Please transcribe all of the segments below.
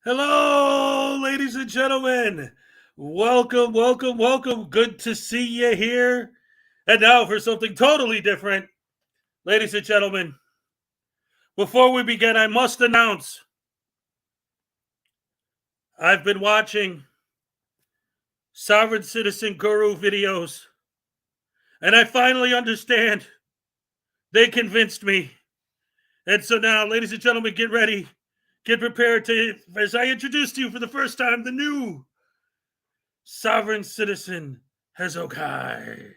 Hello, ladies and gentlemen. Welcome, welcome, welcome. Good to see you here. And now for something totally different. Ladies and gentlemen, before we begin, I must announce I've been watching Sovereign Citizen Guru videos, and I finally understand. They convinced me. And so now, ladies and gentlemen, get ready. Get prepared as I introduce to you for the first time, the new Sovereign Citizen Hezokuai.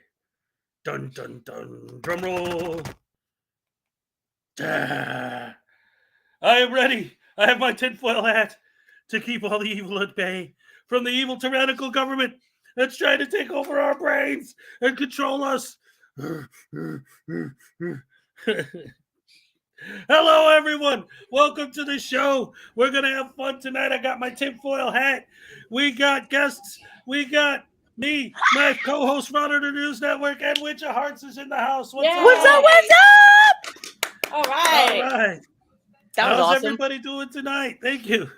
Dun dun dun. Drum roll. I am ready. I have my tinfoil hat to keep all the evil at bay from the evil tyrannical government that's trying to take over our brains and control us. Hello, everyone. Welcome to the show. We're going to have fun tonight. I got my tinfoil hat. We got guests. We got me, my co-host, Frauditor News Network, and Witchofheart is in the house. What's up? What's up? What's up? All right. That was How's awesome. everybody doing tonight? Thank you.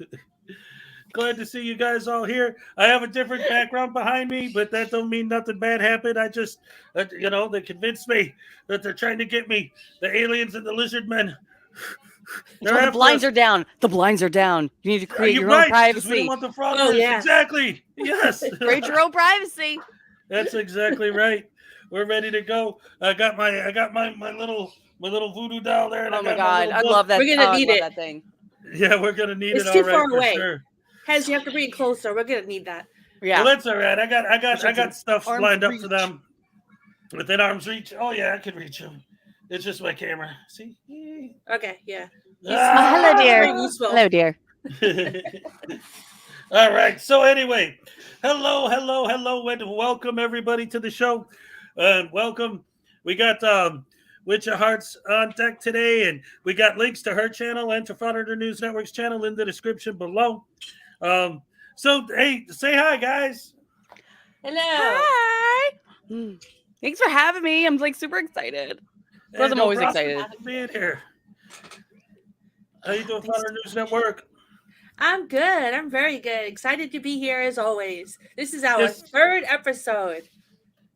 Glad to see you guys all here. I have a different background behind me, but that don't mean nothing bad happened. I just, they convinced me that they're trying to get me. The aliens and the lizard men. The blinds are down. The blinds are down. You need to create your own privacy. We don't want the frauditors. Yeah. Exactly. Yes. Create your own privacy. That's exactly right. We're ready to go. I got my little voodoo doll there. And oh my God, I love that. We're gonna need it. That thing. Yeah, we're gonna need it's it. Too all right, far for away. Sure. Hez, you have to bring it closer. We're gonna need that. Yeah. Well, that's all right. I got stuff lined up reach. for them within arm's reach. Oh yeah, I can reach them. It's just my camera. See? Okay, yeah. Hello, dear. Hello, dear. All right. So anyway, hello, and welcome everybody to the show. Welcome. We got Witchofheart's on deck today, and we got links to her channel and to Frauditor News Network's channel in the description below. So hey, say hi, guys. Hello. Hi. Thanks for having me. I'm like super excited. Because I'm always excited. Being here. How you doing, Frauditor News Network? I'm good. I'm very good. Excited to be here as always. This is our third episode.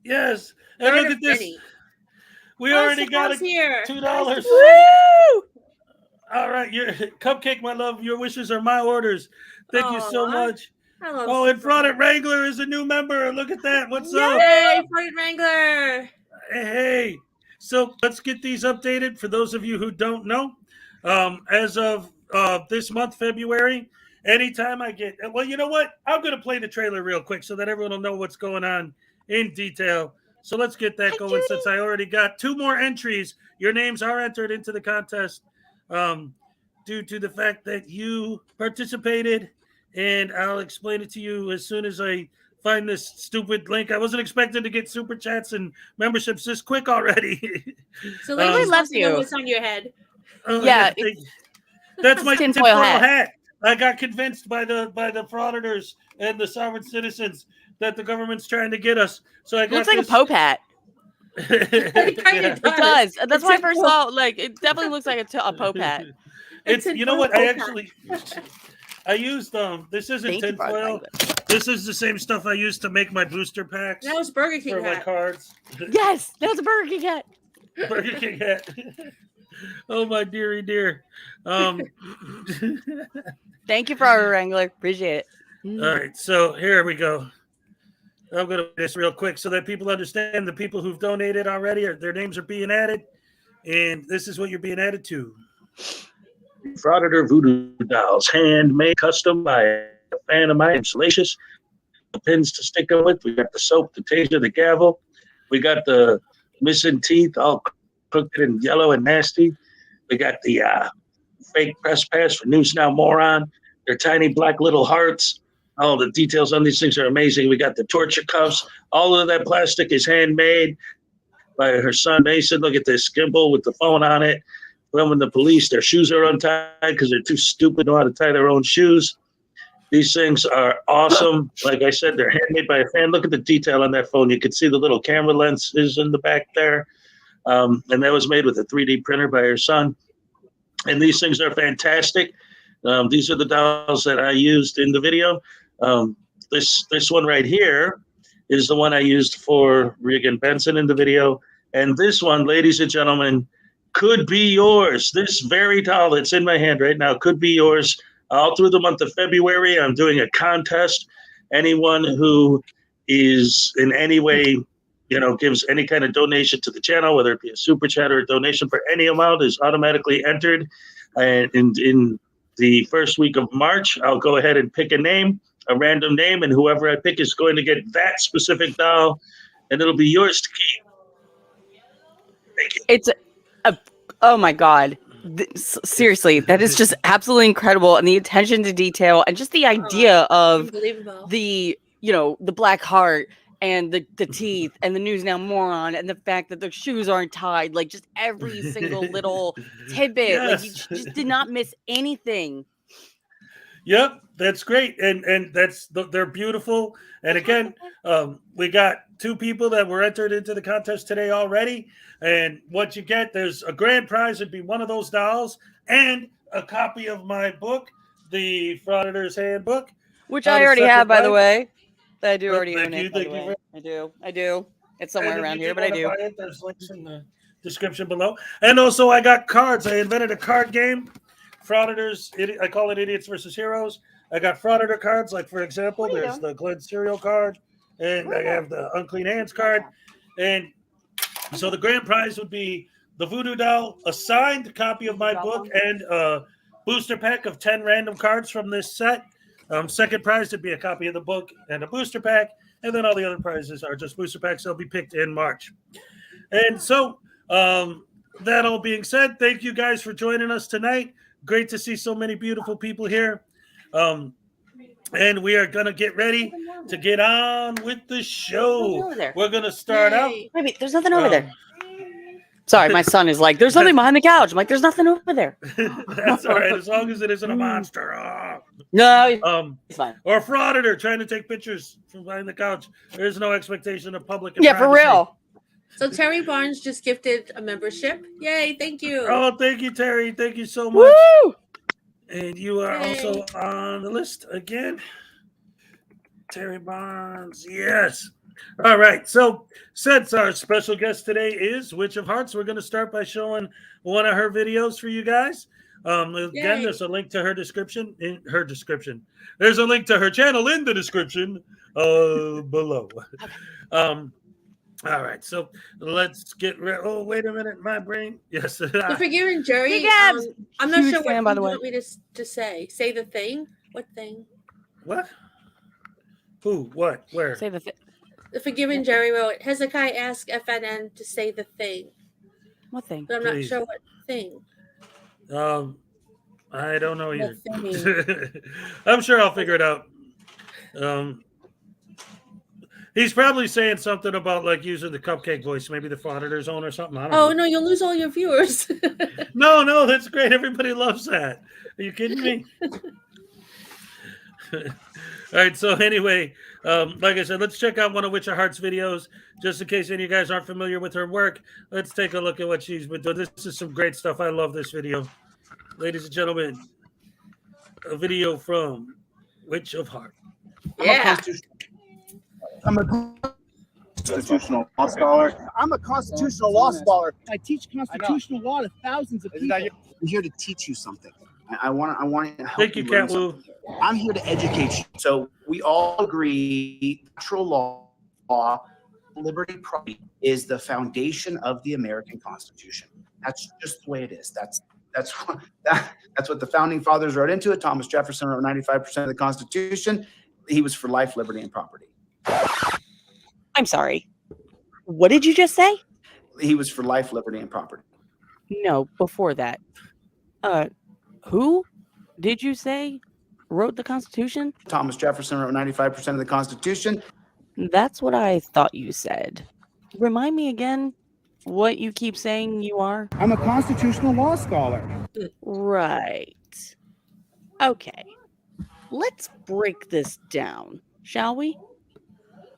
Yes. And look at this. Many. We already got it. Here. $2. Woo! All right, your cupcake, my love. Your wishes are my orders. Thank you so much. Oh, and Fraudit Wrangler is a new member. Look at that. What's up? Yay, Fraudit Wrangler. Hey. So let's get these updated for those of you who don't know. As of this month, February, anytime I get, well, you know what? I'm going to play the trailer real quick so that everyone will know what's going on in detail. So let's get that going since I already got 2 more entries. Your names are entered into the contest due to the fact that you participated, and I'll explain it to you as soon as I find this stupid link. I wasn't expecting to get super chats and memberships this quick already. So Lily loves you. What's on your head? Yeah, that's my tinfoil hat. I got convinced by the Frauditors and the sovereign citizens that the government's trying to get us. So I got looks like a Pope hat. It does. That's why I first saw. Like, it definitely looks like a Pope hat. It's you know what? I used this isn't tinfoil. This is the same stuff I used to make my booster packs. That was Burger King for hat. my cards. Yes, that was a Burger King hat. Burger King hat. Oh my dearie dear. Thank you for our Wrangler. Appreciate it. All right, so here we go. I'm going to do this real quick so that people understand the people who've donated already, their names are being added, and this is what you're being added to. Frauditor voodoo dolls, handmade, custom by a fan of mine, salacious. The pins to stick them with. We got the soap, the taser, the gavel. We got the missing teeth, all cooked in yellow and nasty. We got the fake press pass for Noose Now Moron. They're tiny black little hearts. All the details on these things are amazing. We got the torture cuffs. All of that plastic is handmade by her son, Mason. Look at this gimbal with the phone on it. Filming the police. Their shoes are untied because they're too stupid to know how to tie their own shoes. These things are awesome. Like I said, they're handmade by a fan. Look at the detail on that phone. You can see the little camera lenses in the back there. And that was made with a 3D printer by her son. And these things are fantastic. These are the dolls that I used in the video. This one right here is the one I used for Regan Benson in the video. And this one, ladies and gentlemen, could be yours. This very doll that's in my hand right now could be yours. All through the month of February, I'm doing a contest. Anyone who is in any way, gives any kind of donation to the channel, whether it be a super chat or a donation for any amount, is automatically entered. And in the first week of March, I'll go ahead and pick a random name, and whoever I pick is going to get that specific doll, and it'll be yours to keep. Thank you. It's oh my God. Seriously, that is just absolutely incredible. And the attention to detail and just the idea of the black heart and the teeth and the news now moron and the fact that their shoes aren't tied, like just every single little tidbit. Yes. Like you just did not miss anything. Yep, that's great, and they're beautiful. And again, we got 2 people that were entered into the contest today already. And what you get, there's a grand prize. It'd be one of those dolls and a copy of my book, the Frauditors Handbook, Which I already have, by the way. I do Well, already own thank it, by you, the thank way. I do. It's somewhere around here, but I do. There's links in the description below. And also, I got cards. I invented a card game. Frauditors, I call it Idiots versus Heroes. I got Frauditor cards, like for example, there's the Glenn cereal card, and I have the Unclean Hands card. And so the grand prize would be the voodoo doll, a signed copy of my book, and a booster pack of 10 random cards from this set. Second prize would be a copy of the book and a booster pack, and then all the other prizes are just booster packs. They'll be picked in March. And so that all being said, thank you guys for joining us tonight. Great to see so many beautiful people here. And we are going to get ready to get on with the show. We're going to start out. Wait, there's nothing over there. Sorry, my son is like, there's nothing behind the couch. I'm like, there's nothing over there. That's all right, as long as it isn't a monster. Oh. No, it's fine. Or a frauditor trying to take pictures from behind the couch. There's no expectation of public. Yeah, for real. So Terry Barnes just gifted a membership. Yay, thank you. Oh, thank you, Terry. Thank you so much. Woo! And you are also on the list again. Terry Barnes, yes. All right. So since our special guest today is Witchofheart, we're going to start by showing one of her videos for you guys. Again, there's a link to her description in her description. There's a link to her channel in the description below. All right, so let's get rid. Oh, wait a minute, my brain. Yes. So for Gary and Jerry, I'm not sure what you want me to say. Say the thing. What thing? What? Who? What? Where? Say the thing. For Gary and Jerry wrote, Hezokuai asked FNN to say the thing. What thing? But I'm not sure what thing. I don't know either. I'm sure I'll figure it out. He's probably saying something about like using the cupcake voice, maybe the Frauditor's own or something. I don't know. No, you'll lose all your viewers. No, that's great. Everybody loves that. Are you kidding me? All right. So anyway, like I said, let's check out one of Witchofheart's videos, just in case any of you guys aren't familiar with her work. Let's take a look at what she's been doing. This is some great stuff. I love this video, ladies and gentlemen. A video from Witchofheart. Yeah. I'm a constitutional law scholar. I'm a constitutional law scholar. I teach constitutional law to thousands of people. I'm here to teach you something. I want to help Thank you, Cat Wu. I'm here to educate you. So we all agree natural law, liberty, property is the foundation of the American Constitution. That's just the way it is. That's what the founding fathers wrote into it. Thomas Jefferson wrote 95% of the Constitution. He was for life, liberty, and property. I'm sorry. What did you just say? He was for life, liberty, and property. No, before that. Who did you say wrote the Constitution? Thomas Jefferson wrote 95% of the Constitution. That's what I thought you said. Remind me again what you keep saying you are. I'm a constitutional law scholar. Right. Okay. Let's break this down, shall we?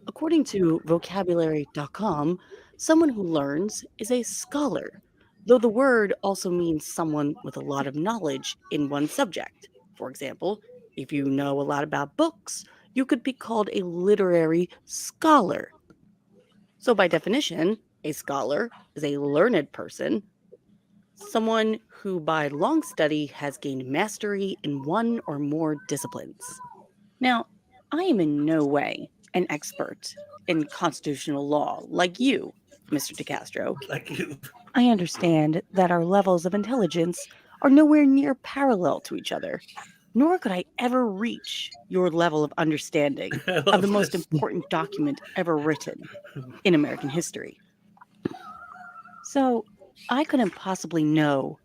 According to vocabulary.com, someone who learns is a scholar, though the word also means someone with a lot of knowledge in one subject. For example, if you know a lot about books, you could be called a literary scholar. So by definition, a scholar is a learned person, someone who by long study has gained mastery in one or more disciplines. Now, I am in no way an expert in constitutional law like you, Mr. DeCastro. Like you. I understand that our levels of intelligence are nowhere near parallel to each other, nor could I ever reach your level of understanding I of love the most this. important document ever written in American history. So I couldn't possibly know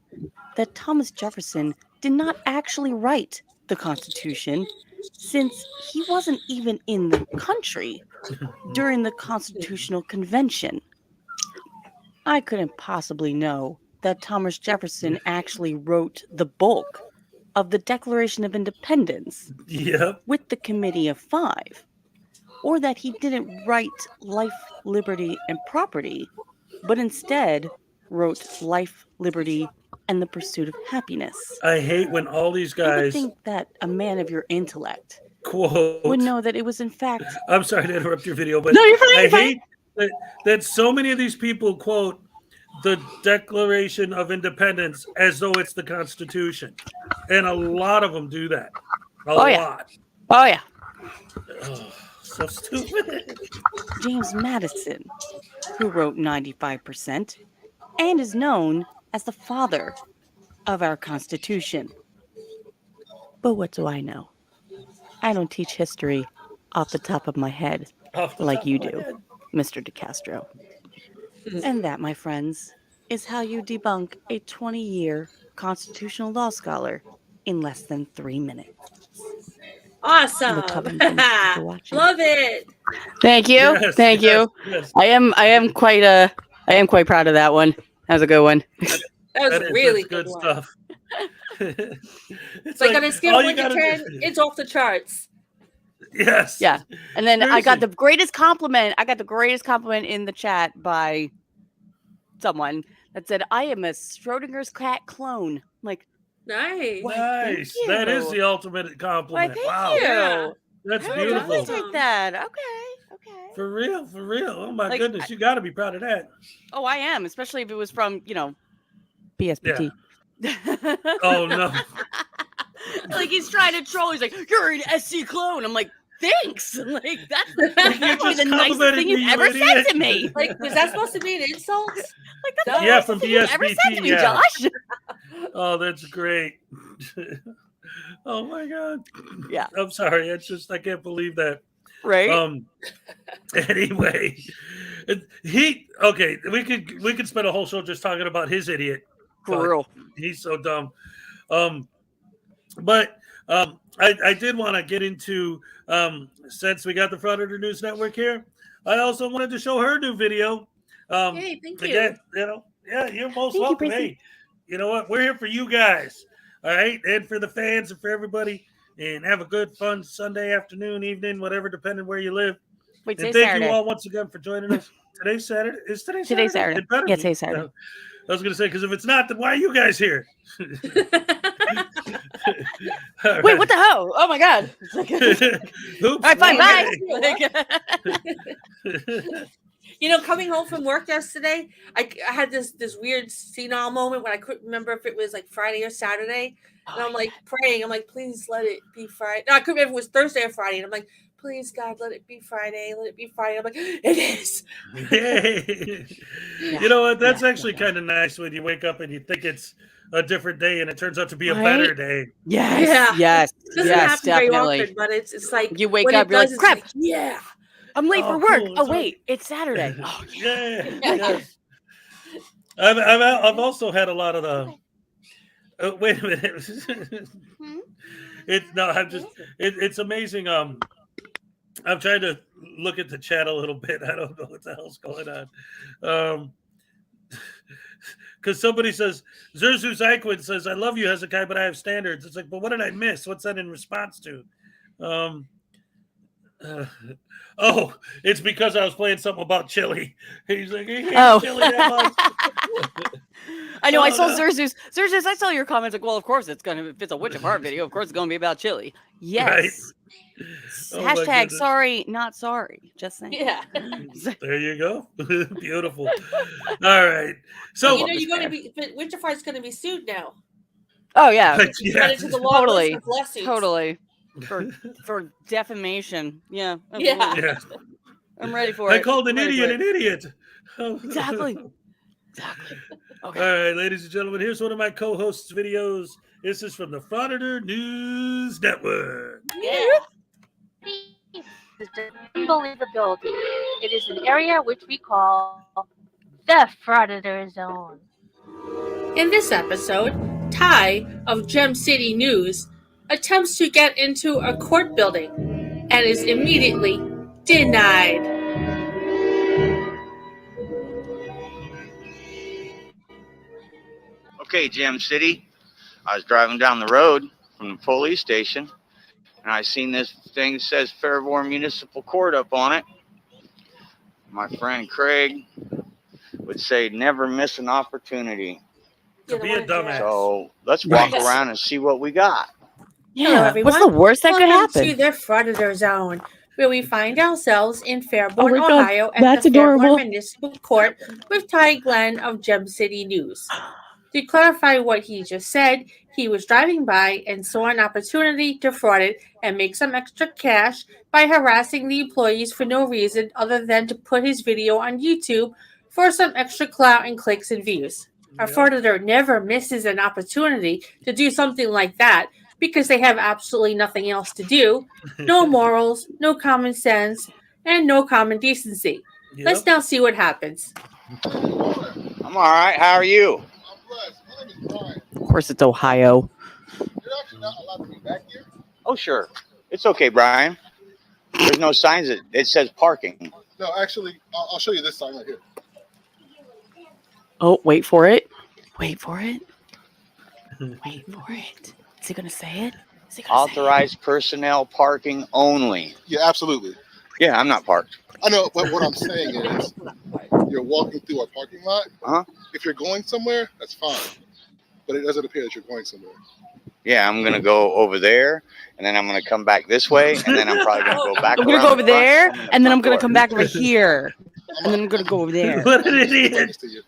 that Thomas Jefferson did not actually write the Constitution, since he wasn't even in the country during the Constitutional Convention. I couldn't possibly know that Thomas Jefferson actually wrote the bulk of the Declaration of Independence Yep. with the Committee of Five, or that he didn't write Life, Liberty, and Property, but instead wrote Life, Liberty, and the Pursuit of Happiness. I hate when all these I would guys think that a man of your intellect quote. would know that it was in fact. I'm sorry to interrupt your video, but No, you're fine, I you're fine. hate that so many of these people quote the Declaration of Independence as though it's the Constitution, and a lot of them do that. A Oh, yeah. lot. Oh yeah, Oh, so stupid. James Madison, who wrote 95% and is known as the father of our Constitution. But what do I know? I don't teach history off the top of my head Off the like top you of my do, head. Mr. DeCastro. And that, my friends, is how you debunk a 20-year constitutional law scholar in less than 3 minutes. Awesome. Look, Coven, thank you for watching. Love it. Thank you. Yes, Thank yes, you. yes. I am quite proud of that one. That was a good one. That was That is- really that's good one. stuff. It's Like on a scale all of you 1 to gotta 10, do- it's off the charts. Yes. Yeah. And then I got Seriously. the greatest compliment. I got the greatest compliment in the chat by someone that said, I am a Schrodinger's cat clone. I'm like, Nice. Why, thank Nice. That is you. the ultimate why, compliment. thank Wow. you. Yeah. That's I would definitely beautiful. take that. Okay. For real, for real. Oh my Like, goodness, you got to be proud of that. Oh, I am, especially if it was from, BSPT. Oh no. Like he's trying to troll. He's like, "You're an SC clone." I'm like, "Thanks." Like that's probably the nicest complimented thing me, you've you ever said idiot. to me. Like, was that supposed to be an insult? Like that's the Yeah, nicest from thing you've ever said to me, BSBT, yeah. Josh. Oh, that's great. Oh my god. Yeah. I'm sorry. It's just I can't believe that. Right? Anyway, we could spend a whole show just talking about his idiot. For real. He's so dumb. But I did want to get into since we got the Frauditor News Network here, I also wanted to show her new video. Hey, thank you. Again, you're most Thank you, welcome. Prissy. Hey, you know what? We're here for you guys. All right, and for the fans and for everybody. And have a good, fun Sunday afternoon, evening, whatever, depending where you live. Wait, And today's thank Saturday. you all once again for joining us. Today's Saturday. Is today Saturday? Today's Saturday. It better Yeah, be. today's Saturday. I was going to say, because if it's not, then why are you guys here? All Wait, what the hell? Oh my god. It's like, all Oops, right, fine, wrong bye. day. You know, coming home from work yesterday, I had this weird senile moment when I couldn't remember if it was like Friday or Saturday. And I'm like praying. I'm like, please let it be Friday. No, I couldn't remember if it was Thursday or Friday. And I'm like, please, God, let it be Friday. Let it be Friday. I'm like, it is. Hey. You know what? That's actually kind of nice when you wake up and you think it's a different day and it turns out to be a better Right? day. Yes, Yeah. yes, It doesn't yes, happen very definitely. often, but it's like You wake when up, it you're like, does, it's crap, yeah. I'm late Oh, for work. cool, Oh it's wait, it's Saturday. Oh, Yeah. Yeah. Yes. I've also had a lot of the. Wait a minute. It's amazing. I'm trying to look at the chat a little bit. I don't know what the hell's going on. Because somebody says, Zerzu Zyquin says, I love you, Hezokuai, but I have standards. It's like, but what did I miss? What's that in response to? Oh, it's because I was playing something about chili. He's like, he hates chili that much. I know. I Oh, saw no. Zerzus. Zerzus, I saw your comments. Like, well, of course it's gonna. If it's a Witchofheart video, of course it's gonna be about chili. Yes. Oh, my Hashtag goodness. sorry, not sorry. Just saying. Yeah. There you go. Beautiful. All right. So You know, you're going to be, but Witchofheart's going to be sued now. Oh yeah, yeah. Got into the long Totally. list of lawsuits. totally. For defamation. Yeah. Yeah. absolutely. Yeah. I'm ready for I it. called an I'm ready for idiot it. an idiot. Exactly. Exactly. All Okay. right, ladies and gentlemen, here's one of my co-hosts' videos. This is from the Frauditor News Network. Yeah. Is unbelievability. It is an area which we call the Frauditor Zone. In this episode, Ty of Gem City News attempts to get into a court building and is immediately denied. Okay, Gem City. I was driving down the road from the police station, and I seen this thing that says Fairborn Municipal Court up on it. My friend Craig would say, never miss an opportunity. To be a dumbass. So let's walk Right. around and see what we got. Hello, Yeah. everyone. What's the worst that could Welcome happen? to the Frauditor Zone, where we find ourselves in Fairborn, Oh my God, Ohio, at that's the Fairborn adorable. Municipal Court with Ty Glenn of Gem City News. To clarify what he just said, he was driving by and saw an opportunity to fraud it and make some extra cash by harassing the employees for no reason other than to put his video on YouTube for some extra clout and clicks and views. A frauditor never misses an opportunity to do something like that because they have absolutely nothing else to do, no morals, no common sense, and no common decency. Yep. Let's now see what happens. I'm all right. How are you? Of course, it's Ohio. You're actually not allowed to be back here? Oh, sure. It's okay, Brian. There's no signs that it says parking. No, actually, I'll show you this sign right here. Oh, wait for it. Wait for it. Wait for it. Is he gonna say it? Is he gonna say it? Authorized personnel parking only. Yeah, absolutely. Yeah, I'm not parked. I know, but what I'm saying is you're walking through a parking lot. Uh-huh. If you're going somewhere, that's fine. But it doesn't appear that you're going somewhere. Yeah, I'm going to go over there, and then I'm going to come back this way, and then I'm probably going to go back I'm gonna around go over the front, there, the and then I'm front gonna door. come back over here, and then I'm gonna go over there. What an idiot. Next to you.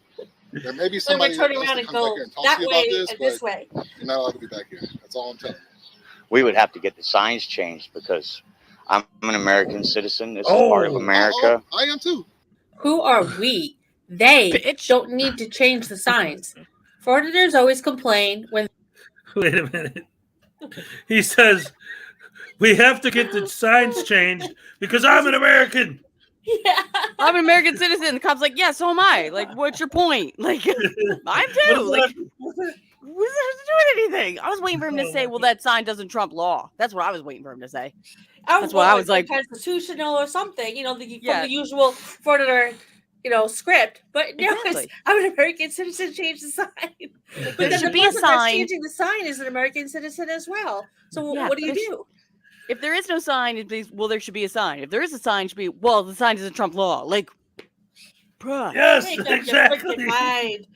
There may be So I'm going somebody to turn else around that and comes back go here and talk that to you way about and this but way. you're not allowed to be back here. That's all I'm telling you. We would have to get the signs changed because I'm an American citizen. This is part of America. I am too. Who are we? They Bitch. don't need to change the signs. Frauditors always complain when Wait a minute. He says, we have to get the signs changed because I'm an American. I'm an American citizen. The cop's like, yeah, so am I. Like, what's your point? Like, I'm too. Like, what does that have to do with anything? I was waiting for him to say, well, that sign doesn't trump law. That's what I was waiting for him to say. That's why I was like- constitutional or something, from Yeah. the usual frauditor, script. But no, Exactly. I'm an American citizen. Change the sign. But There then should the be a person that's sign. changing the sign is an American citizen as well. So Yeah, what do you there sh- do? If there is no sign, it'd be, well, there should be a sign. If there is a sign, it should be, well, the sign doesn't trump law. Like, bruh. Yes, Make up your exactly. freaking mind.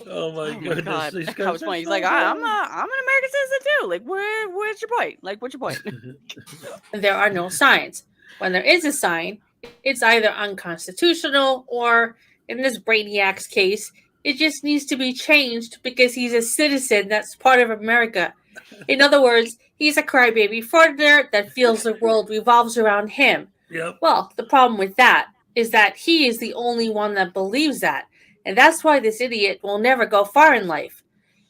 Oh my Oh my goodness. God. These That guys was are funny. He's so like, bad. I'm an American citizen too. Like, where's your point? Like, what's your point? There are no signs. When there is a sign, it's either unconstitutional or, in this Brainiac's case, it just needs to be changed because he's a citizen that's part of America. In other words, he's a crybaby frauditor that feels the world revolves around him. Yep. Well, the problem with that is that he is the only one that believes that. And that's why this idiot will never go far in life.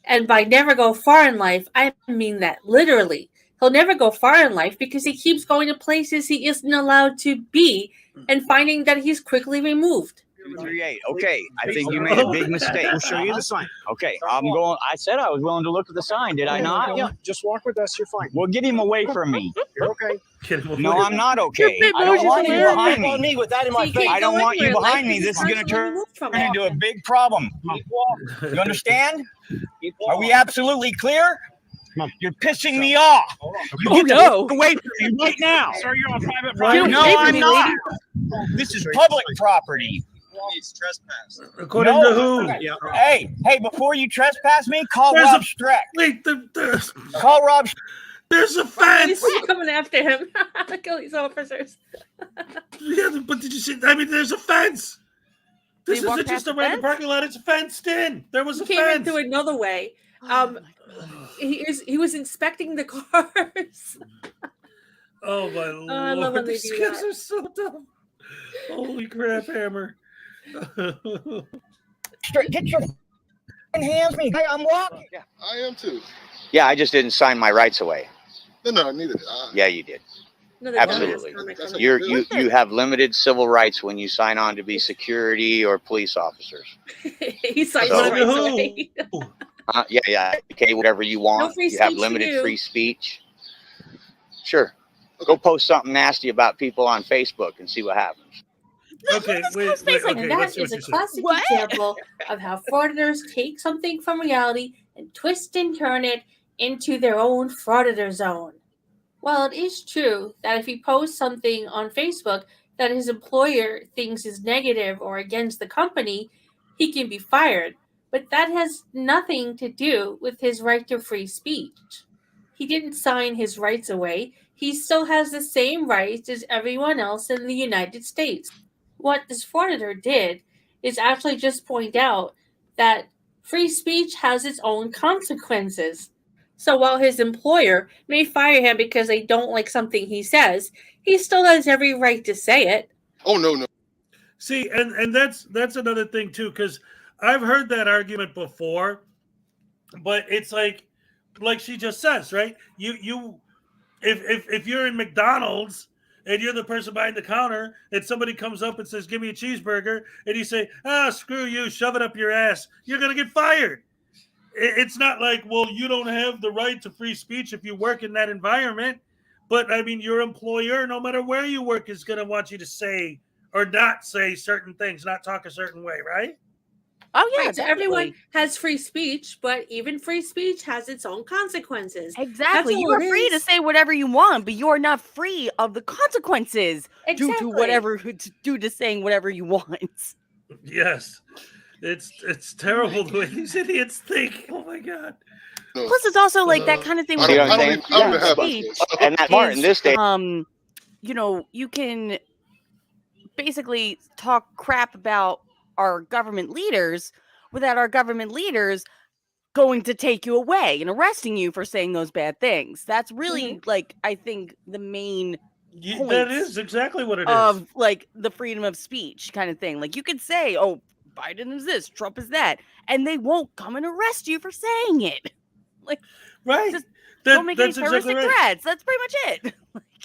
And by never go far in life, I mean that literally. He'll never go far in life because he keeps going to places he isn't allowed to be and finding that he's quickly removed. 238. Okay, I think you made a big mistake. We'll show you the sign. Okay, I'm going. I said I was willing to look at the sign. Did I not? Yeah, just walk with us. You're fine. Well, get him away from me. You're okay. Kid, No, I'm not okay. I don't want you behind me. with that in So you can't I don't go want you anywhere. behind Life me. This is going to constantly turn removed from it. into a big problem. You understand? Are we absolutely clear? You're pissing me off. You Oh, get the no. fuck away from me right now. Sir, you're on private Get No, away from I'm me, not. lady. This is public property. means trespass. According to who? Yeah. Hey, before you trespass me, call There's Rob a- Streck. Wait, Call Rob. there's a Police fence. are coming after him. Kill these officers. Yeah, but did you see? I mean, there's a fence. This They walk isn't just past a the random fence? parking lot. It's fenced in. There was He a came in fence. through another way. Oh my God. He was inspecting the cars. Oh my I love when lord! they These do guys that. are so dumb. Holy crap, Hammer! Get your hands me. Hey, I'm walking. I am too. Yeah, I just didn't sign my rights away. No, I needed it. Yeah, you did. No, Absolutely. That's You have limited civil rights when you sign on to be security or police officers. He signs So- his rights away. Yeah. Okay, whatever you want. No free You have speech for limited you. free speech. Sure. Go post something nasty about people on Facebook and see what happens. Okay, wait. And Okay, let's that see is what a you said. classic What? example of how frauditors take something from reality and twist and turn it into their own frauditor zone. While it is true that if he posts something on Facebook that his employer thinks is negative or against the company, he can be fired. But that has nothing to do with his right to free speech. He didn't sign his rights away. He still has the same rights as everyone else in the United States. What this frauditor did is actually just point out that free speech has its own consequences. So while his employer may fire him because they don't like something he says, he still has every right to say it. Oh no. See, and that's another thing too, because I've heard that argument before, but it's like she just says, right? If you're in McDonald's and you're the person behind the counter and somebody comes up and says, "Give me a cheeseburger," and you say, screw you, shove it up your ass, you're gonna get fired. It's not like, well, you don't have the right to free speech if you work in that environment. But I mean, your employer, no matter where you work, is going to want you to say or not say certain things, not talk a certain way, right? Oh yeah, Right, so everyone has free speech, but even free speech has its own consequences. Exactly. That's You all are it free to is. say whatever you want, but you are not free of the consequences due to saying whatever you want. Yes. It's terrible the way these idiots think. Oh my god. No. Plus, it's also like that kind of thing. I with don't free even have speech And that's smart in this day. you know, you can basically talk crap about our government leaders without our government leaders going to take you away and arresting you for saying those bad things. That's really like, I think, the main That points is exactly what it is. of like the freedom of speech kind of thing. Like you could say, "Oh, Biden is this, Trump is that," and they won't come and arrest you for saying it. Like, right? Just don't make any That's exactly terroristic right. threats. That's pretty much it.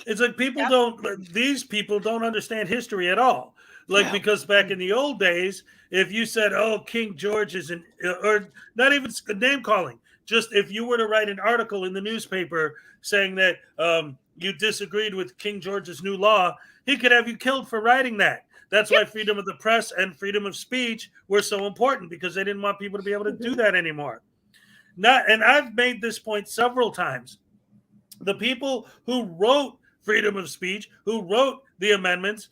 It's like these people don't understand history at all. Like, because back in the old days, if you said, "Oh, King George isn't," or not even name calling, just if you were to write an article in the newspaper saying that you disagreed with King George's new law, he could have you killed for writing that. That's why freedom of the press and freedom of speech were so important, because they didn't want people to be able to do that anymore. And I've made this point several times. The people who wrote freedom of speech, who wrote the amendments,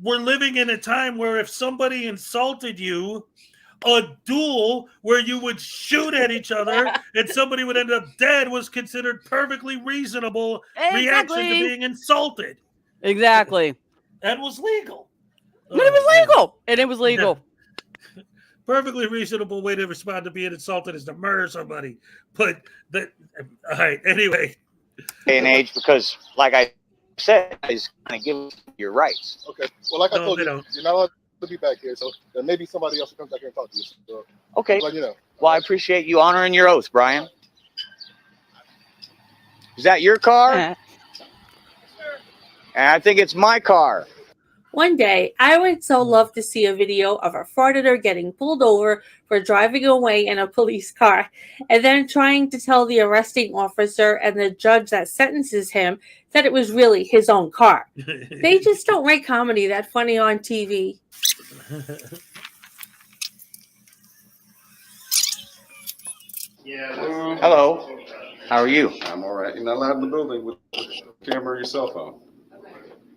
were living in a time where if somebody insulted you, a duel where you would shoot at each other and somebody would end up dead was considered perfectly reasonable reaction to being insulted. Exactly. And was legal. And it was legal. And it was legal. Yeah. Perfectly reasonable way to respond to being insulted is to murder somebody. But all right, anyway. Day and age, because like I said, is going to give you your rights. Okay. Well, like I told you, don't. you're not allowed to be back here, so there may be somebody else who comes back here and talk to you. So, Okay. let you know. Well, I appreciate you honoring your oath, Brian. Is that your car? And I think it's my car. One day, I would so love to see a video of a frauditor getting pulled over for driving away in a police car and then trying to tell the arresting officer and the judge that sentences him that it was really his own car. They just don't write comedy that funny on TV. Hello. How are you? I'm all right. You're not allowed in the building with the camera or your cell phone.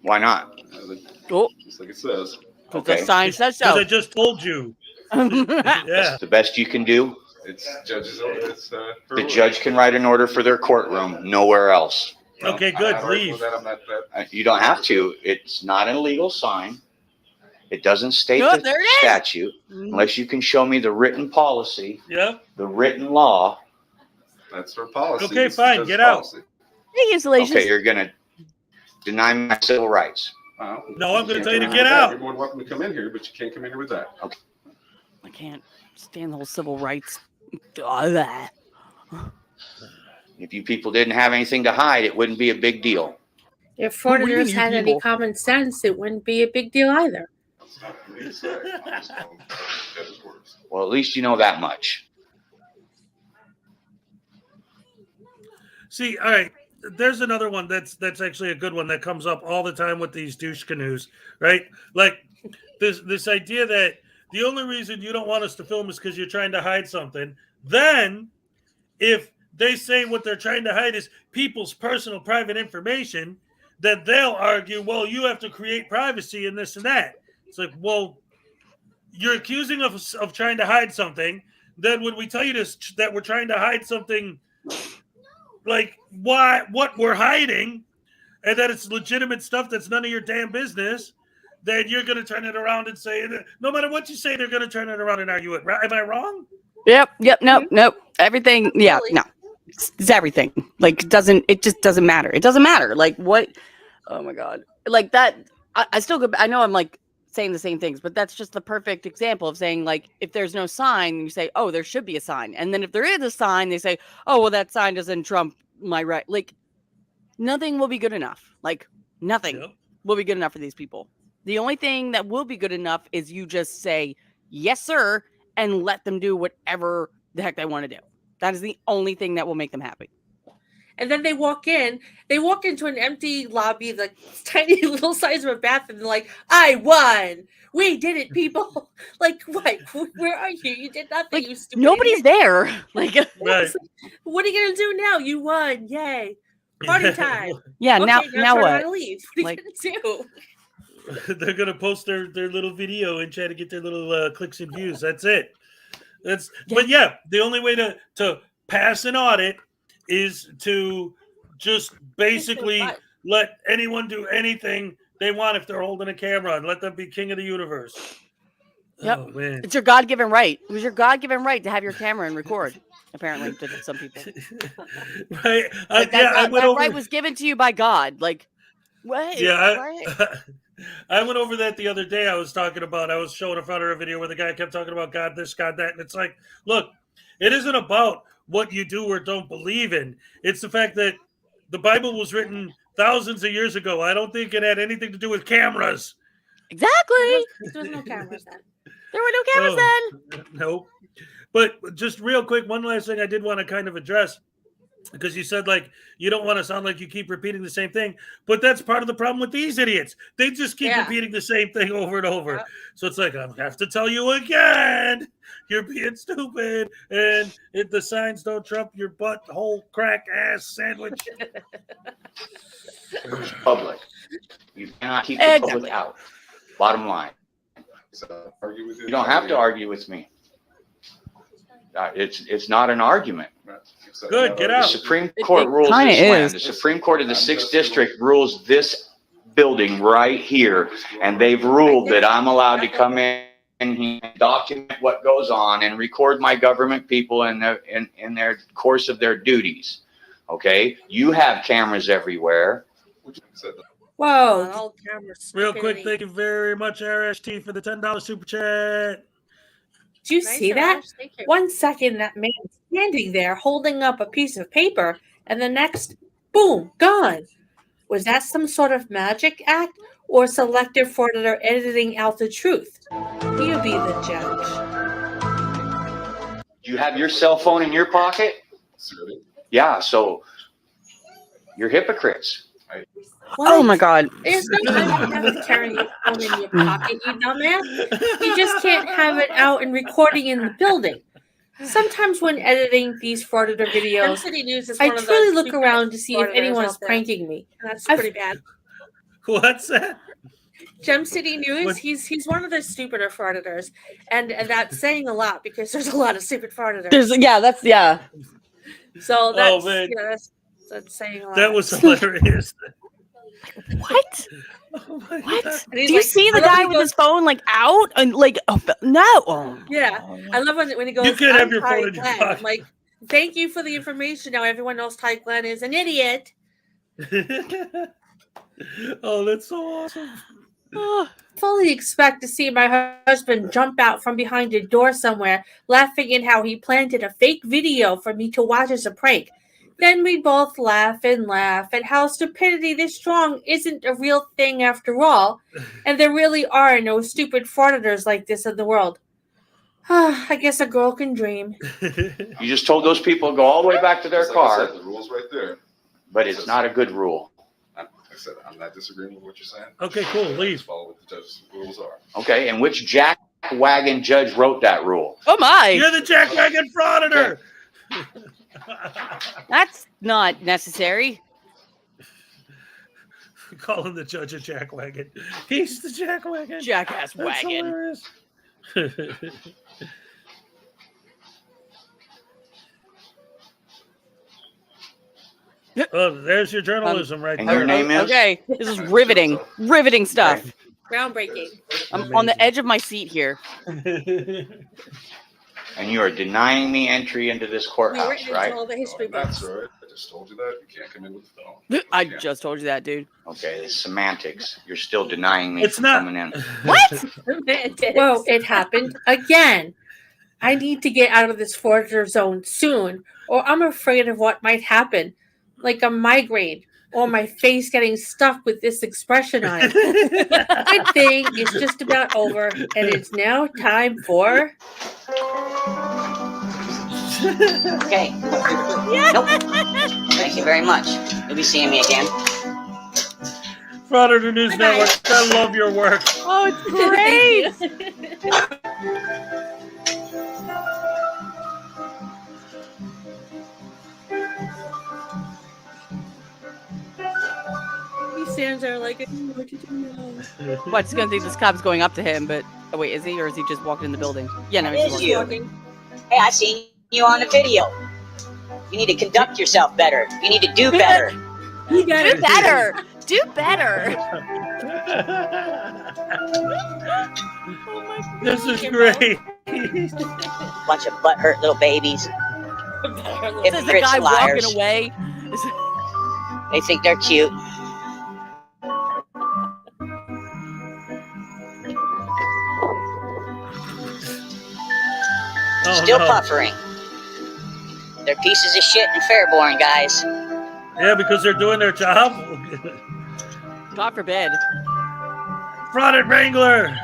Why not? Just like it says. 'Cause Okay. the sign says Because so. I just told you. Yeah. Yeah. The best you can do. It's judge's order. It's The judge can write an order for their courtroom, nowhere else. Okay, good. I'm not arguing Leave. with that. I'm not that. You don't have to. It's not an illegal sign. It doesn't state Oh, the there it is. statute unless you can show me the written policy, Yep. the written law. That's for policy. Okay, It's fine, judge's get out. policy. Hey, Salacious. Okay, you're gonna deny my civil rights. No, I'm going to can't tell you to come in get with that. out. You're more than welcome to come in here, but you can't come in here with that. I can't stand the whole civil rights. Blah. If you people didn't have anything to hide, it wouldn't be a big deal. If What do you frauditors mean, had any people? common sense, it wouldn't be a big deal either. That's not for me to say. I just know judge's orders. Well, at least you know that much. See, all right. There's another one that's actually a good one that comes up all the time with these douche canoes, right? Like this idea that the only reason you don't want us to film is because you're trying to hide something. Then, if they say what they're trying to hide is people's personal private information, then they'll argue, well, you have to create privacy and this and that. It's like, well, you're accusing us of trying to hide something. Then when we tell you this, that we're trying to hide something, like what we're hiding, and that it's legitimate stuff that's none of your damn business, then you're going to turn it around and say, no matter what you say, they're going to turn it around and argue it. Am I wrong? Nope, nope. Everything, yeah, no. It's everything. Like, it just doesn't matter. It doesn't matter. Like, what? Oh my God. Like that, I still go, I know I'm like saying the same things, but that's just the perfect example of saying, like, if there's no sign, you say, oh, there should be a sign. And then if there is a sign, they say, oh, well, that sign doesn't trump my right. Like, nothing will be good enough. Like, nothing will be good enough for these people. The only thing that will be good enough is you just say, yes, sir, and let them do whatever the heck they want to do. That is the only thing that will make them happy. And then they walk into an empty lobby, like tiny little size of a bathroom, and they're like, I won. We did it, people. Like, what? Where are you? You did nothing, Like, you stupid nobody's idiot. there. Like, Right. What are you gonna do now? You won. Yay. Party time. yeah, Okay, now turn what? around and leave. What are Like- you gonna do? They're going to post their little video and try to get their little clicks and views. That's it. But yeah, the only way to pass an audit is to just basically let anyone do anything they want if they're holding a camera and let them be king of the universe. Yep. Oh, man. It's your God-given right. It was your God-given right to have your camera and record, apparently, to some people. Right. Like, that right was given to you by God. Like, what? Yeah, What? I went over that the other day. I was showing a Frauditor video where the guy kept talking about God this, God that. And it's like, look, it isn't about what you do or don't believe in. It's the fact that the Bible was written thousands of years ago. I don't think it had anything to do with cameras. Exactly. There was no cameras then. There were no cameras then. No. But just real quick, one last thing I did want to kind of address, because you said, like, you don't want to sound like you keep repeating the same thing, but that's part of the problem with these idiots. They just keep repeating the same thing over and over. Yep. So it's like, I have to tell you again, you're being stupid, and if the signs don't trump your butthole crack ass sandwich. It's public. You cannot keep the public out. Bottom line. So, argue with You don't have to argue with me. It's not an argument. Good, get The out. Supreme Court rules kinda this land. is. The Supreme Court of the 6th District rules this building right here, and they've ruled that I'm allowed to come in and document what goes on and record my government people in their course of their duties. Okay? You have cameras everywhere. Whoa. All cameras. Real quick, thank you very much, RST, for the $10 super chat. Do you Nice, see that? Ash. Thank you. 1 second, that man standing there holding up a piece of paper, and the next, boom, gone. Was that some sort of magic act or selective frauditor editing out the truth? You be the judge. You have your cell phone in your pocket? Yeah, so you're hypocrites. Oh my God. There's no time to have it carrying your phone in your pocket, you dumbass. You just can't have it out and recording in the building. Sometimes when editing these frauditor videos, I truly look around to see if anyone's pranking me. That's I've- pretty bad. What's that? Gem City News. What- He's one of the stupider frauditors, and that's saying a lot because there's a lot of stupid frauditors. So that's man. that's saying a lot. That was hilarious. What? Oh my What? God. And he's Do you like- see I the love when guy he with goes- his phone like out and like no? Oh. Yeah, I love when he goes. You can't have "I'm your Ty phone in your Glenn." pocket. I'm like, thank you for the information. Now everyone knows Ty Glenn is an idiot. Oh, that's so awesome. Fully expect to see my husband jump out from behind a door somewhere, laughing at how he planted a fake video for me to watch as a prank. Then we both laugh at how stupidity this strong isn't a real thing after all, and there really are no stupid frauditors like this in the world. I guess a girl can dream. You just told those people to go all the way back to their Just like I car, said, the rule's right there. but it's not a good rule. Like I said, I'm not disagreeing with what you're saying. Okay, cool. Leave. Just follow what the judge's rules are. Okay, and which jackwagon judge wrote that rule? Oh my! You're the jackwagon frauditor. That's not necessary. Call him the judge of jackwagon. He's the jackwagon. Jackass That's wagon. hilarious. Oh, there's your journalism right And there. your name is? Okay, this is riveting stuff. Groundbreaking. I'm on the edge of my seat here. And you are denying me entry into this We courthouse, went into right? all the history No, books. that's all right. I just told you that. You can't come in with the phone. I You can't. just told you that, dude. Okay, it's semantics. You're still denying me It's from not. coming in. What? Whoa, it happened again. I need to get out of this forger zone soon, or I'm afraid of what might happen, like a migraine or my face getting stuck with this expression on it. Good thing it's just about over, and it's now time for. Okay. Nope. Thank you very much. You'll be seeing me again. Frauditor News Network. I love your work. Oh, it's great. He stands there like, what did you know? What's gonna think this cop's going up to him? But oh wait, is he or is he just walking in the building? Yeah, no, It he's is just walking. you. Hey, I seen you on the video. You need to conduct yourself better. You need to do better. You got Do it. better. Do better. This is great. Bunch of butthurt little babies. This is the Hypocrites guy and liars. walking away. They think they're cute. Oh, Still no. puffering. They're pieces of shit and fair-born, guys. Yeah, because they're doing their job. God forbid. Frauded Wrangler.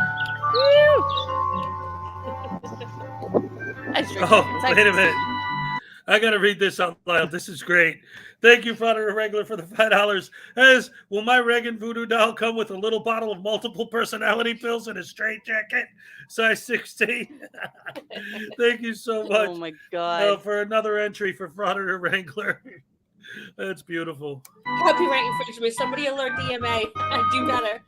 Oh, wait a minute. I got to read this out loud. This is great. Thank you, Frauditor Wrangler, for the $5. As will my Reagan voodoo doll come with a little bottle of multiple personality pills and a straight jacket, size 16? Thank you so much. Oh my God. For another entry for Frauditor Wrangler. That's beautiful. Copyright infringement. Somebody alert DMA. I do better.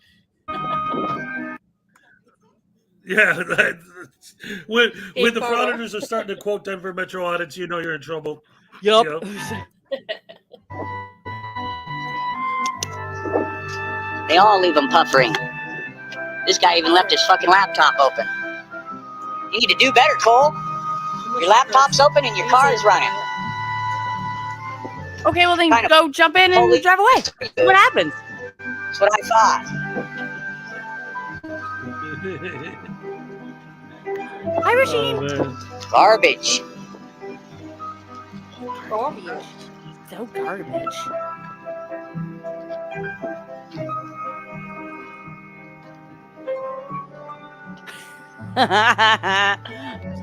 Yeah, when the Barbara. frauditors are starting to quote Denver Metro audits, you know you're in trouble. Yup. They all leave them puffering. This guy even left his fucking laptop open. You need to do better, Cole. Your laptop's open and your car is running. Okay, well then Kind of go jump in and holy- drive away. What happens? That's what I thought. Hi, Rasheen. Oh, man. Garbage. Garbage. So garbage.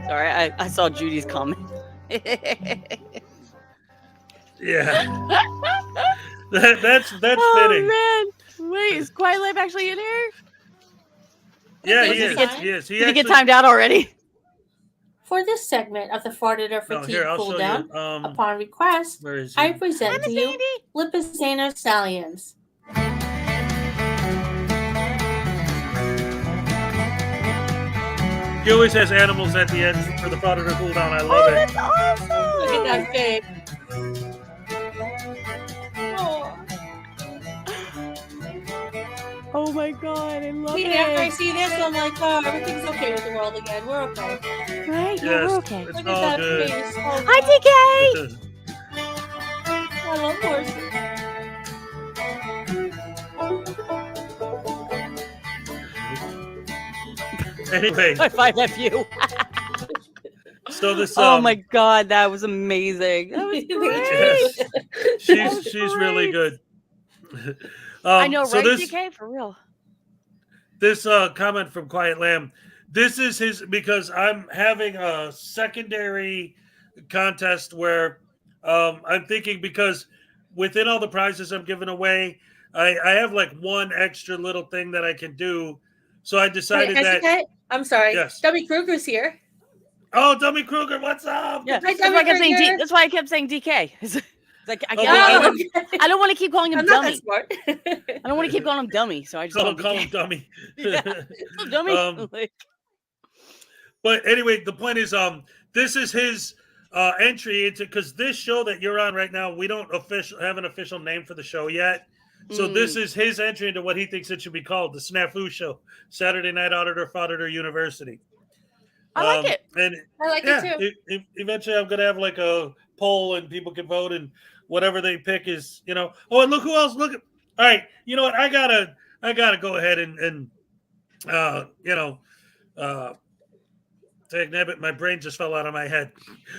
Sorry, I saw Judy's comment. Yeah. That's Oh fitting. man! Wait, is Quiet Life actually in here? Yeah, he Did is. he He is. Did he get timed out already? For this segment of the Frauditor No, Fatigue here, I'll Cool show Down, you. upon request, Where is he? I present to you Lipizzaner Stallions. He always has animals at the end for the Frauditor cooldown. I love it. That's awesome. Look at that thing. Oh my god, I love See, it. after I see this, I'm like, oh, everything's okay with the world again. We're okay. Right? Yeah, Yes, we're okay. it's Look all at that good. face. Oh, Hi, God. DK. I love horses. Anyway, High five at you. so this. Oh my god, that was amazing. That was great. Yes. She's really good. I know, so right, this, DK? For real. This comment from Quiet Lamb. This is his because I'm having a secondary contest where I'm thinking because within all the prizes I'm giving away, I have like one extra little thing that I can do. So I decided that. I'm sorry. Yes. Dummy Kruger's here. Oh, Dummy Kruger, what's up? Yeah, Hi, that's why, I kept saying Kruger. that's why I kept saying DK. Like, I don't want to keep calling him I'm not that dummy. smart. I don't want to keep calling him dummy, so I just Call him Dummy. Yeah. Dummy. But anyway, the point is, this is his entry into because this show that you're on right now, we don't have an official name for the show yet. So this is his entry into what he thinks it should be called, the Snafu Show, Saturday Night Auditor, Frauditor University. I like it. And I like it too. Eventually, I'm gonna have like a poll, and people can vote, and whatever they pick is, Oh, and look who else! Look at. All right, you know what? I gotta go ahead and take Nabbit. My brain just fell out of my head.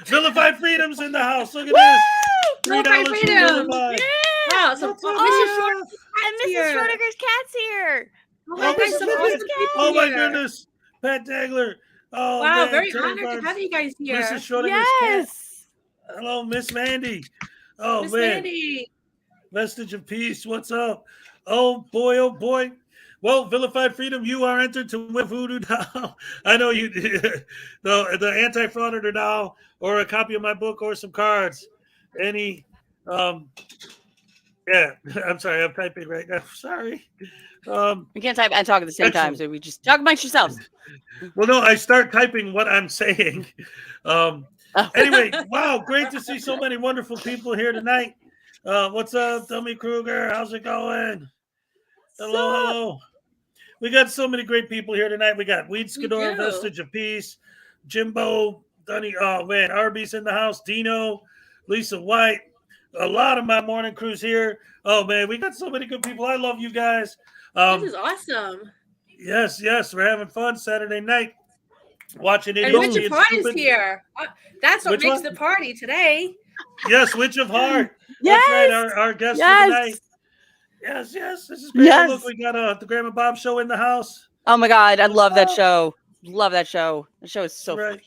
Vilified Freedom's in the house. Look at this. $3 for Vilified. Wow, so and Mrs. Schrodinger's cat's here. Oh my goodness, Pat Dagler. Oh, wow, man, very Terry honored Barnes. to have you guys here. Mrs. Schrodinger's cat. Hello, Miss Mandy. Oh, Miss man. Mandy. Vestige of Peace. What's up? Oh, boy. Oh, boy. Well, Vilified Freedom, you are entered to win Voodoo doll. I know you the anti-frauditor doll or a copy of my book or some cards. Any, yeah, I'm sorry. I'm typing right now. Sorry. We can't type and talk at the same time, so we just talk amongst yourselves. Well, no, I start typing what I'm saying. Anyway, wow, great to see so many wonderful people here tonight. What's up, Dummy Kruger? How's it going? Hello. We got so many great people here tonight. We got Weed Skidor, Vestige of Peace, Jimbo, Dunny. Oh man, Arby's in the house. Dino, Lisa White. A lot of my morning crew's here. Oh man, we got so many good people. I love you guys. This is awesome. Yes, we're having fun Saturday night. Watching it. And Witchofheart is here. That's what Which makes one? the party today. Yes, Witchofheart. Yes. That's right, our guest for tonight. Yes. This is great. Yes. Look, we got the Grandma Bob show in the house. Oh my god, I love that show. Love that show. The show is so Right.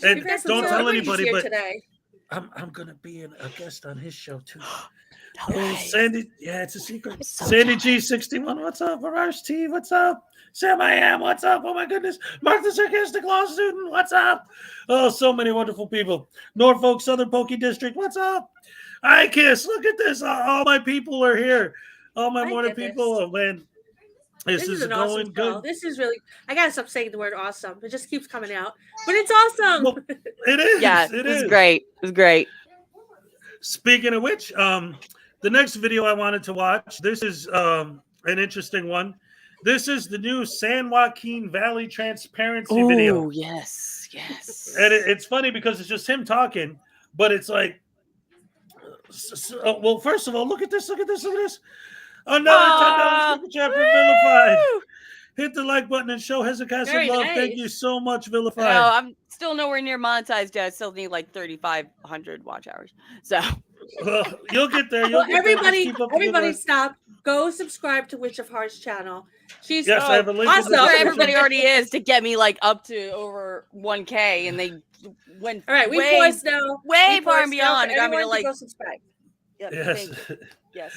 funny. And don't tell anybody, but today. I'm gonna be a guest on his show too. No way. Sandy, yeah, it's a secret. I'm so Sandy jealous. G61, what's up? Arash T, what's up? Sam I am, what's up? Oh my goodness. Mark the Sarcastic Law Student, what's up? Oh, so many wonderful people. Norfolk Southern Pokey District, what's up? I Kiss, look at this. All my people are here. All my morning people. Oh man. This is an going awesome good. show. This is really. I gotta stop saying the word awesome. It just keeps coming out, but it's awesome. Well, it is. Yeah, it was is great. It was great. Speaking of which, the next video I wanted to watch, this is an interesting one. This is the new San Joaquin Valley transparency video. Oh, yes. And it's funny because it's just him talking, but it's like, well, first of all, look at this. Another $10 super chapter Vilified. Hit the like button and show Hezekiah some love. Nice. Thank you so much, Vilified. No, I'm still nowhere near monetized yet. I still need like 3,500 watch hours. So you'll get there. Well, everybody stop. Go subscribe to Witchofheart's channel. She's Yes, I have a link in the that's where description. everybody already is to get me like up to over 1K, and they went all right. We way, poised now. way We far and poised now beyond. for It got me to everyone like go subscribe. Yep, Yes. yes.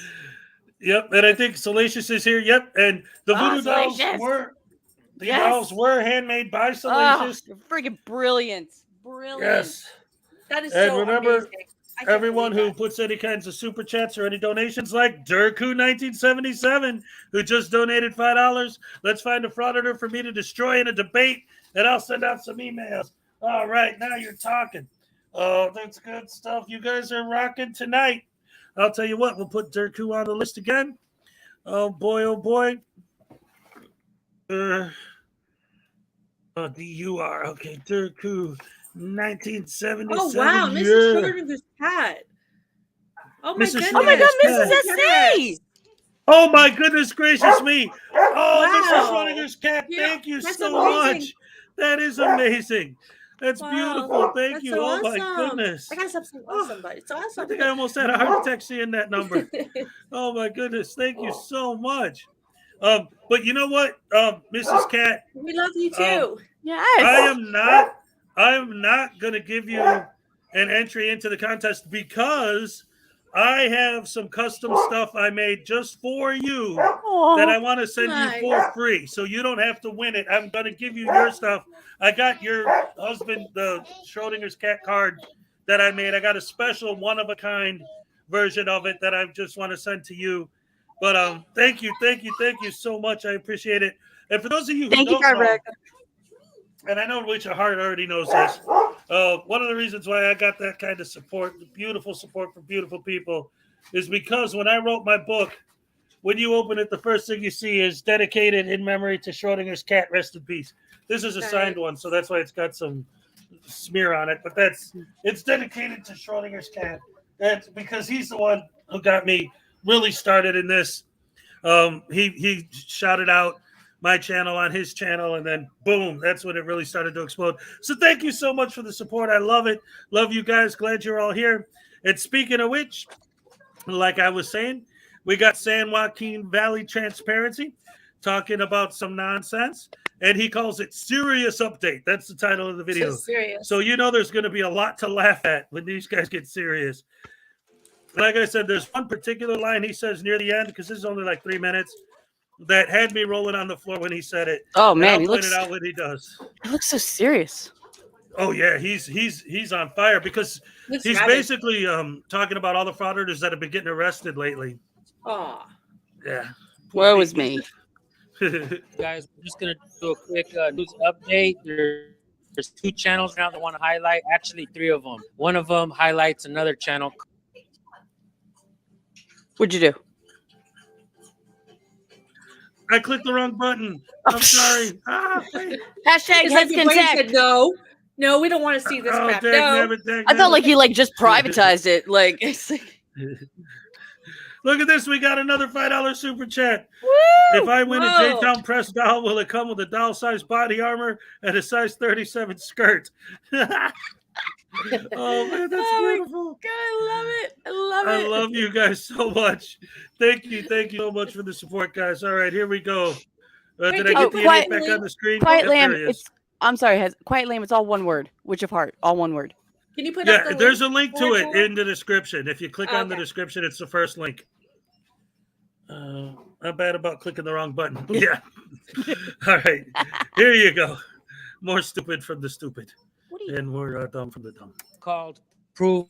Yep, and I think Salacious is here. Yep, and the voodoo dolls Salacious. were handmade by Oh, Salacious. you're freaking brilliant. Yes. That is And so remember, amazing. I can't everyone who believe puts any kinds of super chats or any donations, like Durku1977, who just donated $5. Let's find a frauditor for me to destroy in a debate and I'll send out some emails. All right, now you're talking. Oh, that's good stuff. You guys are rocking tonight. I'll tell you what, we'll put Durku on the list again. Oh boy, oh boy. DUR. Okay, Durku, 1977. Oh wow, Yeah. Mrs. Schrodinger's cat. Oh my Mrs. goodness. Oh my God, Schrodinger's Mrs. cat. S.C. Oh my goodness gracious me. Oh, Mrs. Wow. Schrodinger's cat. Yeah, Thank you that's so amazing. much. That is amazing. That's Wow, beautiful. Thank that's you. so Oh awesome. my goodness. I gotta stop saying awesome, but it's awesome. I think I almost had a heart attack seeing that number. Oh my goodness. Thank you so much. But you know what, Mrs. Cat? We love you too. Yes. I am not gonna give you an entry into the contest because I have some custom stuff I made just for you that I want to send you for free. So you don't have to win it. I'm gonna give you your stuff. I got your husband, the Schrodinger's cat card that I made. I got a special one-of-a-kind version of it that I just want to send to you. But thank you so much. I appreciate it. And for those of you who don't know, and I know Witchofheart already knows this, one of the reasons why I got that kind of support, beautiful support from beautiful people, is because when I wrote my book, when you open it, the first thing you see is dedicated in memory to Schrodinger's cat, rest in peace. This is a signed one, so that's why it's got some smear on it. But it's dedicated to Schrodinger's cat. That's because he's the one who got me really started in this. He shouted out my channel on his channel, and then boom, that's when it really started to explode. So thank you so much for the support. I love it. Love you guys. Glad you're all here. And speaking of which, like I was saying, we got San Joaquin Valley Transparency talking about some nonsense, and he calls it Serious Update. That's the title of the video. So you know there's going to be a lot to laugh at when these guys get serious. Like I said, there's one particular line he says near the end, because this is only like 3 minutes, that had me rolling on the floor when he said it. Oh man, he looks out what he does. He looks so serious. Oh yeah, he's on fire because he's basically talking about all the frauditors that have been getting arrested lately. Oh. Yeah. Woe is me. Guys, we're just gonna do a quick news update. There's 2 channels now that want to highlight. Actually, 3 of them. One of them highlights another channel. What'd you do? I clicked the wrong button. I'm sorry. Hashtag heads can tech. No, we don't want to see this crap. No. I thought like he like just privatized it. Like, look at this. We got another $5 super chat. Woo! If I win a J-Town press doll, will it come with a doll-sized body armor and a size 37 skirt? Oh man, that's beautiful. God, I love it. I love you guys so much. Thank you so much for the support, guys. All right, here we go. Did I get the idiot back on the screen? Quiet Lamb. I'm sorry, Quiet Lamb. It's all one word. Witchofheart. All one word. Can you put up the there's link a link to it in the description. If you click on the description, it's the first link. Not bad about clicking the wrong button. Yeah. All right, here you go. More stupid from the stupid. And we're dumb from the dumb. Called Prove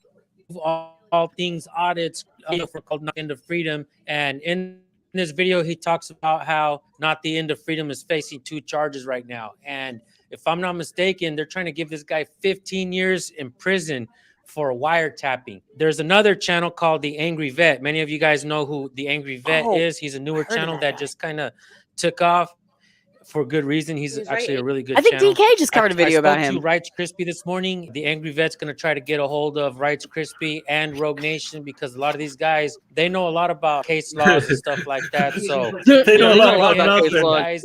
All Things Audits for called Not the End of Freedom. And in this video, he talks about how Not the End of Freedom is facing 2 charges right now. And if I'm not mistaken, they're trying to give this guy 15 years in prison for wiretapping. There's another channel called The Angry Vet. Many of you guys know who The Angry Vet is. He's a newer channel that just kind of took off. For good reason. He's actually a really good channel. I think DK just covered a video about him. I spoke to Rights Crispy this morning. The Angry Vet's going to try to get a hold of Rights Crispy and Rogue Nation because a lot of these guys, they know a lot about case laws and stuff like that. So they know a lot about case laws.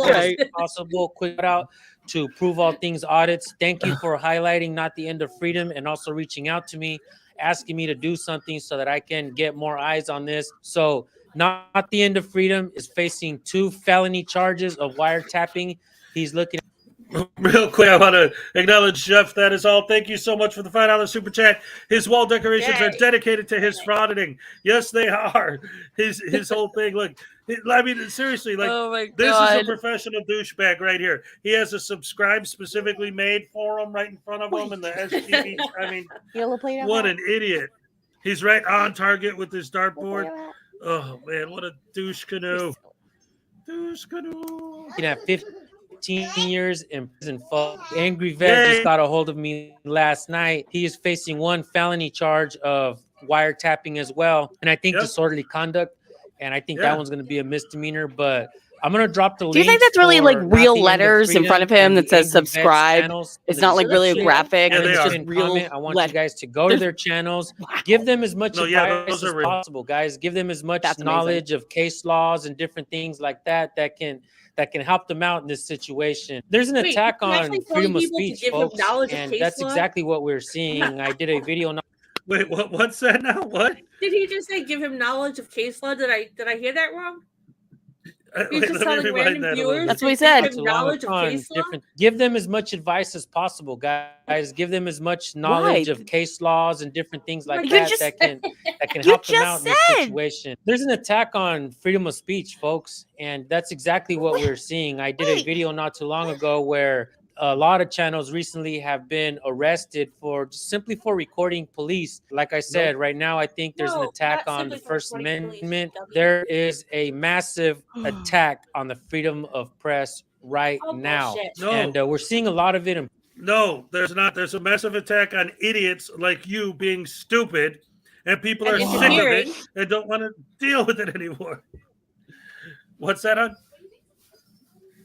Guys, as possible, quick out to Prove All Things Audits. Thank you for highlighting Not the End of Freedom and also reaching out to me, asking me to do something so that I can get more eyes on this. So Not the End of Freedom is facing 2 felony charges of wiretapping. He's looking. Real quick, I want to acknowledge Jeff. That is all. Thank you so much for the $5 super chat. His wall decorations are dedicated to his frauditing. Yes, they are. His whole thing. Look, I mean, seriously, like this is a professional douchebag right here. He has a subscribe specifically made for him right in front of him, and the STV. I mean, what an idiot! He's right on target with his dartboard. Oh man, what a douche canoe! Douche canoe. You know, 15 years in prison. Angry Vet just got a hold of me last night. He is facing 1 felony charge of wiretapping as well, and I think disorderly conduct. And I think that one's going to be a misdemeanor. But I'm going to drop the link. Do you think that's really like real letters in front of him that says subscribe? It's not like really a graphic. Yeah, It's just real. I want you guys to go to their channels. Give them as much advice as real. possible, guys. Give them as much knowledge of case laws and different things like that can help them out in this situation. There's an attack on freedom of speech, folks, and that's exactly what we're seeing. I did a video. Wait, what's that now? What did he just say? Give him knowledge of case law? Did I hear that wrong? Wait, just telling random viewers. That's what he said. Give knowledge of case law? Give them as much advice as possible, guys. Give them as much knowledge of case laws and different things like that that can help them out in this situation. There's an attack on freedom of speech, folks, and that's exactly what we're seeing. I did a video not too long ago where a lot of channels recently have been arrested for simply for recording police. Like I said, right now I think there's an attack on the First Amendment. There is a massive attack on the freedom of press right now, and we're seeing a lot of it. No, there's not. There's a massive attack on idiots like you being stupid, and people are sick of it and don't want to deal with it anymore. What's that on?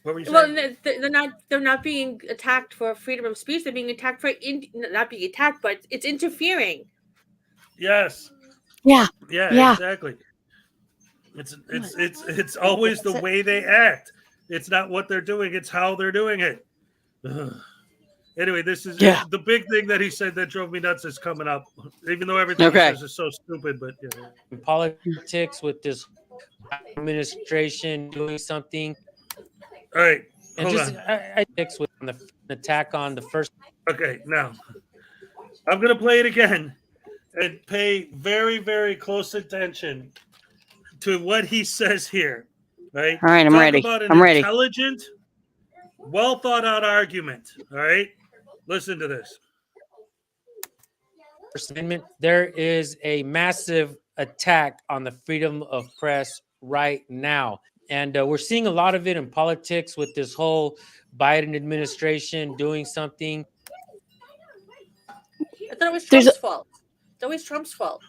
What were you saying? Well, they're not being attacked for freedom of speech. They're being attacked for not being attacked, but it's interfering. Yes. Yeah. Yeah. Exactly. It's always the way they act. It's not what they're doing. It's how they're doing it. Ugh. Anyway, this is the big thing that he said that drove me nuts is coming up. Even though everything he says is so stupid, but politics with this administration doing something. All right, and just I fix with the attack on the first. Okay, now I'm gonna play it again and pay very, very close attention to what he says here. Right? All right, I'm ready. About an I'm ready. Intelligent, well thought out argument. All right, listen to this. First Amendment. There is a massive attack on the freedom of press right now. And we're seeing a lot of it in politics with this whole Biden administration doing something. I thought it was Trump's fault. It's always Trump's fault.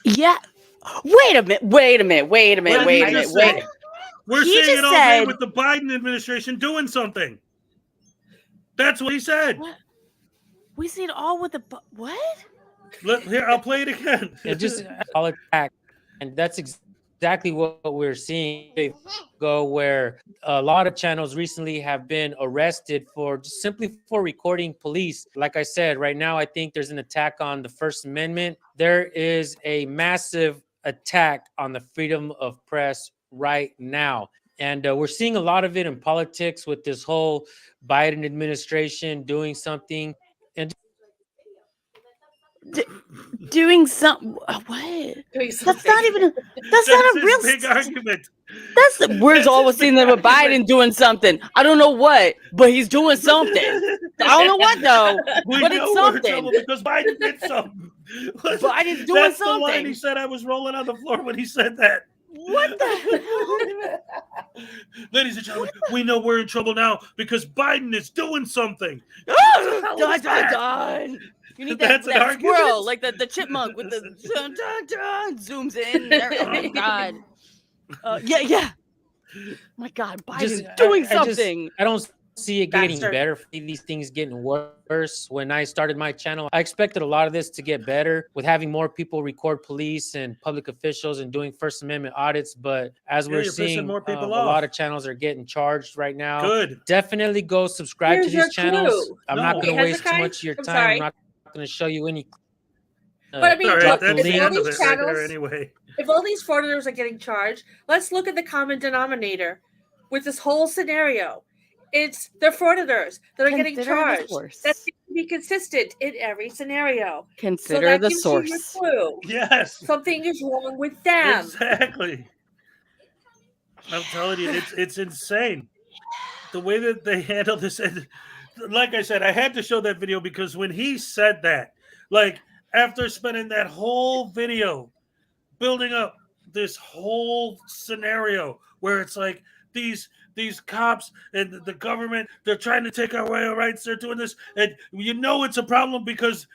Yeah. Wait a minute. We're seeing it all day with the Biden administration doing something. That's what he said. What? We see it all with the what? Here, I'll play it again. Just all attack, and that's exactly what we're seeing go where a lot of channels recently have been arrested for just simply for recording police. Like I said, right now I think there's an attack on the First Amendment. There is a massive attack on the freedom of press right now, and we're seeing a lot of it in politics with this whole Biden administration doing something and doing some what? That's not even. That's not a real big argument. That's the we're always seeing them with Biden doing something. I don't know what, but he's doing something. I don't know what though, but it's something. Because Biden did something. Biden's doing That's something. The line he said. I was rolling on the floor when he said that. What the hell? Ladies and gentlemen, we know we're in trouble now because Biden is doing something. Dun. You need that squirrel, like the chipmunk with the zooms in. Oh God. Yeah. My God, Biden's doing something. I don't see it getting better. These things getting worse. When I started my channel, I expected a lot of this to get better with having more people record police and public officials and doing First Amendment audits. But as we're seeing, more people a lot of channels are getting charged right now. Good. Definitely go subscribe to these channels. I'm not going to waste too much of your time. Sorry. I'm not going to show you any. But I mean, that's look, the if all end of these it right channels, there anyway. if all these frauditors are getting charged, let's look at the common denominator with this whole scenario. It's the frauditors that are getting charged. That's to be consistent in every scenario. Consider the source. You your clue. Yes. Something is wrong with them. Exactly. I'm telling you, it's insane. The way that they handle this. And like I said, I had to show that video because when he said that, like after spending that whole video building up this whole scenario where it's like these cops and the government, they're trying to take our rights. They're doing this, and you know it's a problem because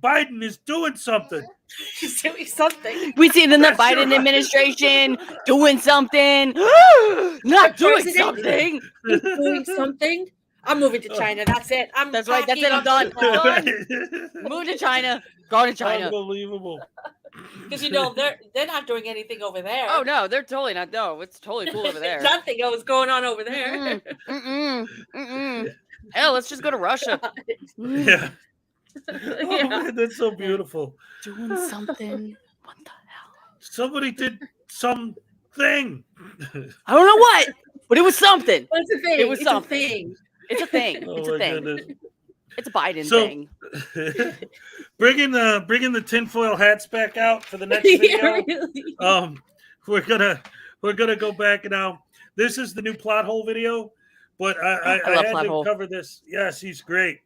Biden is doing something. He's doing something. We see it in the That's Biden right. administration doing something, not doing something. He's doing something. I'm moving to China. That's it. That's right. That's it. I'm done. Move to China. Go to China. Unbelievable. Because they're not doing anything over there. Oh no, they're totally not. No, it's totally cool over there. Nothing else going on over there. Hell, let's just go to Russia. Yeah. Oh, man, that's so beautiful. Doing something. What the hell? Somebody did something. I don't know what, but it was something. What's a thing? It was It's something. a thing. It's a thing. Oh, It's a my thing. goodness. It's a Biden So- thing. bringing the tinfoil hats back out for the next video. Really? We're gonna go back now. This is the new plot hole video, but I love had plot to hole. cover this. Yes, he's great.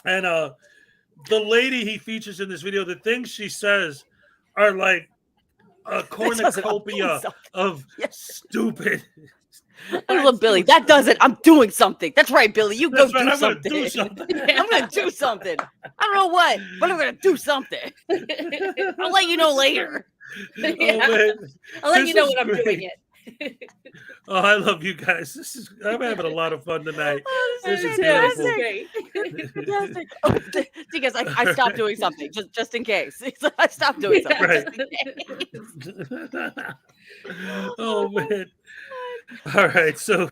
And the lady he features in this video, the things she says are like a cornucopia of stupid. I love Billy. That does it. I'm doing something. That's right, Billy. You go That's right, do I'm gonna something. do something. I'm gonna do something. I don't know what, but I'm gonna do something. I'll let you know later. Oh, man. I'll let This you know is when I'm great. doing it. Oh, I love you guys. I'm having a lot of fun tonight. This is This beautiful. is great. Fantastic. Oh, because I stopped doing something just in case. I stopped doing something. Right. Just in case. Oh man. All right, so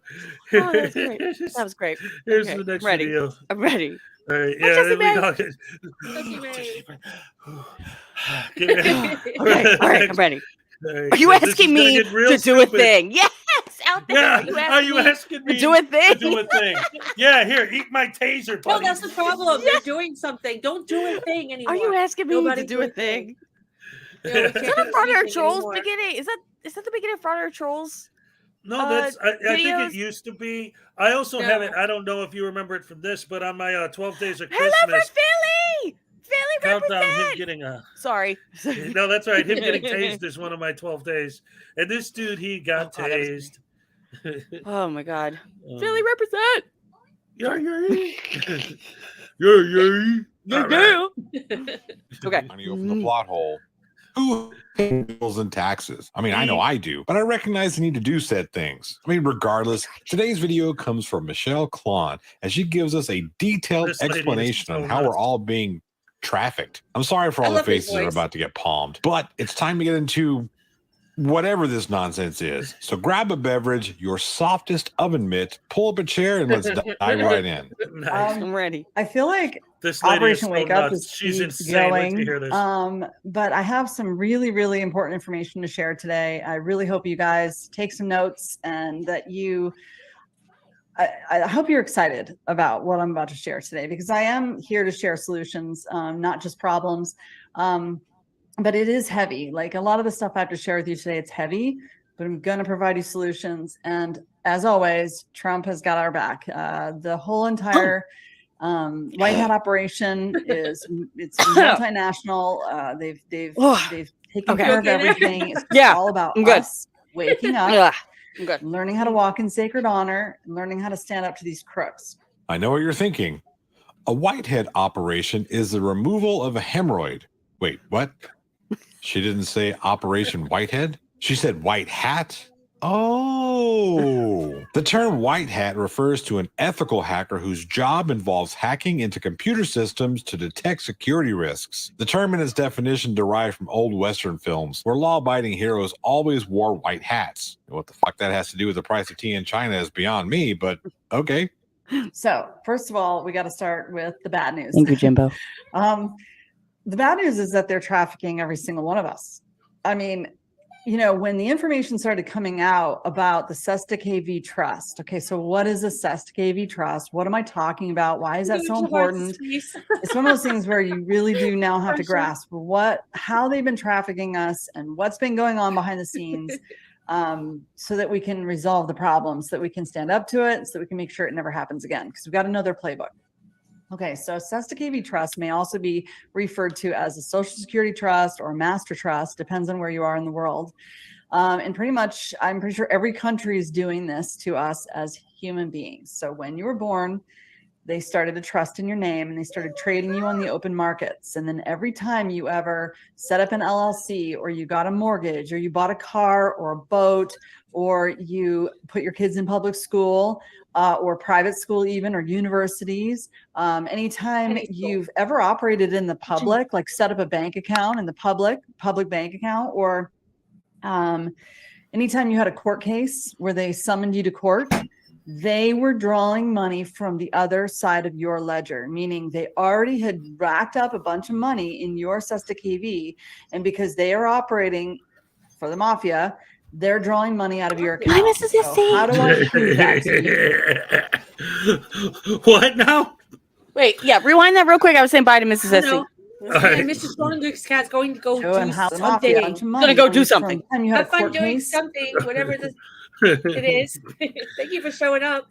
Oh, that's great. That was great. here's Okay, the next ready. video. I'm ready. All right, Hi, yeah, Jessie there we go. Jessie Get ready. Okay, all right, I'm ready. All right, Are you so this is asking gonna me get real to do a stupid. thing? Yes, out there. Yeah, are you asking me to do a thing? to do a thing? Yeah, here, eat my taser, No, buddy. that's the problem. They're doing something. Don't do a thing anymore. Are you asking me Nobody to do a thing? No, we Is can't that do a Frauditor anything Trolls anymore. beginning? Is that the beginning of Frauditor Trolls? No, that's I think videos? it used to be. I also No. have it. I don't know if you remember it from this, but on my 12 days of Hello for Christmas Philly! Philly countdown, him represent! getting a Sorry. no, that's right. Him getting tased is one of my 12 days, and this dude he got Oh, God, that was tased. Oh my god. Um, Philly represent! Yeah. All right. Okay. Money open the plot hole. Who bills and taxes? I mean, I know I do, but I recognize the need to do said things. I mean, regardless, today's video comes from Michelle Klon as she gives us a detailed This lady is explanation on so how nuts. we're all being trafficked. I'm sorry for I all the love his faces that are voice. about to get palmed, but it's time to get into whatever this nonsense is. So grab a beverage, your softest oven mitt, pull up a chair, and let's dive right in. Nice. I'm ready. I feel like This lady is Operation so Wake Up nuts. is She's keeps insane. Wait to going. hear this. But I have some really, really important information to share today. I really hope you guys take some notes and that I hope you're excited about what I'm about to share today, because I am here to share solutions, not just problems. But it is heavy. Like a lot of the stuff I have to share with you today, it's heavy, but I'm going to provide you solutions. And as always, Trump has got our back. The whole entire White Hat operation it's multinational. They've taken Okay. care of everything. It's Yeah, all about I'm good. us waking up, Ugh, I'm good. learning how to walk in sacred honor, and learning how to stand up to these crooks. I know what you're thinking. A whitehead operation is the removal of a hemorrhoid. Wait, what? She didn't say Operation Whitehead. She said white hat. Oh, the term white hat refers to an ethical hacker whose job involves hacking into computer systems to detect security risks. The term in its definition derived from old Western films where law-abiding heroes always wore white hats. What the fuck that has to do with the price of tea in China is beyond me, but okay. So first of all, we got to start with the bad news. Thank you, Jimbo. The bad news is that they're trafficking every single one of us. I mean, you know, when the information started coming out about the Cesta KV Trust, okay, so what is a Cesta KV Trust? What am I talking about? Why is that so important? It's one of those things where you really do now have to grasp how they've been trafficking us and what's been going on behind the scenes, so that we can resolve the problem, so that we can stand up to it, so that we can make sure it never happens again, because we've got to know their playbook. Okay, so Cesta KV Trust may also be referred to as a Social Security Trust or a Master Trust, depends on where you are in the world. And pretty much, I'm pretty sure every country is doing this to us as human beings. So when you were born, they started to trust in your name and they started trading you on the open markets. And then every time you ever set up an LLC or you got a mortgage or you bought a car or a boat or you put your kids in public school or private school even or universities, anytime you've ever operated in the public, like set up a bank account in the public bank account, or anytime you had a court case where they summoned you to court, they were drawing money from the other side of your ledger, meaning they already had racked up a bunch of money in your Sesta KV. And because they are operating for the mafia, they're drawing money out of your account. So how do I prove that to you? What now? Wait, yeah, rewind that real quick. I was saying bye to Mrs. I Sissy. know. And Mr. Schrodinger's cat's going to go Showing do how the mafia something. bunch of money Gonna go do comes from something. the time you had a Have fun court doing case. something, whatever it is. Thank you for showing up.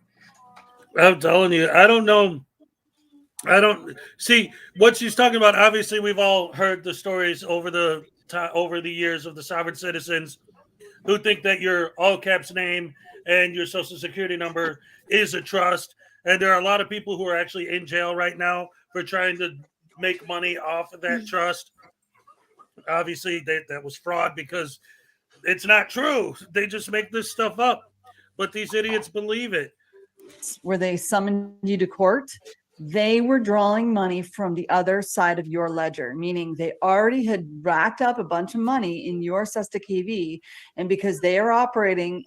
I'm telling you, I don't know. I don't see what she's talking about. Obviously, we've all heard the stories over the years of the sovereign citizens who think that your all caps name and your social security number is a trust. And there are a lot of people who are actually in jail right now for trying to make money off of that trust. Obviously, that was fraud because it's not true. They just make this stuff up. But these idiots believe it. Where they summoned you to court, they were drawing money from the other side of your ledger, meaning they already had racked up a bunch of money in your Sesta KV. And because they are operating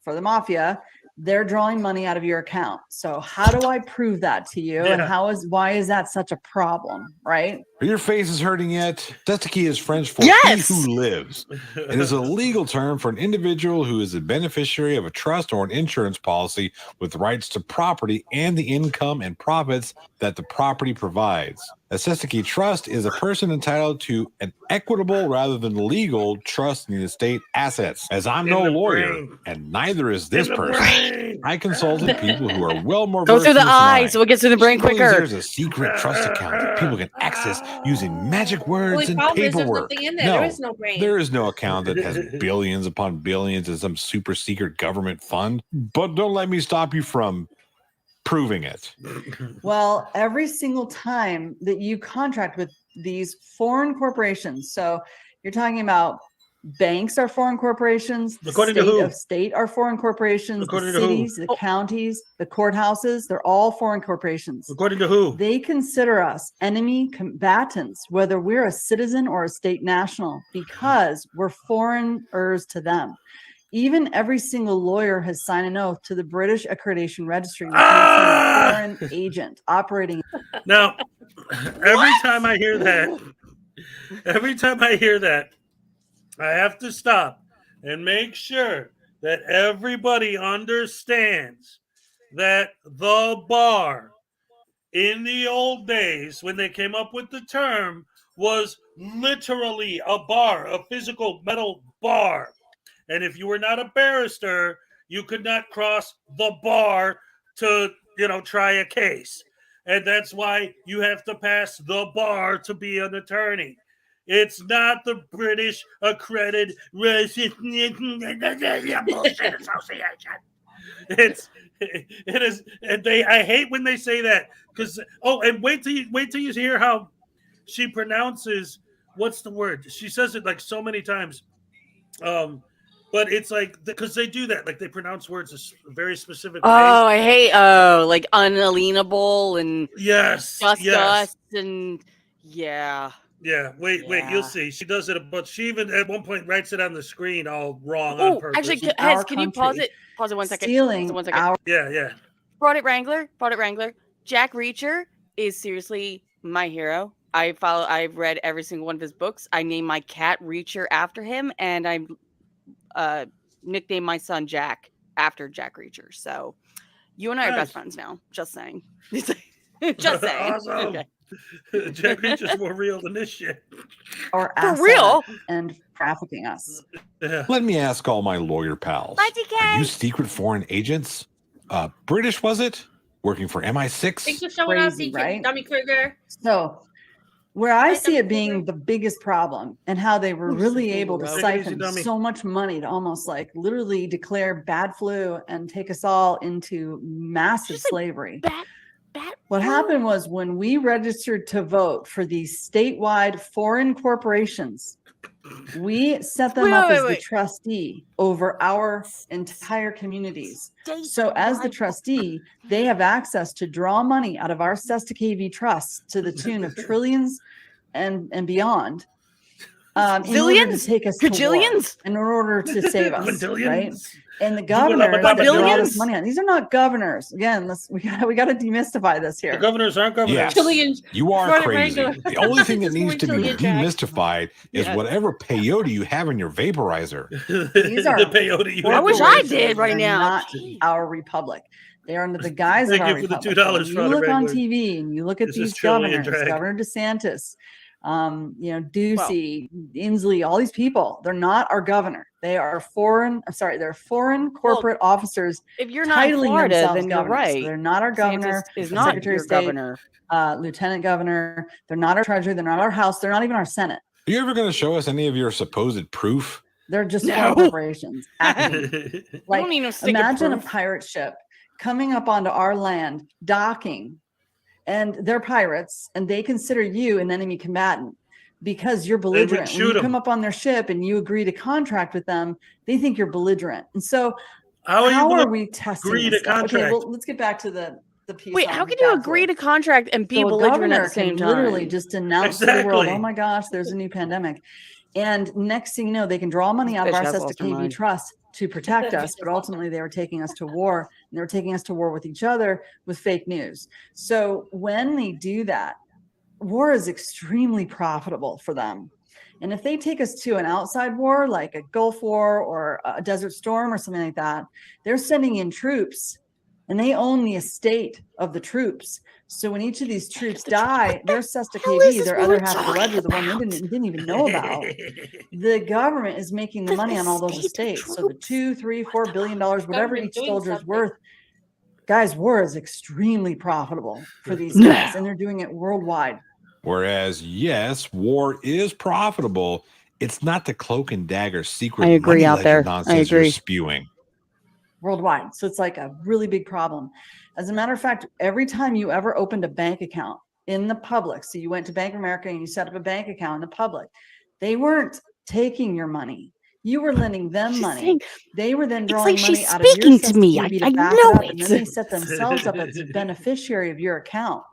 for the mafia, they're drawing money out of your account. So how do I prove that to you? And why is that such a problem, right? Are your faces hurting yet? Sestaki is French for Yes! he who lives. It is a legal term for an individual who is a beneficiary of a trust or an insurance policy with rights to property and the income and profits that the property provides. A Sestaki trust is a person entitled to an equitable rather than legal trust in the estate assets. As I'm no lawyer, and neither is this person, I consulted people who are well more Go versed through the in this than I. eye so it gets through the brain She believes quicker. There's a secret trust account that people can access using magic words Only and problem is there's paperwork. nothing in there. There is no brain. There is no account that has billions upon billions in some super secret government fund. But don't let me stop you from proving it. Well, every single time that you contract with these foreign corporations, so you're talking about banks are foreign corporations, the According to state who? of state are foreign corporations, According the to who? cities, the counties, the courthouses, they're all foreign corporations. According to who? They consider us enemy combatants, whether we're a citizen or a state national, because we're foreigners to them. Even every single lawyer has signed an oath to the British Accreditation Registry, which makes them a foreign agent operating. Now, every time I hear that, I have to stop and make sure that everybody understands that the bar in the old days, when they came up with the term, was literally a bar, a physical metal bar. And if you were not a barrister, you could not cross the bar to, try a case. And that's why you have to pass the bar to be an attorney. It's not the British Accredited Bullshit Association. It is. And I hate when they say that because and wait till you hear how she pronounces what's the word. She says it like so many times. But it's like because they do that, like they pronounce words a very specific way. Oh, I hate like unalienable and disgust and yeah. Yeah, wait, you'll see. She does it, but she even at one point writes it on the screen all wrong on Oh, purpose. actually, can you pause it? Pause it 1 second. Stealing Pause it 1 second. Yeah. Brought it Wrangler. Jack Reacher is seriously my hero. I've read every single one of his books. I named my cat Reacher after him, and I nicknamed my son Jack after Jack Reacher. So you and I are best friends now. Just saying. Just saying. Awesome. Okay. Jack Reacher's more real than this shit. Or For real? And trafficking us. Yeah. Let me ask all my lawyer pals. Are you secret foreign agents? British, was it? Working for MI6? Thanks for showing up, Crazy, right? Dummy Kruger. So Where I see it being the biggest problem and how they were really able to Take it siphon easy, dummy. so much money to almost like literally declare bad flu and take us all into massive slavery. What happened was when we registered to vote for these statewide foreign corporations, we set them up as the trustee over our entire communities. So as the trustee, they have access to draw money out of our Sesta trusts to the tune of trillions and beyond. In order to take us to war, in order to save us, right? And the governors that draw all this money on, these are not governors. Again, we got to demystify this here. The governors aren't governors. Yes, you are crazy. The only thing that needs to be demystified is whatever peyote you have in your vaporizer. These are the peyote you I wish I did right now. Not our republic. They are under the guise of Thank our you for the republic. $2 You for the look on regular. TV and you look at This is these Chilean governors, drag. Governor DeSantis, Ducey, Inslee, all these people. They're not our governor. They are they're foreign corporate officers. If you're not in titling Florida, themselves then you're governors. right. They're not our governor. Is not Secretary your of State, governor. Lieutenant governor. They're not our treasurer. They're not our House. They're not even our Senate. Are you ever going to show us any of your supposed proof? They're just foreign corporations acting. Like, don't need no stick of imagine a proof. pirate ship coming up onto our land, docking, and they're pirates, and they consider you an enemy combatant because you're belligerent. When you shoot 'em. come up on their ship and you agree to contract with them, they think you're belligerent. And so, How are we testing agree this to stuff? Okay, contract? well, let's get back to the piece. Wait, on how can you bad agree flu. to contract and be So a belligerent at governor the same can time? literally just announce to the world, Exactly. "Oh my gosh, there's a new pandemic," and next thing you know, they can draw money out of Bitch our has lost her Sesta mind. trust to protect us, but ultimately they were taking us to war, and they were taking us to war with each other with fake news. So when they do that, war is extremely profitable for them. And if they take us to an outside war, like a Gulf War or a Desert Storm or something like that, they're sending in troops and they own the estate of the troops. So when each of these troops die, their Sesta KV, their other half of the ledger, the one they didn't even know about, the government is making the money on all those estates. So the $2, $3, $4 billion, whatever Government each doing soldier's something. worth, guys, war is extremely profitable for these guys, and they're doing it worldwide. Whereas, yes, war is profitable. It's not the cloak and dagger secret I agree money out ledger there. I nonsense you're agree. spewing. Worldwide. So it's like a really big problem. As a matter of fact, every time you ever opened a bank account in the public, so you went to Bank of America and you set up a bank account in the public, they weren't taking your money. You were lending them money. saying- They were then It's drawing like money she's out of your speaking to me. SSTB to I back know it up, it. and then they set themselves up as a beneficiary of your account.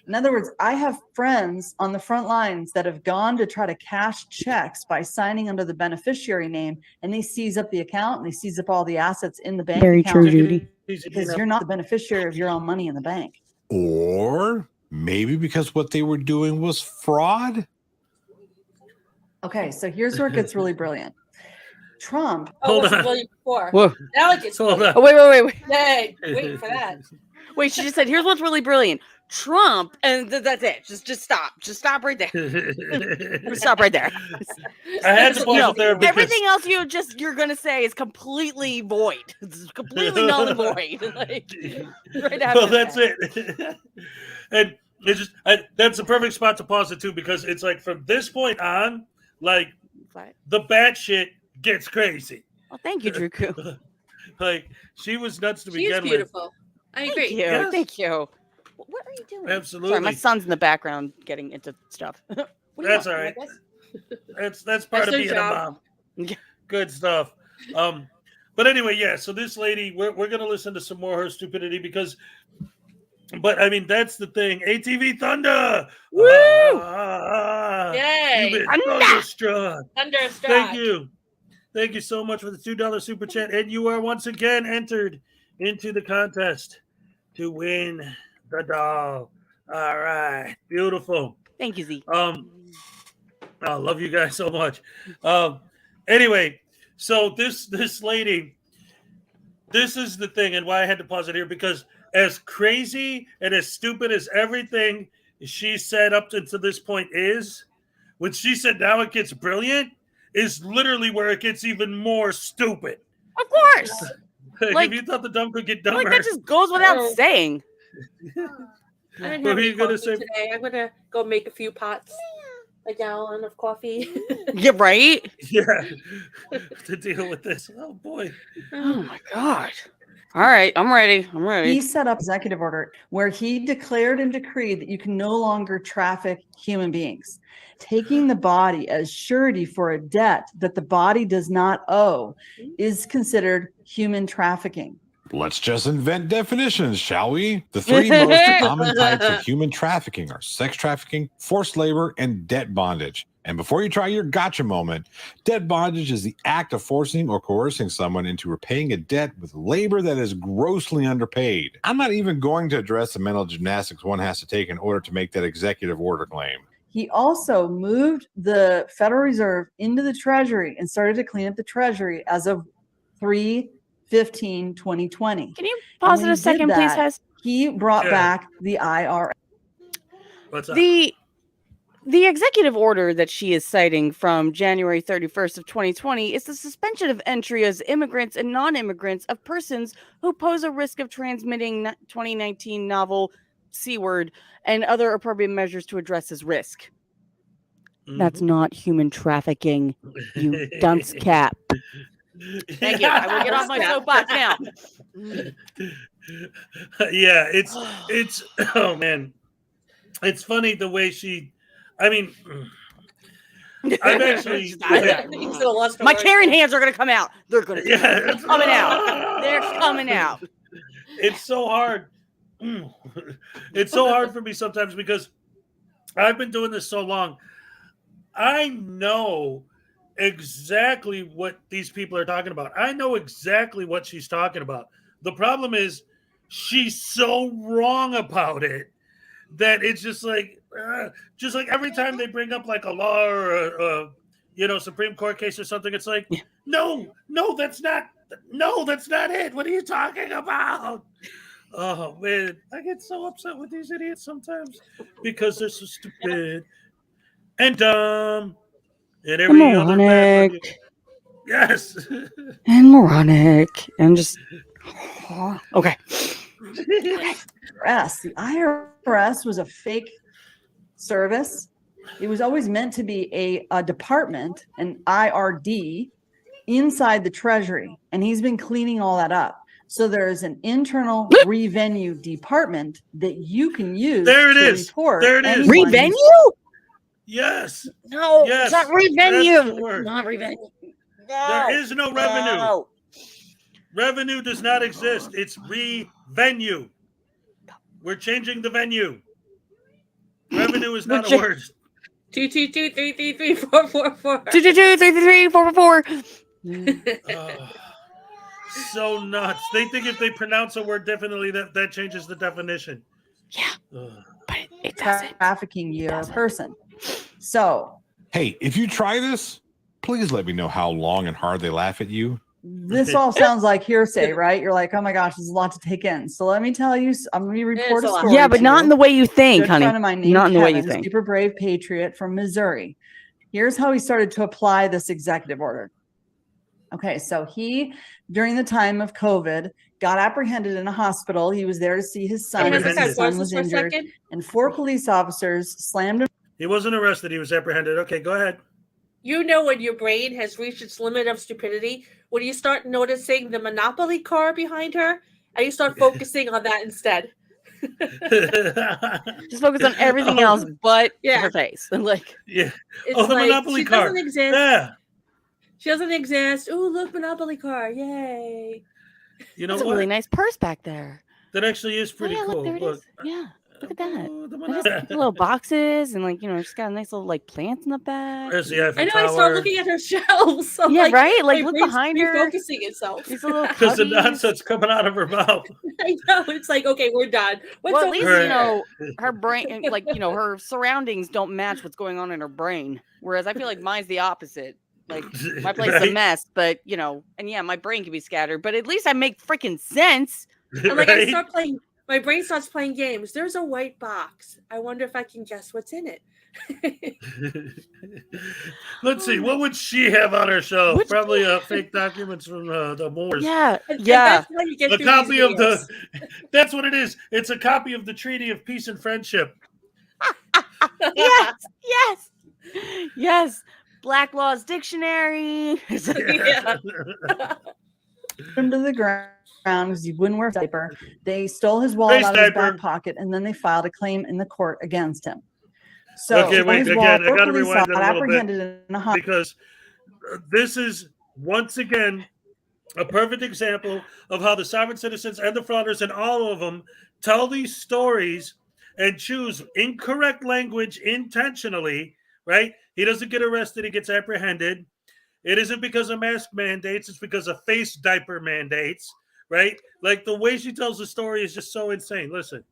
In other words, I have friends on the front lines that have gone to try to cash checks by signing under the beneficiary name, and they seize up the account and they seize up all the assets in the bank Very account true, Judy. because you're not the beneficiary of your own money in the bank. Or maybe because what they were doing was fraud. Okay, so here's where it gets really brilliant. Trump. Oh, Hold what's on. it brilliant before? Whoa. Now it gets Hold brilliant. on. Oh, wait. Yay, waiting for that. Wait, she just said, here's what's really brilliant. Trump, and that's it. Just stop. Just stop right there. Stop right there. I had to pause it there because Everything else you're gonna say is completely void. It's completely null and void. Like, right after well, that's that. it. And it's just that's the perfect spot to pause it too, because it's like from this point on, like the bad shit gets crazy. Well, thank you, Drew. Like she was nuts to She is begin with. beautiful. I agree. Thank you. Yes. Thank you. What are you doing? Absolutely. Sorry, my son's in the background getting into stuff. What do you That's want? all right. That's part That's of their being job. a mom. Good stuff. But anyway, yeah. So this lady, we're gonna listen to some more of her stupidity because, but I mean that's the thing. ATV Thunder. Woo! Yay. You've been Thunder! thunderstruck. Thunderstruck. Thank you so much for the $2 super chat, and you are once again entered into the contest to win the doll. All right, beautiful. Thank you, Z. I love you guys so much. Anyway, so this lady, this is the thing, and why I had to pause it here, because as crazy and as stupid as everything she said up to this point is, when she said now it gets brilliant, is literally where it gets even more stupid. Of course. Like, Like- if you thought the dumb could get dumber, Like that just goes without saying. I didn't What have were any you gonna coffee say? today. I'm gonna go make a few pots, a gallon of coffee. Yeah, right? Yeah. To deal with this. Oh boy. Oh my god. All right, I'm ready. I'm ready. He set up executive order where he declared and decreed that you can no longer traffic human beings. Taking the body as surety for a debt that the body does not owe is considered human trafficking. Let's just invent definitions, shall we? The three most common types of human trafficking are sex trafficking, forced labor, and debt bondage. And before you try your gotcha moment, debt bondage is the act of forcing or coercing someone into repaying a debt with labor that is grossly underpaid. I'm not even going to address the mental gymnastics one has to take in order to make that executive order claim. He also moved the Federal Reserve into the Treasury and started to clean up the Treasury as of 3/15/2020. Can you And pause when it a he did second, please, that, Hez? he brought Yeah. back the IRS. What's up? The executive order that she is citing from January 31st of 2020 is the suspension of entry as immigrants and non-immigrants of persons who pose a risk of transmitting 2019 novel C-word and other appropriate measures to address this risk. That's not human trafficking, you dunce cap. Thank you. I will get off my soapbox now. Yeah, it's oh man. It's funny the way I mean, I've actually My Karen hands are gonna come out. They're gonna Yeah. they're coming out. They're coming out. It's so hard. It's so hard for me sometimes because I've been doing this so long. I know exactly what these people are talking about. I know exactly what she's talking about. The problem is she's so wrong about it that it's just like every time they bring up like a law or a Supreme Court case or something, it's like, no, that's not it. What are you talking about? Oh man, I get so upset with these idiots sometimes because they're so stupid and dumb and every other bad word. Yes. And moronic. And just okay. IRS. The IRS was a fake service. It was always meant to be a department, an IRD, inside the Treasury, and he's been cleaning all that up. So there's an internal revenue department that you can use. There it to is. report There it is. anyone Revenue? Yes. No, Yes, it's not that's revenue. the word. Not revenue. There is no revenue. Revenue does not exist. It's revenue. We're changing the venue. Revenue is not a word. 222-333-444. 222-333-444. So nuts. They think if they pronounce a word differently, that changes the definition. Yeah. But it doesn't. Trafficking you a person. So Hey, if you try this, please let me know how long and hard they laugh at you. this all sounds like hearsay, right? You're like, oh my gosh, there's a lot to take in. So let me tell you, I'm going to report a story. Yeah, but not in the way you think, Good honey. friend of mine named Not in the way you Kevin, think. super brave patriot from Missouri. Here's how he started to apply this executive order. Okay, so he, during the time of COVID, got apprehended in a hospital. He was there to see his son. Apprehended. His son was injured, and 4 police officers slammed him. He wasn't arrested. He was apprehended. Okay, go ahead. You know when your brain has reached its limit of stupidity, when you start noticing the Monopoly car behind her, and you start focusing on that instead. Just focus on everything else but her face. And like, yeah. It's the like, Monopoly she car. doesn't exist. Yeah. She doesn't exist. Oh, look, Monopoly car. Yay. You know that's a what? really nice purse back there. That actually is pretty yeah, cool. look, there it Look. is. Yeah, look at that. The That has like, little boxes and like, she's got a nice little like plants in the back. There's the Eiffel I know. I Tower. start looking at her shelves. I'm Yeah, like, right? Like, my look brain's behind her. refocusing itself. These little Because the cubbies. nonsense coming out of her mouth. I know. It's like, okay, we're done. What's Well, at over least, here? her brain, like, her surroundings don't match what's going on in her brain. Whereas I feel like mine's the opposite. Like, my place is a Right? mess, but, and yeah, my brain can be scattered, but at least I make freaking sense. And like I Right? my brain starts playing games. There's a white box. I wonder if I can guess what's in it. Let's see. What would she have on her show? Probably fake documents from the Moors. Yeah, And yeah. that's how you get A through copy these of videos. That's what it is. It's a copy of the Treaty of Peace and Friendship. Yes, yes, yes. Black Laws Dictionary. Yeah. Him to the ground because he wouldn't wear a diaper. They stole his wallet Face out of his diaper. back pocket, and then they filed a claim in the court against him. So Okay, wait, his again, wallet, I got to police rewind it got a little bit apprehended in a hospital. because this is once again a perfect example of how the sovereign citizens and the frauders and all of them tell these stories and choose incorrect language intentionally, right? He doesn't get arrested, he gets apprehended. It isn't because of mask mandates, it's because of face diaper mandates, right? Like the way she tells the story is just so insane. Listen.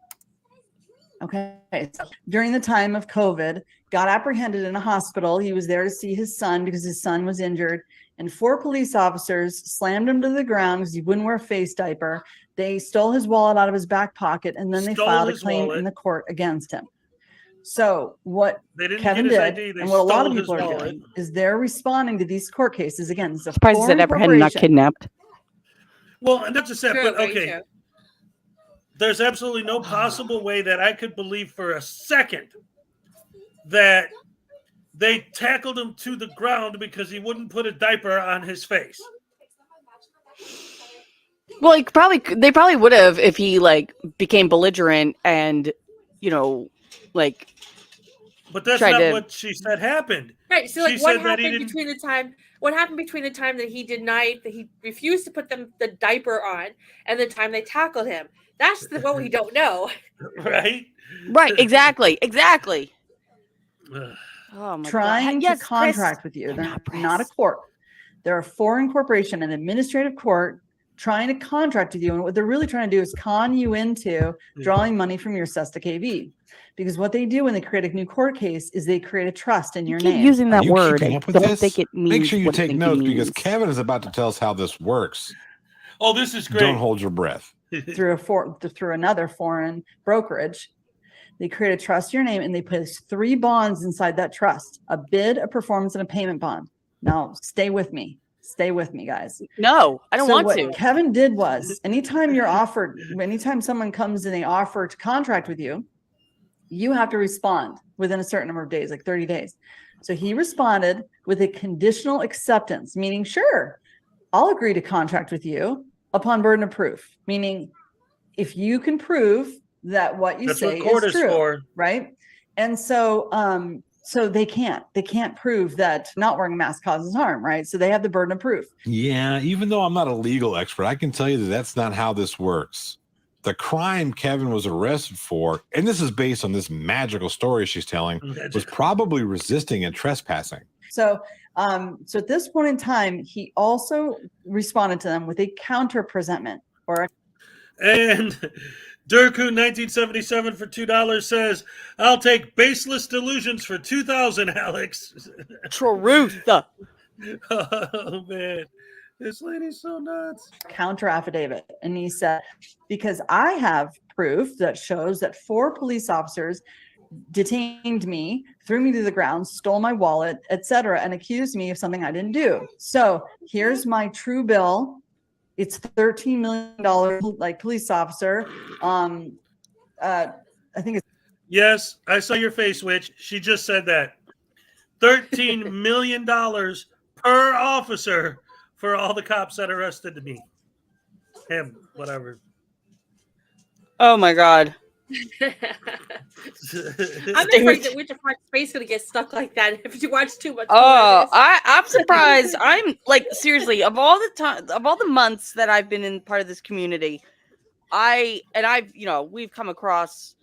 Okay. So during the time of COVID, got apprehended in a hospital. He was there to see his son because his son was injured. And 4 police officers slammed him to the ground because he wouldn't wear a face diaper. They stole his wallet out of his back pocket, and then they Stole filed a his claim wallet. in the court against him. So what They didn't Kevin get his did, ID, they and what a lot of stole his people are wallet. doing, is they're responding to these court cases. Again, it's a Surprised he said foreign apprehended, not corporation. kidnapped. Well, and not just that, True, but very okay. true. There's absolutely no possible way that I could believe for a second that they tackled him to the ground because he wouldn't put a diaper on his face. Well, they probably would have if he like became belligerent and, you know, like. But that's tried not to- what she said happened. Right. So, She like, what said that he happened didn't- between the time? What happened between the time that he denied that he refused to put the diaper on and the time they tackled him? That's what we don't know. Right? Right. Exactly. Exactly. Oh my Trying God. Yes, to Chris. contract with you. They're not a court. They're a foreign corporation, an administrative court trying to contract with you. And what they're really trying to do is con you into drawing money from your SESTA KV. Because what they do when they create a new court case is they create a trust in your Keep name. using Are that you word. keeping I up with don't this? think it means. Make sure you what I take think it notes because means. Kevin is about to tell us how this works. Oh, this is great. Don't hold your breath. through another foreign brokerage. They create a trust in your name and they place 3 bonds inside that trust: a bid, a performance, and a payment bond. Now, stay with me. Stay with me, guys. No, I don't So want what to. Kevin did was anytime someone comes and they offer to contract with you, you have to respond within a certain number of days, like 30 days. So he responded with a conditional acceptance, meaning, sure, I'll agree to contract with you upon burden of proof, meaning if you can prove that what you That's say what court is is true, for. right? And so so they can't prove that not wearing a mask causes harm, right? So they have the burden of proof. Yeah, even though I'm not a legal expert, I can tell you that that's not how this works. The crime Kevin was arrested for, and this is based on this magical story she's telling, was probably resisting and trespassing. So so at this point in time, he also responded to them with a counter presentment or And Durku 1977 for $2 says, "I'll take baseless delusions for 2,000, Alex." Truth. Oh man, this lady's so nuts. counter affidavit. And he said, because I have proof that shows that 4 police officers detained me, threw me to the ground, stole my wallet, etc., and accused me of something I didn't do. So here's my true bill. It's $13 million, like police officer. I think it's Yes, I saw your face, Witch. She just said that. $13 million per officer for all the cops that arrested me. Him, whatever. Oh my God. I'm afraid that Witchofheart's face is gonna get stuck like that if you watch too much. Oh, I'm surprised. I'm like, seriously, of all the months that I've been in part of this community, we've come across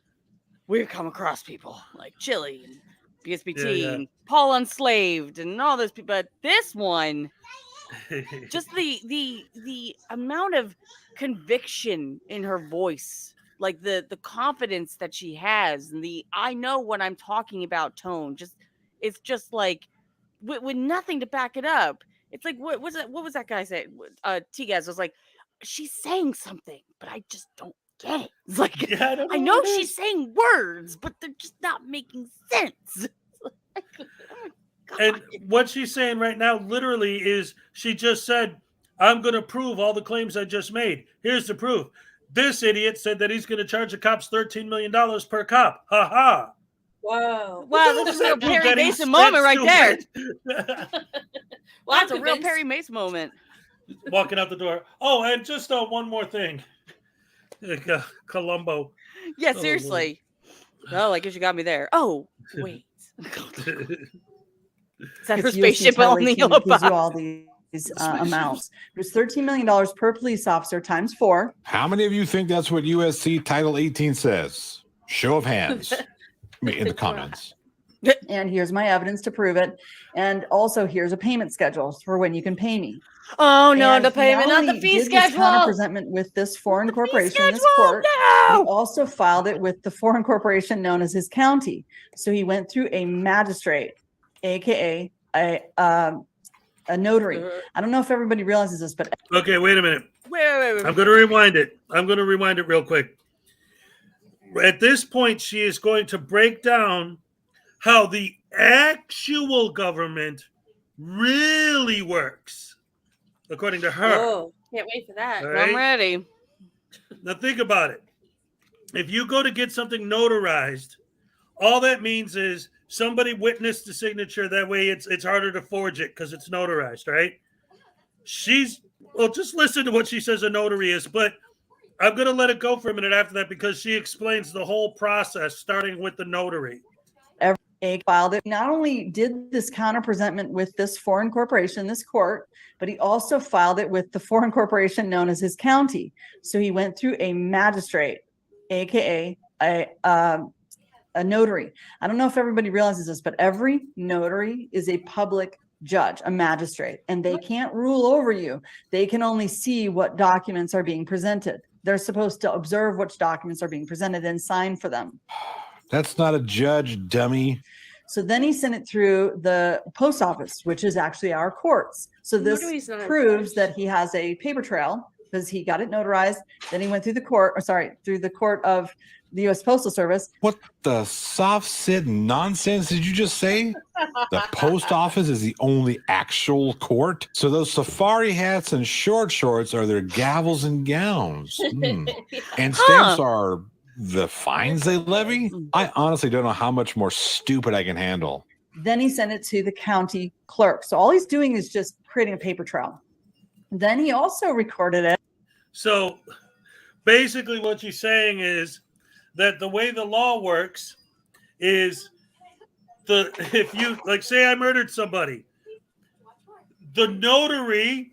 people like Chili and BSBT and Paul Unslaved and all those people. But this one, just the amount of conviction in her voice, like the confidence that she has, and the I know what I'm talking about tone. It's just like with nothing to back it up. It's like what was that guy say? T-Gaz was like, she's saying something, but I just don't get it. It's like I know she's saying words, but they're just not making sense. And what she's saying right now, literally, is she just said, "I'm going to prove all the claims I just made. Here's the proof. This idiot said that he's going to charge the cops $13 million per cop. Ha ha." Whoa. Wow, this is a real Perry Mason moment right there. Well, That's a real Perry Mason moment. Walking out the door. Oh, and just one more thing. Columbo. Yeah, seriously. Oh, I guess you got me there. Oh, wait. Is that her It's spaceship USC on the Title yellow 18 gives you box? all these amounts. There's $13 million per police officer times 4. How many of you think that's what USC Title 18 says? Show of hands in the comments. And here's my evidence to prove it. And also here's a payment schedule for when you can pay me. Oh no, And the he payment, not the only fee did this schedule. counter-presentment with this foreign corporation, this court. He also filed it with the foreign corporation known as his county. So he went through a magistrate, aka a notary. I don't know if everybody realizes this, but Okay, wait a minute. Wait. I'm going to rewind it. I'm going to rewind it real quick. At this point, she is going to break down how the actual government really works, according to her. Oh, can't wait for that. All I'm right? ready. Now think about it. If you go to get something notarized, all that means is somebody witnessed the signature. That way it's harder to forge it because it's notarized, right? Just listen to what she says a notary is, but I'm going to let it go for a minute after that because she explains the whole process, starting with the notary. filed it. Not only did this counter-presentment with this foreign corporation, this court, but he also filed it with the foreign corporation known as his county. So he went through a magistrate, aka a notary. I don't know if everybody realizes this, but every notary is a public judge, a magistrate, and they can't rule over you. They can only see what documents are being presented. They're supposed to observe which documents are being presented and sign for them. That's not a judge, dummy. So then he sent it through the post office, which is actually our courts. So this Notary's not a proves that he has a paper trail because he got it notarized. Then he went through the court, through the court of the U.S. Postal Service. What the soft sit nonsense did you just say? The post office is the only actual court? So those safari hats and short shorts are their gavels and gowns. And stamps are the fines they levy? I honestly don't know how much more stupid I can handle. Then he sent it to the county clerk. So all he's doing is just creating a paper trail. Then he also recorded it. So basically what she's saying is that the way the law works is if you, like, say I murdered somebody, the notary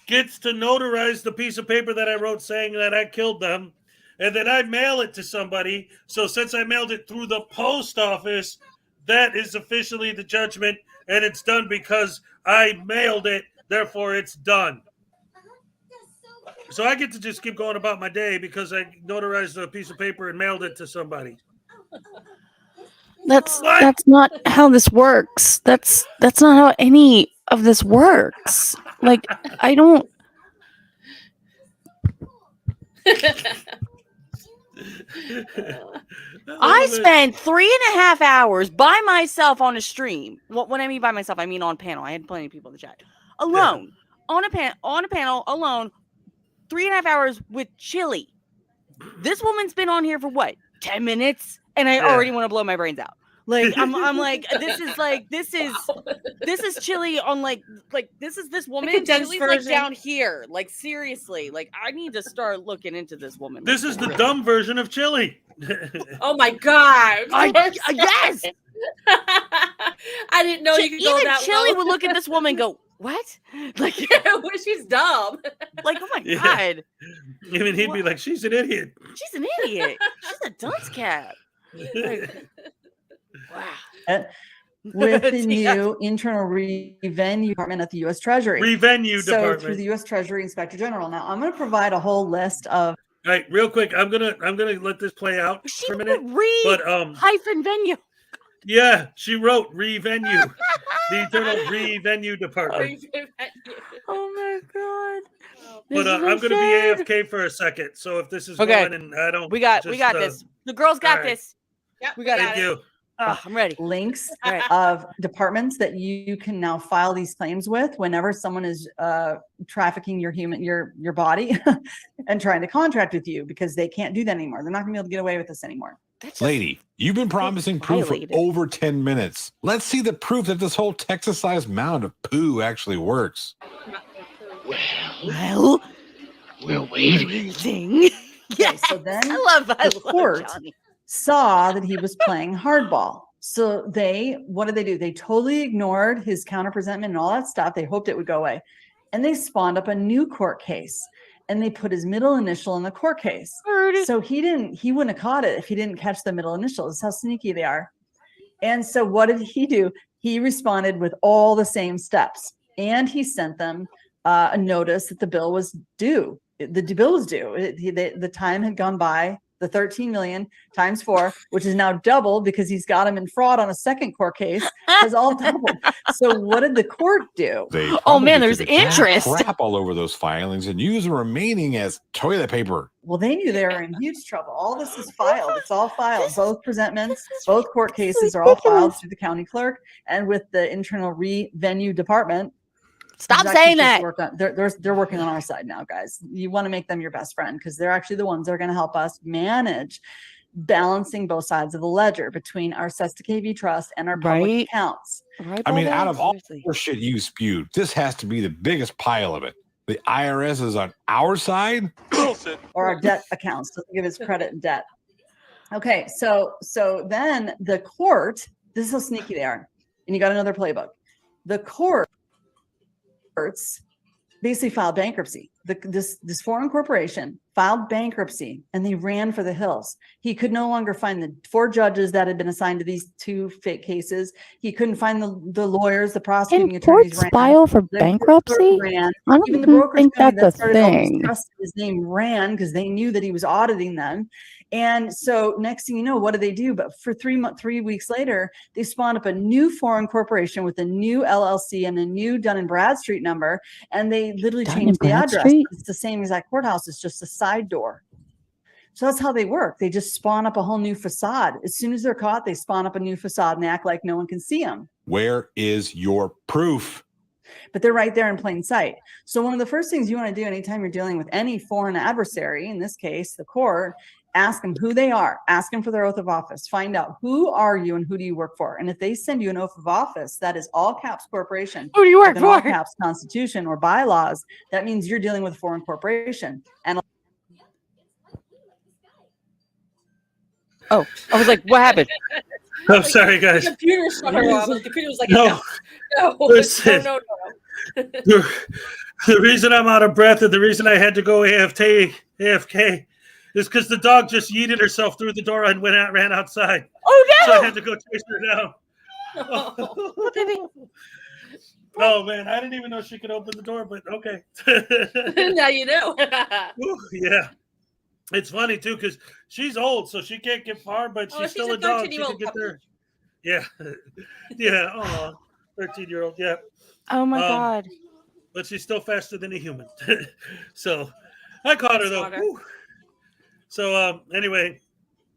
gets to notarize the piece of paper that I wrote saying that I killed them, and then I mail it to somebody. So since I mailed it through the post office, that is officially the judgment, and it's done because I mailed it, therefore it's done. So I get to just keep going about my day because I notarized a piece of paper and mailed it to somebody. That's not how this works. That's not how any of this works. Like, I don't. I spent 3.5 hours by myself on a stream. What I mean by myself, I mean on panel. I had plenty of people in the chat. Alone. On a panel, alone. 3.5 hours with Chili. This woman's been on here for what? 10 minutes? And I already want to blow my brains out. Like, I'm like, this is Chili on like this is this woman. Chili's like down here. Like, seriously. Like, I need to start looking into this woman. This is the dumb version of Chili. Oh my God. Yes. I didn't know you could go that Chili low. would look at this woman and go, what? Like, she's dumb. Like, oh my God. I mean, he'd be like, she's an idiot. She's an idiot. She's a dunce cap. Like, wow. With the new internal revenue department at the U.S. Treasury. Revenue department. Through the U.S. Treasury Inspector General. Now, I'm going to provide a whole list of. All right, real quick, I'm gonna let this play out for a minute. Hyphen venue. Yeah, she wrote revenue, the internal revenue department. Oh my God. But I'm gonna be AFK for a second. So if this is going and I don't, we got this. The girls got this. Yep, we got Thank it. you. I'm ready. links of departments that you can now file these claims with whenever someone is trafficking your body and trying to contract with you, because they can't do that anymore. They're not gonna be able to get away with this anymore. Lady, you've been promising proof for violated. over 10 minutes. Let's see the proof that this whole Texas-sized mound of poo actually works. Well, We're waiting. Okay, so then I the love court Johnny. saw that he was playing hardball. So what did they do? They totally ignored his counter presentment and all that stuff. They hoped it would go away. And they spawned up a new court case, and they put his middle initial in the court case. So he wouldn't have caught it if he didn't catch the middle initial. That's how sneaky they are. And so what did he do? He responded with all the same steps, and he sent them a notice that the bill was due. The bill was due. The time had gone by. The 13 million times 4, which is now double because he's got him in fraud on a second court case, has all doubled. So what did the court do? They Oh man, probably there's took a ton of interest. crap all over those filings and used the remaining as toilet paper. Well, they knew they were in huge trouble. All this is filed. It's all filed. Both presentments, both court cases are all filed through the county clerk and with the internal revenue department. Stop There's actually saying just that. They're working on our side now, guys. You want to make them your best friend because they're actually the ones that are going to help us manage balancing both sides of the ledger between our Sesta KV trust and our public Right. accounts. Right, I mean, brother? out of all Seriously. the shit you spewed, this has to be the biggest pile of it. The IRS is on our side? Or our debt accounts. Doesn't give us credit and debt. Okay, so then the court, this is how sneaky they are. And you got another playbook. The courts basically filed bankruptcy. This foreign corporation filed bankruptcy and they ran for the hills. He could no longer find the 4 judges that had been assigned to these 2 fake cases. He couldn't find the lawyers, the prosecuting attorneys Courts file for bankruptcy? ran. I Even the don't brokerage think company that's that a started all this thing. trust, his name ran because they knew that he was auditing them. And so next thing you know, what do they do? But for 3 weeks later, they spawned up a new foreign corporation with a new LLC and a new Dun and Bradstreet number. And they literally Dun changed and the address. Bradstreet? It's the same exact courthouse. It's just a side door. So that's how they work. They just spawn up a whole new facade. As soon as they're caught, they spawn up a new facade and they act like no one can see them. Where is your proof? But they're right there in plain sight. So one of the first things you want to do anytime you're dealing with any foreign adversary, in this case, the court, ask them who they are, ask them for their oath of office, find out who are you and who do you work for. And if they send you an oath of office, that is all caps corporation. Who do you work with an all for? caps constitution or bylaws, that means you're dealing with a foreign corporation. And Oh, I was like, what happened? I'm sorry, guys. The computer shut her off. The computer was like, No. no, Listen. no. The reason I'm out of breath and the reason I had to go AFK is because the dog just yeeted herself through the door and ran outside. Oh no! So I had to go chase her down. Oh man, I didn't even know she could open the door, but okay. Now you know. Ooh, yeah. It's funny too because she's old, so she can't get far, but she's still a dog. She can get there. Yeah, yeah. Oh, 13-year-old. Yeah. Oh my god. But she's still faster than a human. So I caught her though. Woo. So anyway.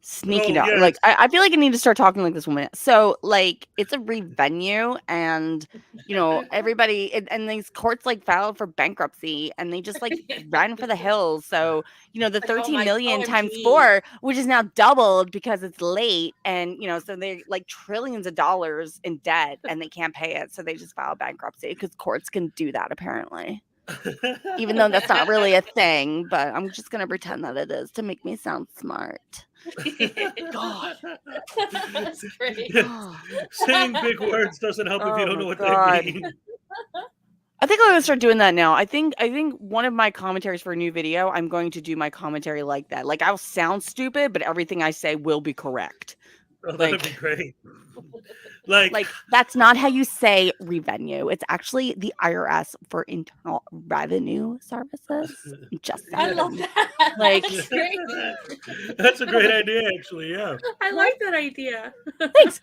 Sneaky dog. Yeah. Like I feel like I need to start talking like this woman. So like it's a revenue and you know everybody and these courts like filed for bankruptcy and they just like ran for the hills. So you know the like, 13 million OMG. times 4, which is now doubled because it's late and you know so they're like trillions of dollars in debt and they can't pay it. So they just file bankruptcy because courts can do that apparently. Even though that's not really a thing, but I'm just gonna pretend that it is to make me sound smart. God. That's great. Saying big words doesn't help if you don't know what they mean. I think I'm gonna start doing that now. I think one of my commentaries for a new video, I'm going to do my commentary like that. Like I'll sound stupid, but everything I say will be correct. Oh, that'd be great. Like that's not how you say revenue. It's actually the IRS for Internal Revenue Services. Just I love that. Like that's great. That's a great idea, actually. Yeah. I like that idea. Thanks.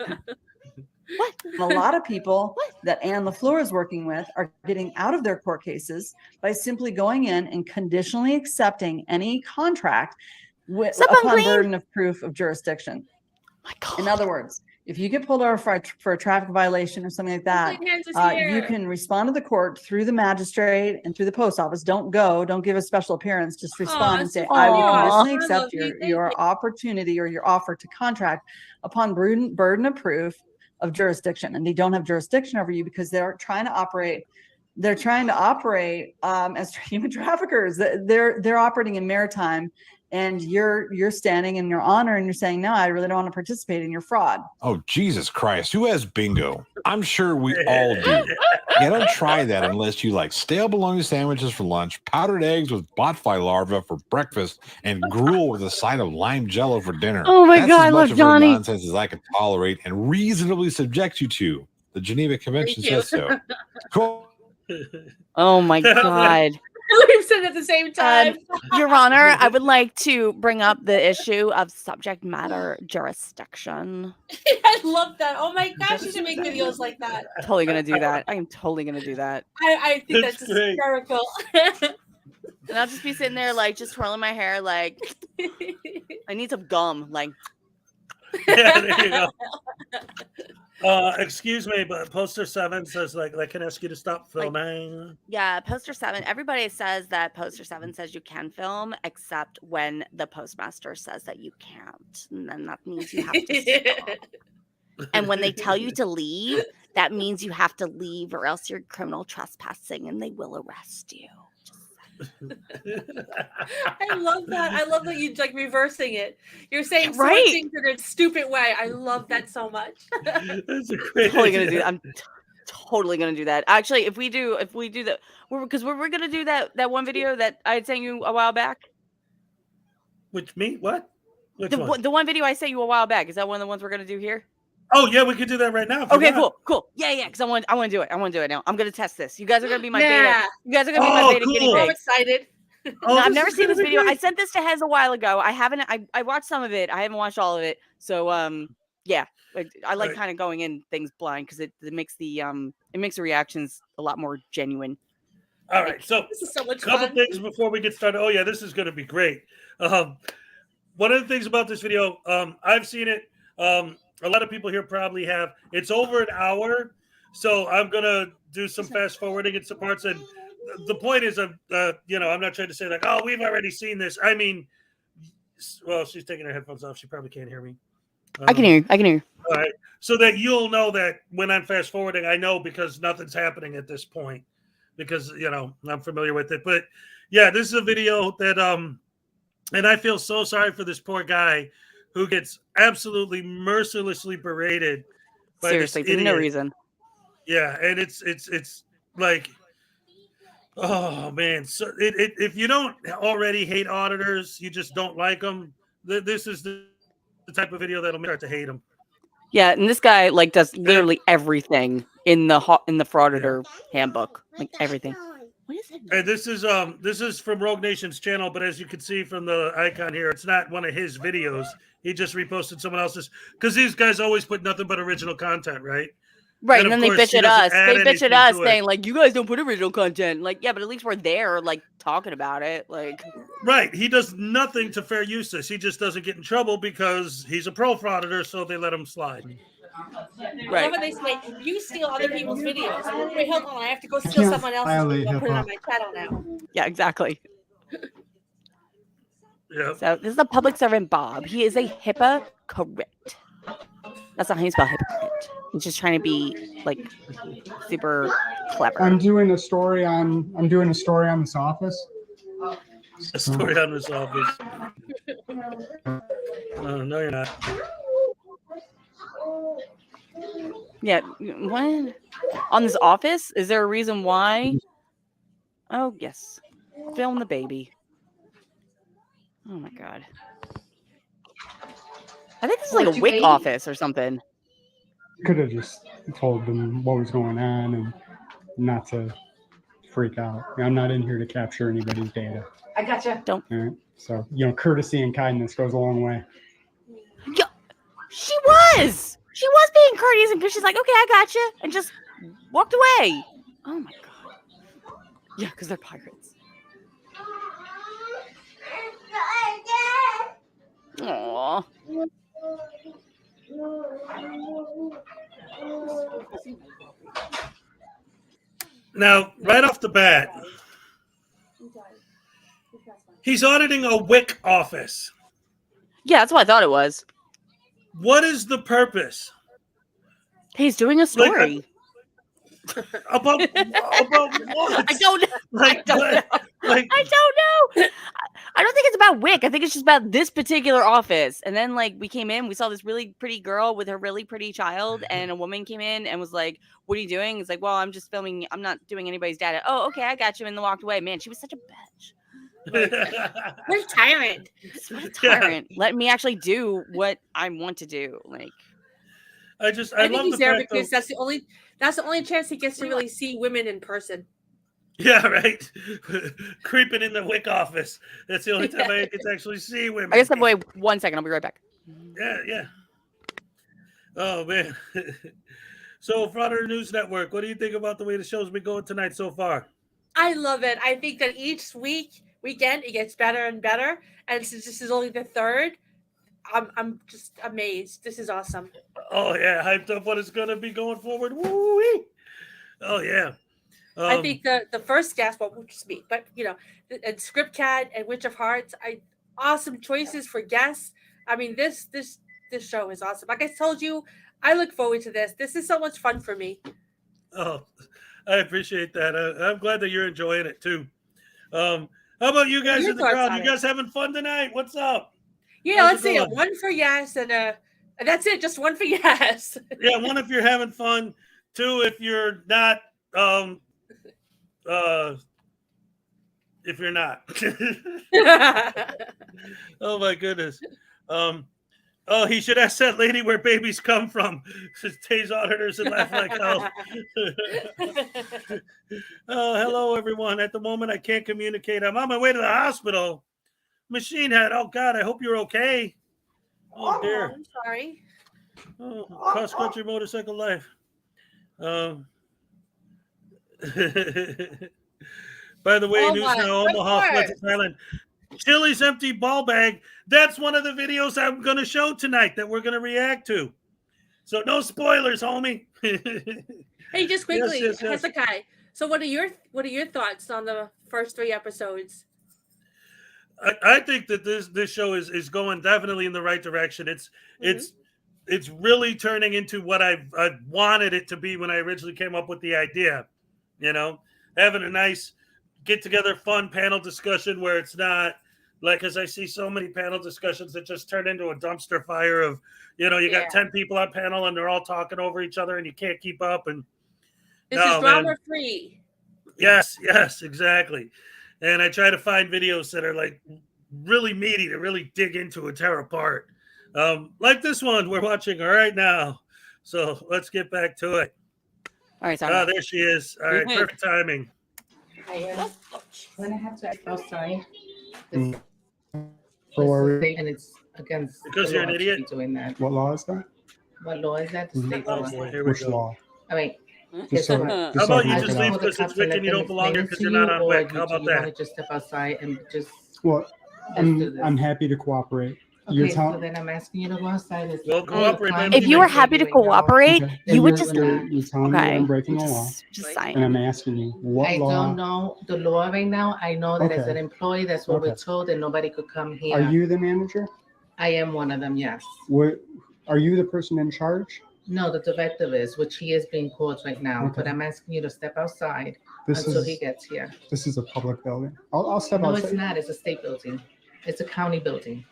a lot of people that Ann LaFleur is working with are getting out of their court cases by simply going in and conditionally accepting any contract upon burden of proof of jurisdiction. My God. In other words, if you get pulled over for a traffic violation or something like that, you can respond to the court through the magistrate and through the post office. Don't give a special appearance. Just respond and say, I will conditionally accept your opportunity or your offer to contract upon burden of proof of jurisdiction. And they don't have jurisdiction over you because they're trying to operate as human traffickers. They're operating in maritime, and you're standing in your honor and you're saying, no, I really don't want to participate in your fraud. Oh, Jesus Christ. Who has bingo? I'm sure we all do. Yeah, don't try that unless you like stale bologna sandwiches for lunch, powdered eggs with botfly larvae for breakfast, and gruel with a side of lime jello for dinner. Oh my That's God, I as love much of her Johnny. nonsense as I can tolerate and reasonably subject you to. The Geneva Convention says so. Cool. Oh my God. We've said it at the same time. Your Honor, I would like to bring up the issue of subject matter jurisdiction. I love that. Oh my gosh, you should make videos like that. Totally gonna do that. I am totally gonna do that. I think that's hysterical. And I'll just be sitting there like just twirling my hair like I need some gum. Like Yeah, there you go. Excuse me, but poster 7 says like I can ask you to stop filming. yeah, poster 7. Everybody says that poster 7 says you can film, except when the postmaster says that you can't. And then that means you have to stop. And when they tell you to leave, that means you have to leave or else you're criminal trespassing and they will arrest you. I love that. I love that you like reversing it. You're saying certain Right. things in a stupid way. I love that so much. That's a great Totally gonna idea. do that. I'm totally gonna do that. Actually, if we do that, because we're gonna do that one video that I had sent you a while back. Which me? What? Which one? The one video I sent you a while back. Is that one of the ones we're gonna do here? Oh yeah, we could do that right now. if you Okay, want. cool. Yeah, because I want to do it. I want to do it now. I'm gonna test this. You guys are gonna be my beta. Yeah. You guys are gonna be my beta guinea I'm pigs. excited. Oh, No, I've this never is seen gonna this be video. great. I sent this to Hez a while ago. I watched some of it. I haven't watched all of it. So yeah, I like Right. kind of going in things blind because it makes the reactions a lot more genuine. All right, so This is so much couple fun. things before we get started. Oh yeah, this is going to be great. One of the things about this video, I've seen it. A lot of people here probably have. It's over an hour, so I'm gonna do some fast forwarding in some parts. And the point is, I'm not trying to say like, oh, we've already seen this. I mean, well, she's taking her headphones off. She probably can't hear me. I can hear you. I can hear you. All right, so that you'll know that when I'm fast forwarding, I know because nothing's happening at this point because I'm familiar with it. But yeah, this is a video that and I feel so sorry for this poor guy who gets absolutely mercilessly berated by Seriously, this for no idiot. reason. Yeah, and it's like, oh man. So if you don't already hate auditors, you just don't like them. This is the type of video that'll start to hate them. Yeah, and this guy like does literally everything in the Frauditor handbook, like everything. What is it? And this is from Rogue Nation's channel, but as you can see from the icon here, it's not one of his videos. He just reposted someone else's because these guys always put nothing but original content, right? Right, And and of then they course, bitch he at doesn't us. add They bitch at anything us to it. saying like, "You guys don't put original content." Like, yeah, but at least we're there, like talking about it. Like, Right. He does nothing to fair use this. He just doesn't get in trouble because he's a pro frauditor, so they let him slide. I love when they say you steal other people's videos. Wait, hold on. I have to go steal someone else's video and put it on my channel now. yeah, exactly. Yeah. So this is a public servant, Bob. He is a hypocrite. That's not how you spell hypocrite. He's just trying to be like super clever. I'm doing a story on this office. A story on this office. No, you're not. Yeah, what? On this office? Is there a reason why? Oh, yes. Film the baby. Oh my god. I think this is like a WIC office or something. Could have just told them what was going on and not to freak out. I'm not in here to capture anybody's data. I gotcha. Don't. All right. So, courtesy and kindness goes a long way. Yeah, she was being courteous and she's like, okay, I gotcha, and just walked away. Oh my god. Yeah, because they're pirates. Aww. Now, right off the bat, he's auditing a WIC office. Yeah, that's what I thought it was. What is the purpose? He's doing a story. About what? I don't know. Like, I don't know. like- I don't know. I don't think it's about WIC. I think it's just about this particular office. And then, like, we came in, we saw this really pretty girl with her really pretty child, and a woman came in and was like, "What are you doing?" It's like, "Well, I'm just filming. I'm not doing anybody's data." "Oh, okay, I got you," and then walked away. Man, she was such a bitch. What a tyrant! What a tyrant. Let me actually do what I want to do. Like, I think love he's the there fact, because though- that's the only chance he gets to really see women in person. Yeah, right. Creeping in the WIC office. That's the only time I get to actually see women. I guess I'm wait 1 second. I'll be right back. Yeah. Oh man. So, Frauditor News Network, what do you think about the way the show's been going tonight so far? I love it. I think that each weekend it gets better and better. And since this is only the third, I'm just amazed. This is awesome. Oh yeah, hyped up what it's gonna be going forward. Woo-wee. Oh yeah. I think the first guest, well, which is me, but and Scriptcat and Witchofheart, awesome choices for guests. I mean, this show is awesome. Like I told you, I look forward to this. This is so much fun for me. Oh, I appreciate that. I'm glad that you're enjoying it too. How about you guys Your in the thoughts crowd? on You it? guys having fun tonight? What's up? Yeah, How's let's it see it. going? One for yes, and that's it. Just one for yes. Yeah, one if you're having fun. Two if you're not. If you're not. Oh my goodness. Oh, he should ask that lady where babies come from. Tay's auditors and laugh like hell. Oh, hello everyone. At the moment I can't communicate. I'm on my way to the hospital. Machine Head. Oh God, I hope you're okay. Oh dear. I'm sorry. Oh, cross country motorcycle life. By the way, Oh news my now, Omaha, goodness. Fletcher's Island. Chili's empty ball bag. That's one of the videos I'm going to show tonight that we're going to react to. So no spoilers, homie. Hey, just quickly, Yes. Hezokuai. So what are your thoughts on the first 3 episodes? I think that this show is going definitely in the right direction. It's really turning into what I wanted it to be when I originally came up with the idea. Having a nice get together, fun panel discussion where it's not like, because I see so many panel discussions that just turn into a dumpster fire of, you got 10 people on panel and they're all talking over each other and you can't keep up. And This is drama free. Yes, exactly. And I try to find videos that are like really meaty to really dig into and tear apart. Like this one we're watching right now. So let's get back to it. All right, sorry. There she is. All right, perfect timing. When I have to act outside, Mm. and it's against Because the you're an law to idiot? be doing that. What law is that? What law is that? The state Oh, law. boy, here we Which go. law? I mean, Just so- How just so I about can you look just it leave up. because it's WIC and you don't belong here because you're not on WIC? How about you want that? to just step outside and just Well, do this? I'm happy to cooperate. You're Okay, so telling. then I'm asking you to go outside. and- Well, cooperate, Time If you were happy to right now. cooperate, Okay. you would you're- just. You're telling me that Okay. I'm breaking the law, Just and I'm saying. asking you what I law. don't know the law right now. I know that as Okay. an employee, that's what we're Okay. told, and nobody could come here. Are you the manager? I am one of them, yes. What? Are you the person in charge? No, the director is, which he is being called right now. Okay. But I'm asking you to step outside This until is- he gets here. This is a public building. I'll step No, outside. it's not. It's a state building. It's a county building.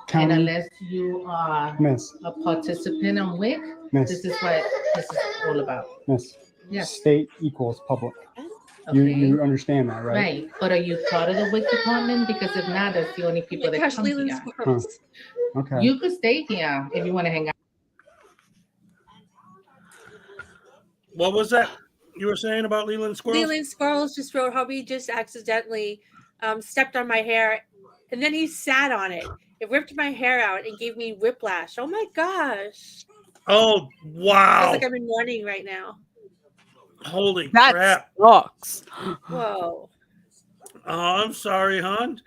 County- And unless you are Miss. a participant on WIC, Miss. this is what this is all about. Miss. Yes. State equals public. Okay. You understand that, right? Right. But are you part of the WIC department? Because if not, that's the only people that Gosh, come Leland's here. squirrels. Okay. You could stay here if you want to hang out. What was that you were saying about Leland Squirrels? Leland Squirrels just wrote how he just accidentally stepped on my hair, and then he sat on it. It ripped my hair out and gave me whiplash. Oh my gosh! Oh, It's wow. like I'm in mourning right now. Holy That crap. sucks. Whoa! Oh, I'm sorry, hon.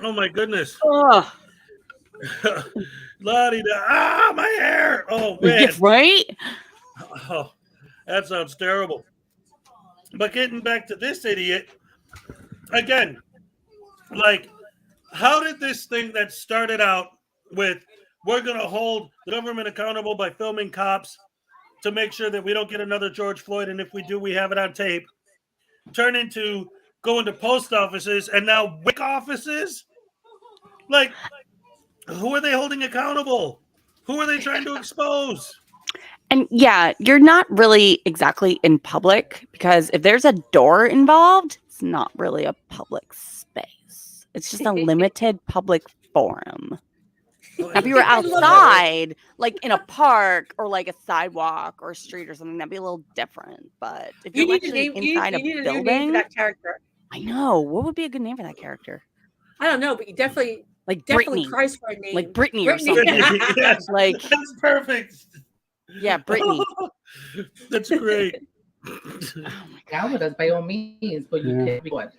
Oh, my goodness. Ugh. La-di-da. My hair. Oh, man. Yeah, right? Oh, that sounds terrible. But getting back to this idiot, again, like, how did this thing that started out with we're going to hold the government accountable by filming cops to make sure that we don't get another George Floyd, and if we do, we have it on tape, turn into going to post offices and now WIC offices? Like, who are they holding accountable? Who are they trying to expose? And yeah, you're not really exactly in public because if there's a door involved, it's not really a public space. It's just a limited public forum. If you were outside, like in a park or like a sidewalk or a street or something, that'd be a little different. But if You you're need a actually name. inside You a need a new name building, for that character. I know. What would be a good name for that character? I don't know, but you definitely Brittany. price for a name. Like Brittany or something. Yes, Like that's perfect. Yeah, Brittany. That's great. Now with us by all means, but you Yeah. can what?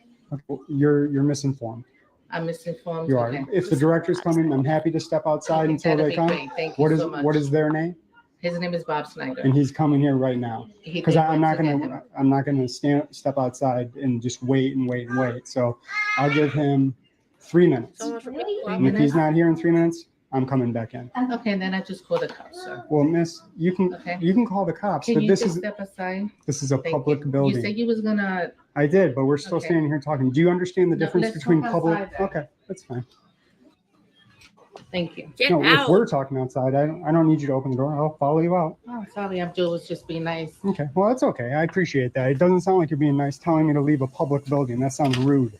You're misinformed. I'm misinformed. You are. Okay. If the director's coming, I'm happy to step outside until that'd they be come. great. Thank you What is so much. what is their name? His name is Bob Snyder. And he's coming here right now. He Because did I'm not once gonna again. I'm not gonna step outside and just wait and wait and wait. So I'll give him 3 minutes. And if he's not here in 3 minutes, I'm coming back in. Okay, and then I just call the cops, sir. Well, miss, you can call the cops, Can but you this just is step aside? a Thank public you. building. You said you was gonna. I did, but we're still Okay. standing here talking. Do you understand the No, difference let's between talk public? outside then. Okay, that's fine. Thank you. No, if we're talking outside, I don't need you to open the door. I'll follow you out. Oh, sorry, Abdul was just being nice. Okay, well, that's okay. I appreciate that. It doesn't sound like you're being nice telling me to leave a public building. That sounds rude.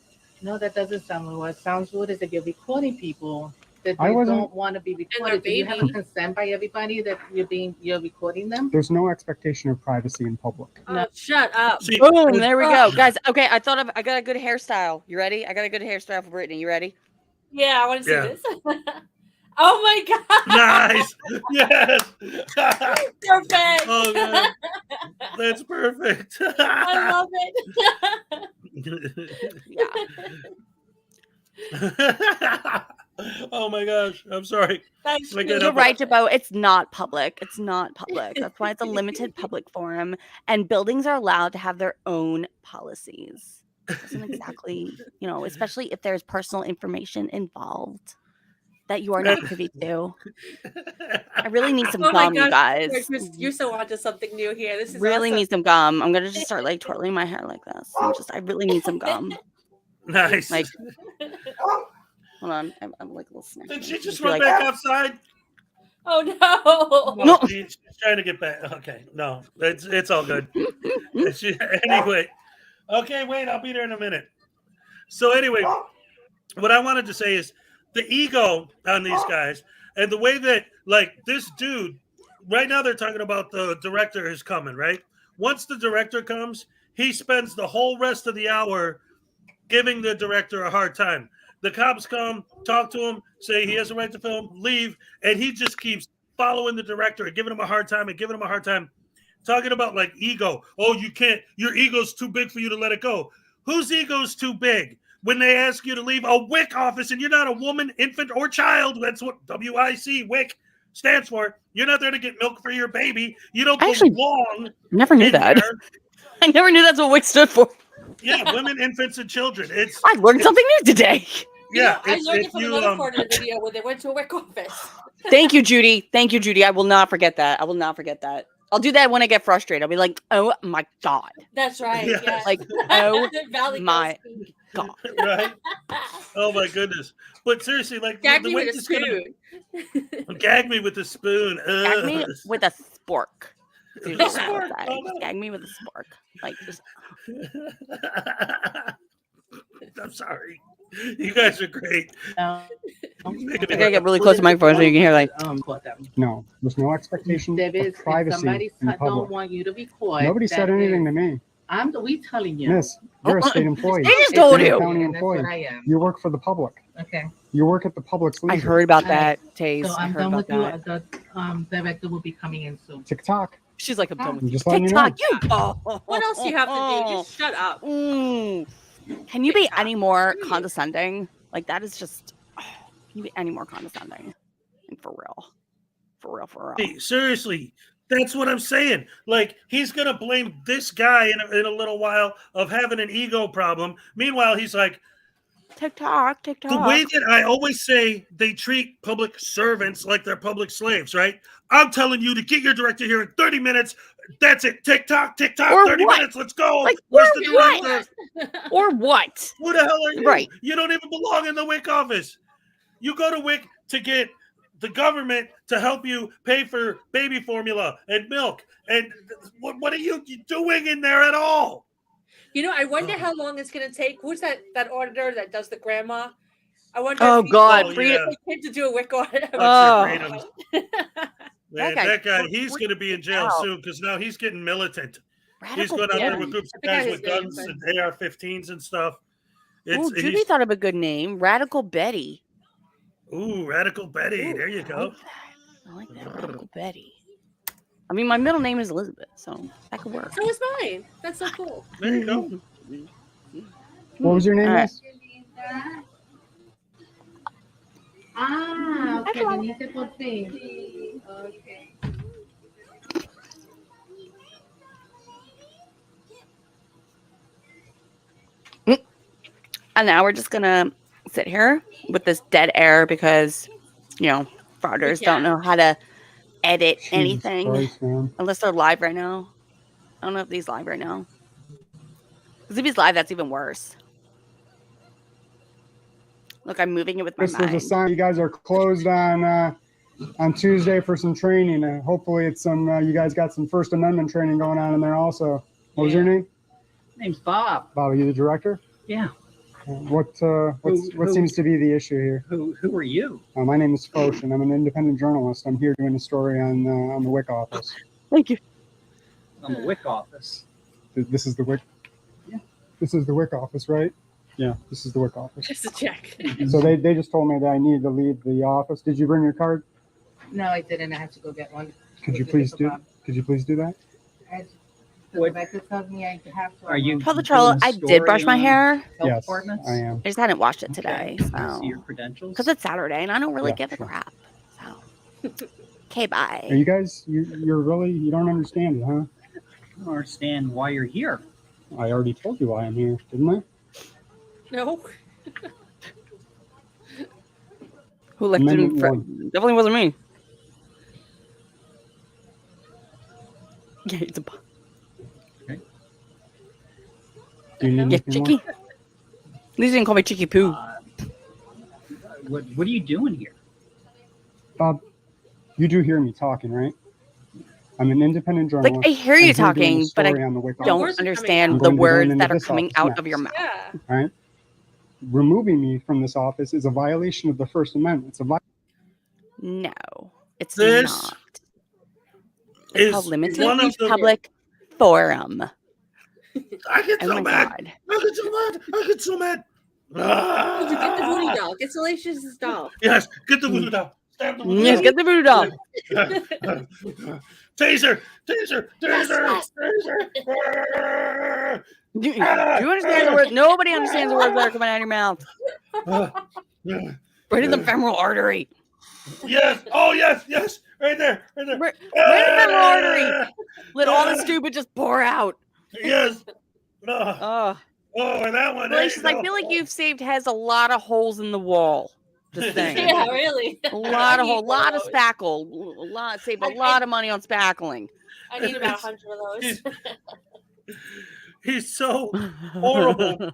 No, that doesn't sound rude. What sounds rude is that you're recording people that I they wasn't- don't want to be recorded. Do you have a consent by everybody that you're recording them? There's no expectation of privacy in public. Oh, shut up. Boom, there we go. Guys, okay, I got a good hairstyle. You ready? I got a good hairstyle for Brittany. You ready? Yeah, I want to see Yeah. this. Oh my god. Nice. Yes. Perfect. Oh, man. That's perfect. I love it. Oh my gosh. I'm sorry. Thanks. You're right, Jabbo. It's not public. It's not public. That's why it's a limited public forum. And buildings are allowed to have their own policies. It doesn't exactly, especially if there's personal information involved that you are not privy to. I really need some Oh my gum, you gosh, guys. You're so onto something new here. This is Really awesome. need some gum. I'm gonna just start like twirling my hair like this. I really need some gum. Nice. Like, hold on. I'm like a little snack. Did she just be run like, back outside? Oh no. She's trying to get back. Okay, no, it's all good. Anyway, okay, wait, I'll be there in a minute. So anyway, what I wanted to say is the ego on these guys and the way that, like, this dude, right now they're talking about the director is coming, right? Once the director comes, he spends the whole rest of the hour giving the director a hard time. The cops come, talk to him, say he has a right to film, leave, and he just keeps following the director and giving him a hard time and giving him a hard time. Talking about, like, ego. Oh, you can't, your ego's too big for you to let it go. Whose ego's too big? When they ask you to leave a WIC office and you're not a woman, infant, or child, that's what WIC stands for. You're not there to get milk for your baby. You don't belong. Never knew in that. there. I never knew that's what WIC stood for. Yeah, women, infants, and children. I learned something new today. Yeah, I learned it from another part of the video where they went to a WIC office. Thank you, Judy. Thank you, Judy. I will not forget that. I will not forget that. I'll do that when I get frustrated. I'll be like, oh my God. That's right. Yeah. Yes. Like, oh Valley my God. Right? Oh my goodness. But seriously, like, Gag the me way with a this gonna- spoon. Gag me with a spoon. Gag me Ugh. with a spork. Dude, A that's what I would spork? say. Oh, Just no. gag me with a spork. Like, just I'm sorry. You guys are great. I gotta get really close to my microphone so you can hear like No, there's no expectation There of is. If privacy somebody in don't public. want you to record. Nobody said that anything is- to me. we telling you. Miss, you're a state employee. They just told You're a you. county And that's what employee. I am. You work for the public. Okay. You work at the public's I leisure. heard about that, Taze. So I I'm heard done about with that. you. The director will be coming in soon. TikTok. She's like, I'm done with I'm you. just letting you know. TikTok, you. Oh, What else do you have to do? Just shut up. Can you be any more condescending? Like, that is just. Can you be any more condescending? Like, For real. For real, for real. Hey, seriously, that's what I'm saying. Like, he's going to blame this guy in a little while of having an ego problem. Meanwhile, he's like, TikTok. the way that I always say they treat public servants like they're public slaves, right? I'm telling you to get your director here in 30 minutes. That's it. TikTok, Or 30 what? minutes. Let's go. Like, Where's or the what? director? Or what? Who the hell are you? Right. You don't even belong in the WIC office. You go to WIC to get the government to help you pay for baby formula and milk. And what are you doing in there at all? You know, I wonder how long it's going to take. Who's that auditor that does the grandma? I wonder. Oh, if God. Him to do a WIC audit. Man, That that guy guy, he's going to be in jail soon because now he's getting militant. He's Radical going out there Betty. with groups of I think guys I with heard guns his and AR-15s and stuff. Ooh, Judy thought of a good name. Radical Betty. Ooh, Radical Betty. There you go. I like that. Radical Betty. I mean, my middle name is Elizabeth, so that could work. So is mine. That's so cool. There you go. What was your name, All right. Miss? Ah, okay. Viniste por fin. Okay. And now we're just gonna sit here with this dead air because, frauders don't know how to edit anything Christ, man. unless they're live right now. I don't know if he's live right now. Because if he's live, that's even worse. Look, I'm moving it with my This was a mind. sign you guys are closed on Tuesday for some training. Hopefully it's some you guys got some First Amendment training going on in there also. What was your name? Name's Bob. Bob, are you the director? Yeah. What Who- seems to be the issue here? Who are you? My name is Foshin. I'm an independent journalist. I'm here doing a story on the WIC office. Thank you. On the WIC office. This is the WIC. Yeah. This is the WIC office, right? Yeah, this is the WIC office. Just a check. So they just told me that I needed to leave the office. Did you bring your card? No, I didn't. I have to go get one. Could you please do that? The director told me I have to. Are you Paw Patrol, I did brush my hair. Yes, I am. I just hadn't washed it today. Can I see your So. credentials? Because it's Saturday and I don't really Yeah, give a sure. crap. So. Okay, bye. Are you guys? You're really you don't understand it, huh? I don't understand why you're here. I already told you why I'm here, didn't I? No. Who elected him? Amendment one. Definitely wasn't me. Yeah, it's a. Do you need Yeah, anything more? Chicky. At least you didn't call me Chicky Poo. What are you doing here? Bob, you do hear me talking, right? I'm an independent journalist. Like, I hear I'm you here doing a talking, but I story on the WIC don't office. I'm understand going the to be going words into that are this coming office out next. of your mouth. Yeah. All right. Removing me from this office is a violation of the First Amendment. It's a No, it's This not. is It's called limited one of use the- public forum. I get Oh so my mad. God. I get so mad. I get so mad. Did you get the voodoo doll? Get Salacious' doll. Yes, get the voodoo doll. Stab the voodoo Yes, doll. get the voodoo doll. Taser, taser, taser, taser. Do you understand the words? Nobody understands the words that are coming out of your mouth. Right in the femoral artery. Yes. Oh, yes, yes. Right there. Right there. Right in the femoral artery. Let all the stupid just pour out. Yes. No. Oh. Oh, and that one. Gracious, I feel like you've saved Hez a lot of holes in the wall. This thing. Yeah, really. A lot of I need hole, lot of those. spackle, save a lot of money on spackling. I need about 100 of those. He's so horrible.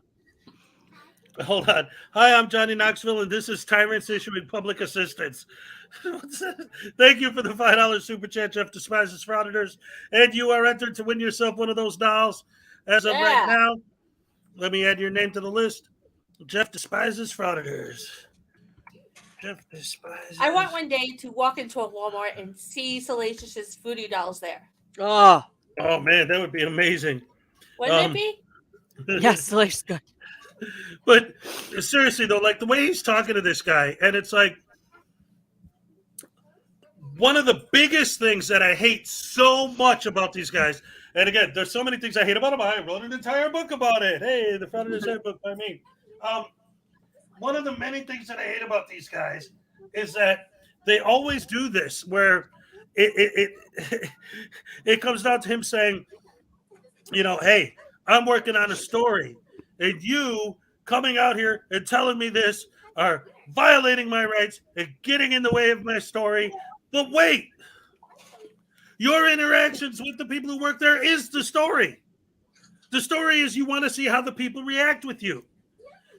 Hold on. Hi, I'm Johnny Knoxville, and this is Tyrants Issuing Public Assistance. Thank you for the $5 super chat, Jeff Despises Frauditors. And you are entered to win yourself one of those dolls. As of right now, let me add your name to the list. Jeff Despises Frauditors. Jeff Despises. I want one day to walk into a Walmart and see Salacious's voodoo dolls there. Oh. Oh, man, that would be amazing. Wouldn't it be? Yes, Salacious good. But seriously, though, like the way he's talking to this guy, and it's like one of the biggest things that I hate so much about these guys. And again, there's so many things I hate about them. I wrote an entire book about it. Hey, the Frauditors Handbook by me. One of the many things that I hate about these guys is that they always do this where it comes down to him saying, you know, hey, I'm working on a story, and you coming out here and telling me this are violating my rights and getting in the way of my story. But wait, your interactions with the people who work there is the story. The story is you want to see how the people react with you.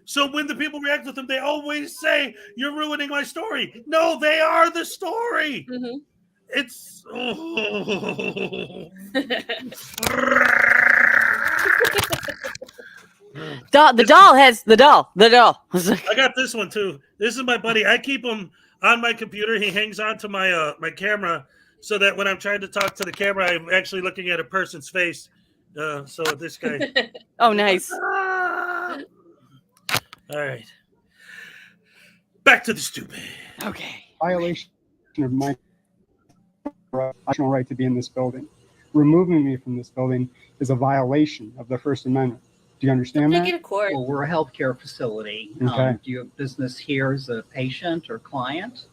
So when the people react with them, they always say, you're ruining my story. No, they are the story. Mm-hmm. It's... Oh. The doll. I got this one too. This is my buddy. I keep him on my computer. He hangs onto my my camera so that when I'm trying to talk to the camera, I'm actually looking at a person's face. So this guy. Oh, nice. All right. Back to the stupid. Okay. Violation of my constitutional right to be in this building. Removing me from this building is a violation of the First Amendment. Do you understand that? Well, we're a healthcare facility. Okay. Do you have business here as a patient or client?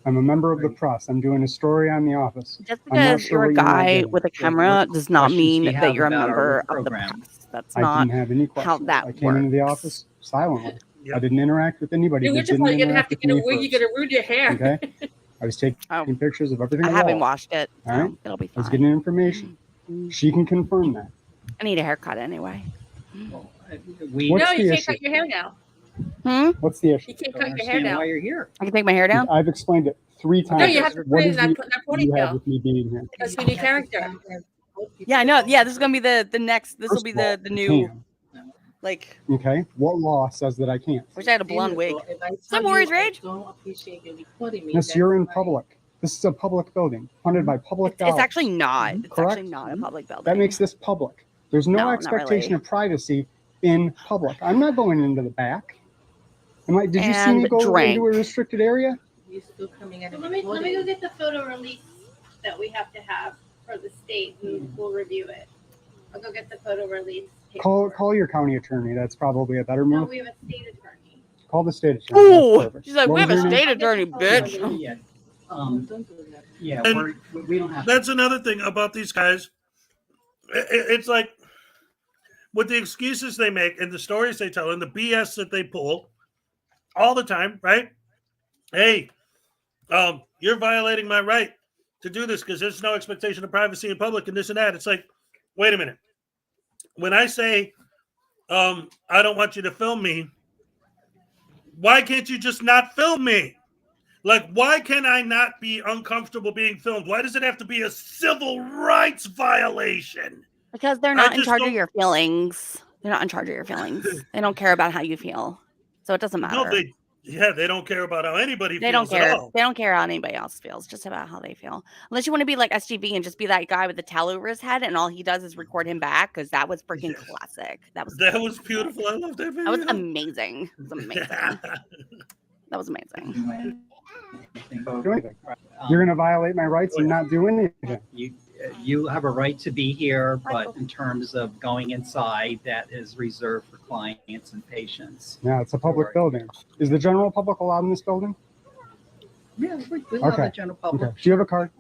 I'm a member of the press. I'm doing a story on the office. Just I'm not because sure you're a what not guy getting. with a camera does not questions do mean you that have you're a about our member of the program? press. That's I not didn't have any how questions. that I came into the office silently. I didn't interact with anybody. Dude, that didn't Witchofheart, you're gonna have interact to with get a me wig. You're first. gonna ruin your hair. Okay. I was taking pictures of everything. I on the haven't wall. washed it. All right. It'll be I was fine. getting information. She can confirm that. I need a haircut anyway. What's no, you the can't issue? cut your hair now. What's the issue? You can't cut your hair now. Why you're here? I can take my hair down. I've explained it 3 times. No, you have to What put it is in that the you have ponytail. with me being here? That's your new character. Yeah, I know. Yeah, this is gonna be the next. This will First be of all, the new. can. Like, Okay. What law says that I can't? wish I had a blonde wig. If I Is that tell Warriors you I Rage? don't appreciate you recording me. Yes, you're in public. This is a public building funded by public dollars. It's actually not. It's Correct? actually not a public building. That makes this public. There's no, No, not expectation really. of privacy in public. I'm not going into the back. Did you see me And go drank. into a restricted area? You're still coming at Let me go get the photo release that we have to have for the state, and we'll review it. I'll go get the photo release. Call your county attorney. That's probably a better No, move. we have a state attorney. Call the state attorney. That's Ooh, perfect. she's like, What we have was a your name? state attorney, bitch. Yeah. Don't do that. Yeah, And we don't have. That's another thing about these guys. It's like with the excuses they make and the stories they tell and the BS that they pull all the time, right? Hey, you're violating my right to do this because there's no expectation of privacy in public and this and that. It's like, wait a minute. When I say, I don't want you to film me, why can't you just not film me? Like, why can I not be uncomfortable being filmed? Why does it have to be a civil rights violation? Because they're not in just charge of don't- your feelings. They're not in charge of your feelings. They don't care about how you feel. So it doesn't matter. No, they don't care about how anybody They don't feels care. at all. They don't care how anybody else feels, just about how they feel. Unless you want to be like SGV and just be that guy with the towel over his head, and all he does is record him back, because that was freaking classic. That was beautiful. I love that video. That was amazing. It was amazing. That was amazing. Do anything. You're going to violate my rights and not do anything. You have a right to be here, but in terms of going inside, that is reserved for clients and patients. No, it's a public building. Is the general public allowed in this building? Yeah, we love the general public. Okay. Do you have a card?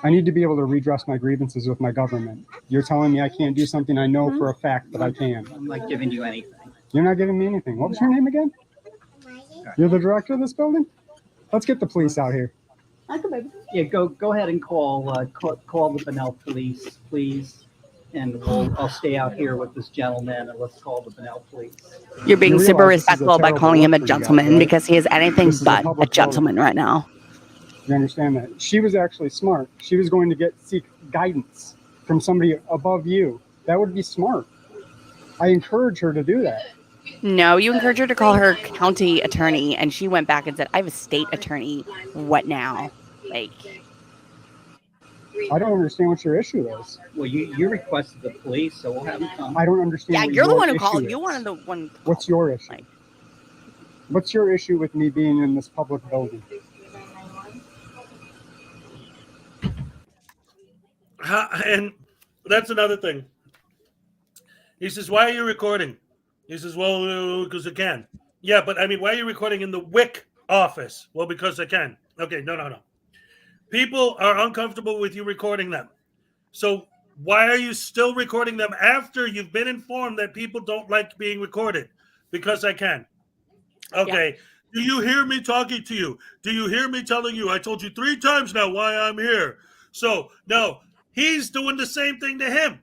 I need to be able to redress my grievances with my government. You're telling me I can't do something I know for a fact that I can. I'm not giving you anything. You're not giving me anything. What was your name again? You're the director of this building? Let's get the police out here. Yeah, go ahead and call the Bunnell police, please. And I'll stay out here with this gentleman and let's call the Bunnell police. You're being You super realize this is a respectful by terrible calling him a look for you guys, gentleman right? because he is anything This is a but a public gentleman right now. You understand that? She was actually smart. She was going to seek guidance from somebody above you. That would be smart. I encourage her to do that. No, you encouraged her to call her county attorney, and she went back and said, I have a state attorney. What now? Like, I don't understand what your issue is. Well, you requested the police, so we'll have them come. I don't understand. yeah, what you're the your one who issue called. is. You wanted the one. What's your issue? What's your issue with me being in this public building? And that's another thing. He says, why are you recording? He says, well, because I can. Yeah, but I mean, why are you recording in the WIC office. Well, because I can. Okay, no. People are uncomfortable with you recording them. So why are you still recording them after you've been informed that people don't like being recorded? Because I can. Okay. Yeah. Do you hear me talking to you? Do you hear me telling you? I told you 3 times now why I'm here. So no, he's doing the same thing to him.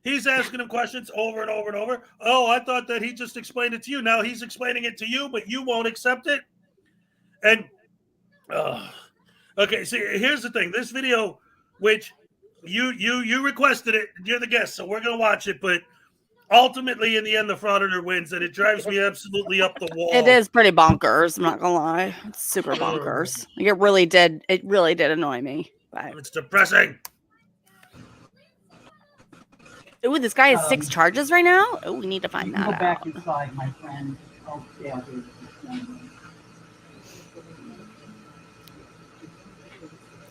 He's asking him questions over and over and over. Oh, I thought that he just explained it to you. Now he's explaining it to you, but you won't accept it. And okay, see, here's the thing. This video, which you requested it, you're the guest, so we're gonna watch it. But ultimately, in the end, the Frauditor wins, and it drives me absolutely up the wall. It is pretty bonkers. I'm not gonna lie. It's super bonkers. Like, it really did annoy me. But it's depressing. Ooh, this guy has 6 charges right now. Oh, we need to find that out. Go back inside, my friend. I'll stay out here.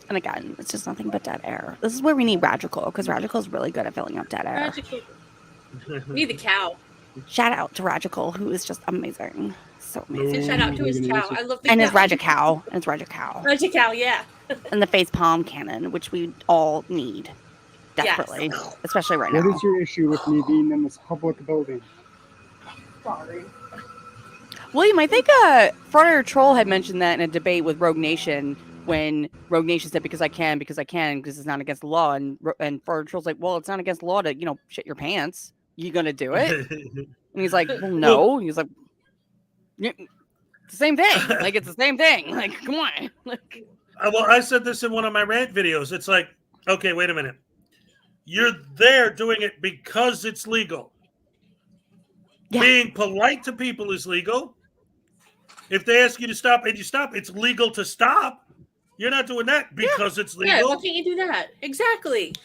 And again, it's just nothing but dead air. This is where we need Radical, because Radical is really good at filling up dead air. Radical. We need the cow. Shout out to Radical, who is just amazing. So amazing. Shout out to his cow. I love the and cow. his Radical. And his Radical. Radical, yeah. And the face palm cannon, which we all need. Desperately. Yes. Especially right now. What is your issue with me being in this public building? Sorry. William, I think Frauditor Troll had mentioned that in a debate with Rogue Nation, when Rogue Nation said, because I can, because it's not against the law. And Frauditor Troll's like, well, it's not against the law to, shit your pants. You gonna do it? And he's like, well, no. He's like, it's the same thing. Like, it's the same thing. Like, come on. Like, well, I said this in one of my rant videos. It's like, okay, wait a minute. You're there doing it because it's legal. Yeah. Being polite to people is legal. If they ask you to stop and you stop, it's legal to stop. You're not doing that because it's legal. Yeah, why can't you do that? Exactly.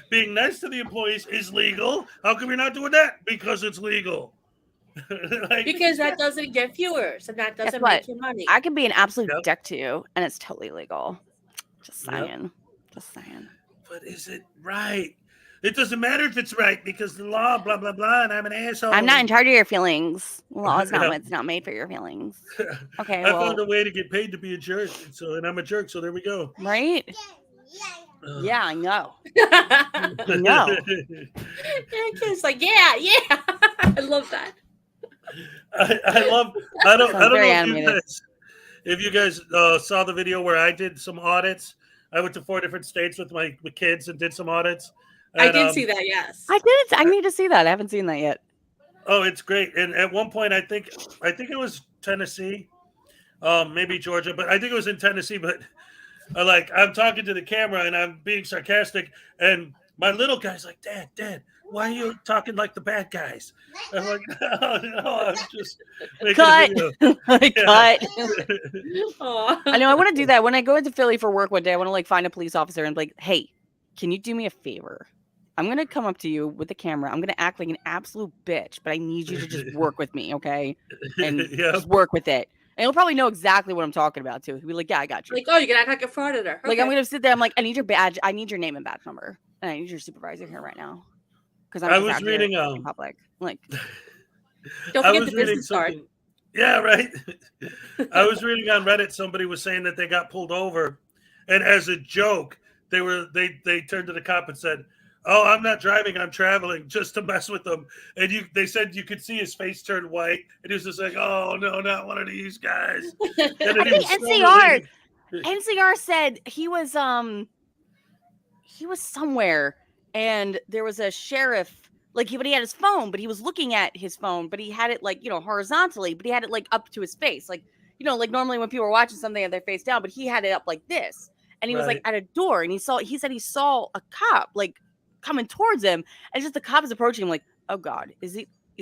Being nice to the employees is legal. How come you're not doing that? Because it's legal. Because that doesn't get viewers and that doesn't make you money. I can be an absolute dick to you and it's totally legal. Just saying. Yep. Just saying. But is it right? It doesn't matter if it's right because the law, blah, blah, blah, and I'm an asshole. I'm not in charge of your feelings. Law is not, it's not made for your feelings. Okay, I found a way to get paid to be a jerk, and I'm a jerk, so there we go. Right? Yeah, I know. I know. It's like, yeah. I love that. I don't know if you guys saw the video where I did some audits. I went to 4 different states with my kids and did some audits. And, I did see that, yes. I did. I need to see that. I haven't seen that yet. Oh, it's great. And at one point, I think it was Tennessee, maybe Georgia, but I think it was in Tennessee. But I'm talking to the camera and I'm being sarcastic, and my little guy's like, Dad, why are you talking like the bad guys? I'm like, no, I'm just making a video. Cut. I know. I want to do that when I go into Philly for work one day. I want to find a police officer and be like, hey, can you do me a favor? I'm going to come up to you with the camera. I'm going to act like an absolute bitch, but I need you to just work with me, okay? And just work with it. And he'll probably know exactly what I'm talking about, too. He'll be like, yeah, I got you. Like, oh, you can act like a frauditor. Okay. Like, I'm going to sit there. I'm like, I need your badge. I need your name and badge number. And I need your supervisor here right now. Because I was reading in public. Like, don't forget the business card. Yeah, right. I was reading on Reddit. Somebody was saying that they got pulled over, and as a joke, they turned to the cop and said, "Oh, I'm not driving. I'm traveling," just to mess with them. And they said you could see his face turn white, and he was just like, "Oh no, not one of these guys." And I think NCR said he was somewhere. And there was a sheriff, but he had his phone, but he was looking at his phone, but he had it horizontally, but he had it up to his face. Normally when people are watching something, they have their face down, but he had it up like this. And he was at a door and he said he saw a cop coming towards him. And just the cop is approaching him like, oh God, is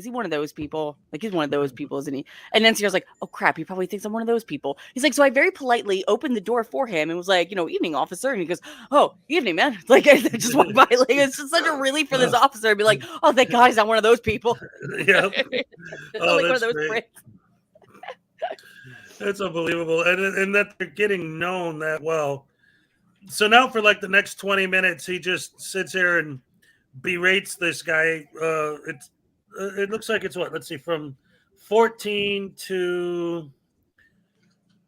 he one of those people? He's one of those people, isn't he? And then Sierra's like, oh crap, he probably thinks I'm one of those people. He's like, so I very politely opened the door for him and was like, evening, officer. And he goes, oh, evening, man. I just walked by. It's just such a relief for this officer to be like, oh, thank God he's not one of those people. Yeah. Oh, one of those pricks. That's unbelievable. And that they're getting known that well. So now for the next 20 minutes, he just sits here and berates this guy. It looks like it's what? Let's see, from 14 to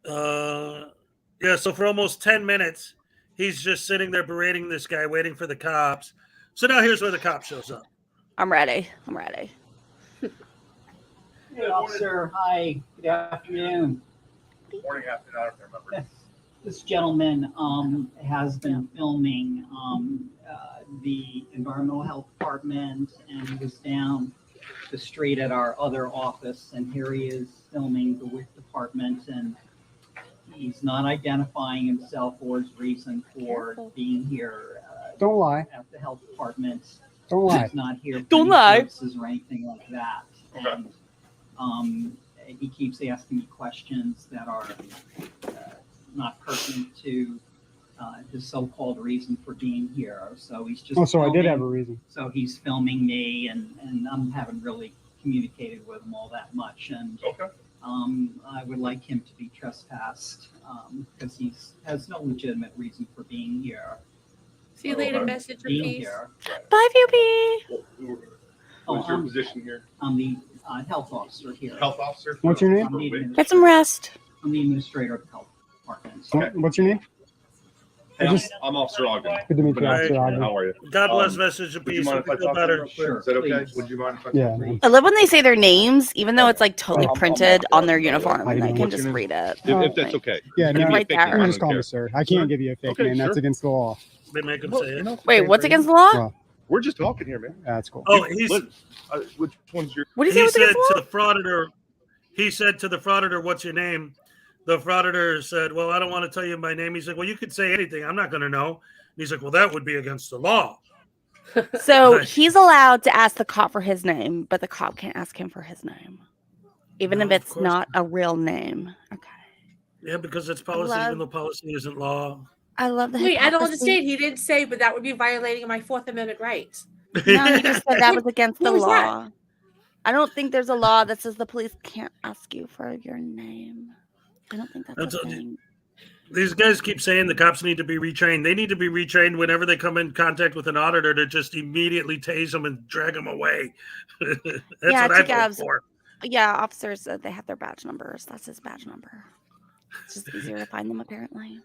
Yeah, so for almost 10 minutes, he's just sitting there berating this guy, waiting for the cops. So now here's where the cop shows up. I'm ready. I'm ready. Hey, officer. Hi. Good afternoon. Morning, afternoon, I don't remember. This gentleman has been filming the environmental health department, and he was down the street at our other office, and here he is filming the WIC department, and he's not identifying himself or his reason for being here. Don't lie. At the health department. Don't lie. He's not here. For Don't any lie. services or anything like that. And he keeps asking me questions that are not pertinent to his so-called reason for being here. So he's just. Oh, so I did filming. have a reason. So he's filming me, and I haven't really communicated with him all that much. And I would like him to be trespassed because he has no legitimate reason for being here. See you later, messenger Being piece. here. Bye, VP. What's your position here? I'm the health officer here. Health officer? What's your name? I'm the administrator. Get some rest. I'm the administrator of the health department. What's your name? Hey, I'm Officer Ogden. Good to meet you, Officer Ogden. How are you? God bless messenger Would you piece. mind if I Feel talk to better. you real quick? Is that okay? Would you mind if I Yeah, talk to you? man. I love when they say their names, even though it's like totally printed on their uniform, and I can just read it. If that's okay. Yeah, Give no, me a right fake there. name, you I can just don't call me care. sir. I can't give you a fake Okay, name. That's sure. against the law. They make him say it. Wait, what's against the law? Well, We're just talking here, man. that's cool. Oh, he's Which one's your? What do you say he was said against the to law? the frauditor, he said to the frauditor, "What's your name?" The frauditor said, "Well, I don't want to tell you my name." He's like, "Well, you could say anything. I'm not going to know." And he's like, "Well, that would be against the law." So Nice. he's allowed to ask the cop for his name, but the cop can't ask him for his name, even No, if of it's course not a real name. Okay. Yeah, because it's policy, love- even though policy isn't law. I love the Wait, I don't hypocrisy. understand. He didn't say, but that would be violating my Fourth Amendment rights. No, he just said that was against the Who was that? law. I don't think there's a law that says the police can't ask you for your name. I don't think that's a thing. These guys keep saying the cops need to be retrained. They need to be retrained whenever they come in contact with an auditor to just immediately tase them and drag them away. That's Yeah, what I vote T-Gabs. for. Yeah, officers, they have their badge numbers. That's his badge number. It's just easier to find them, apparently.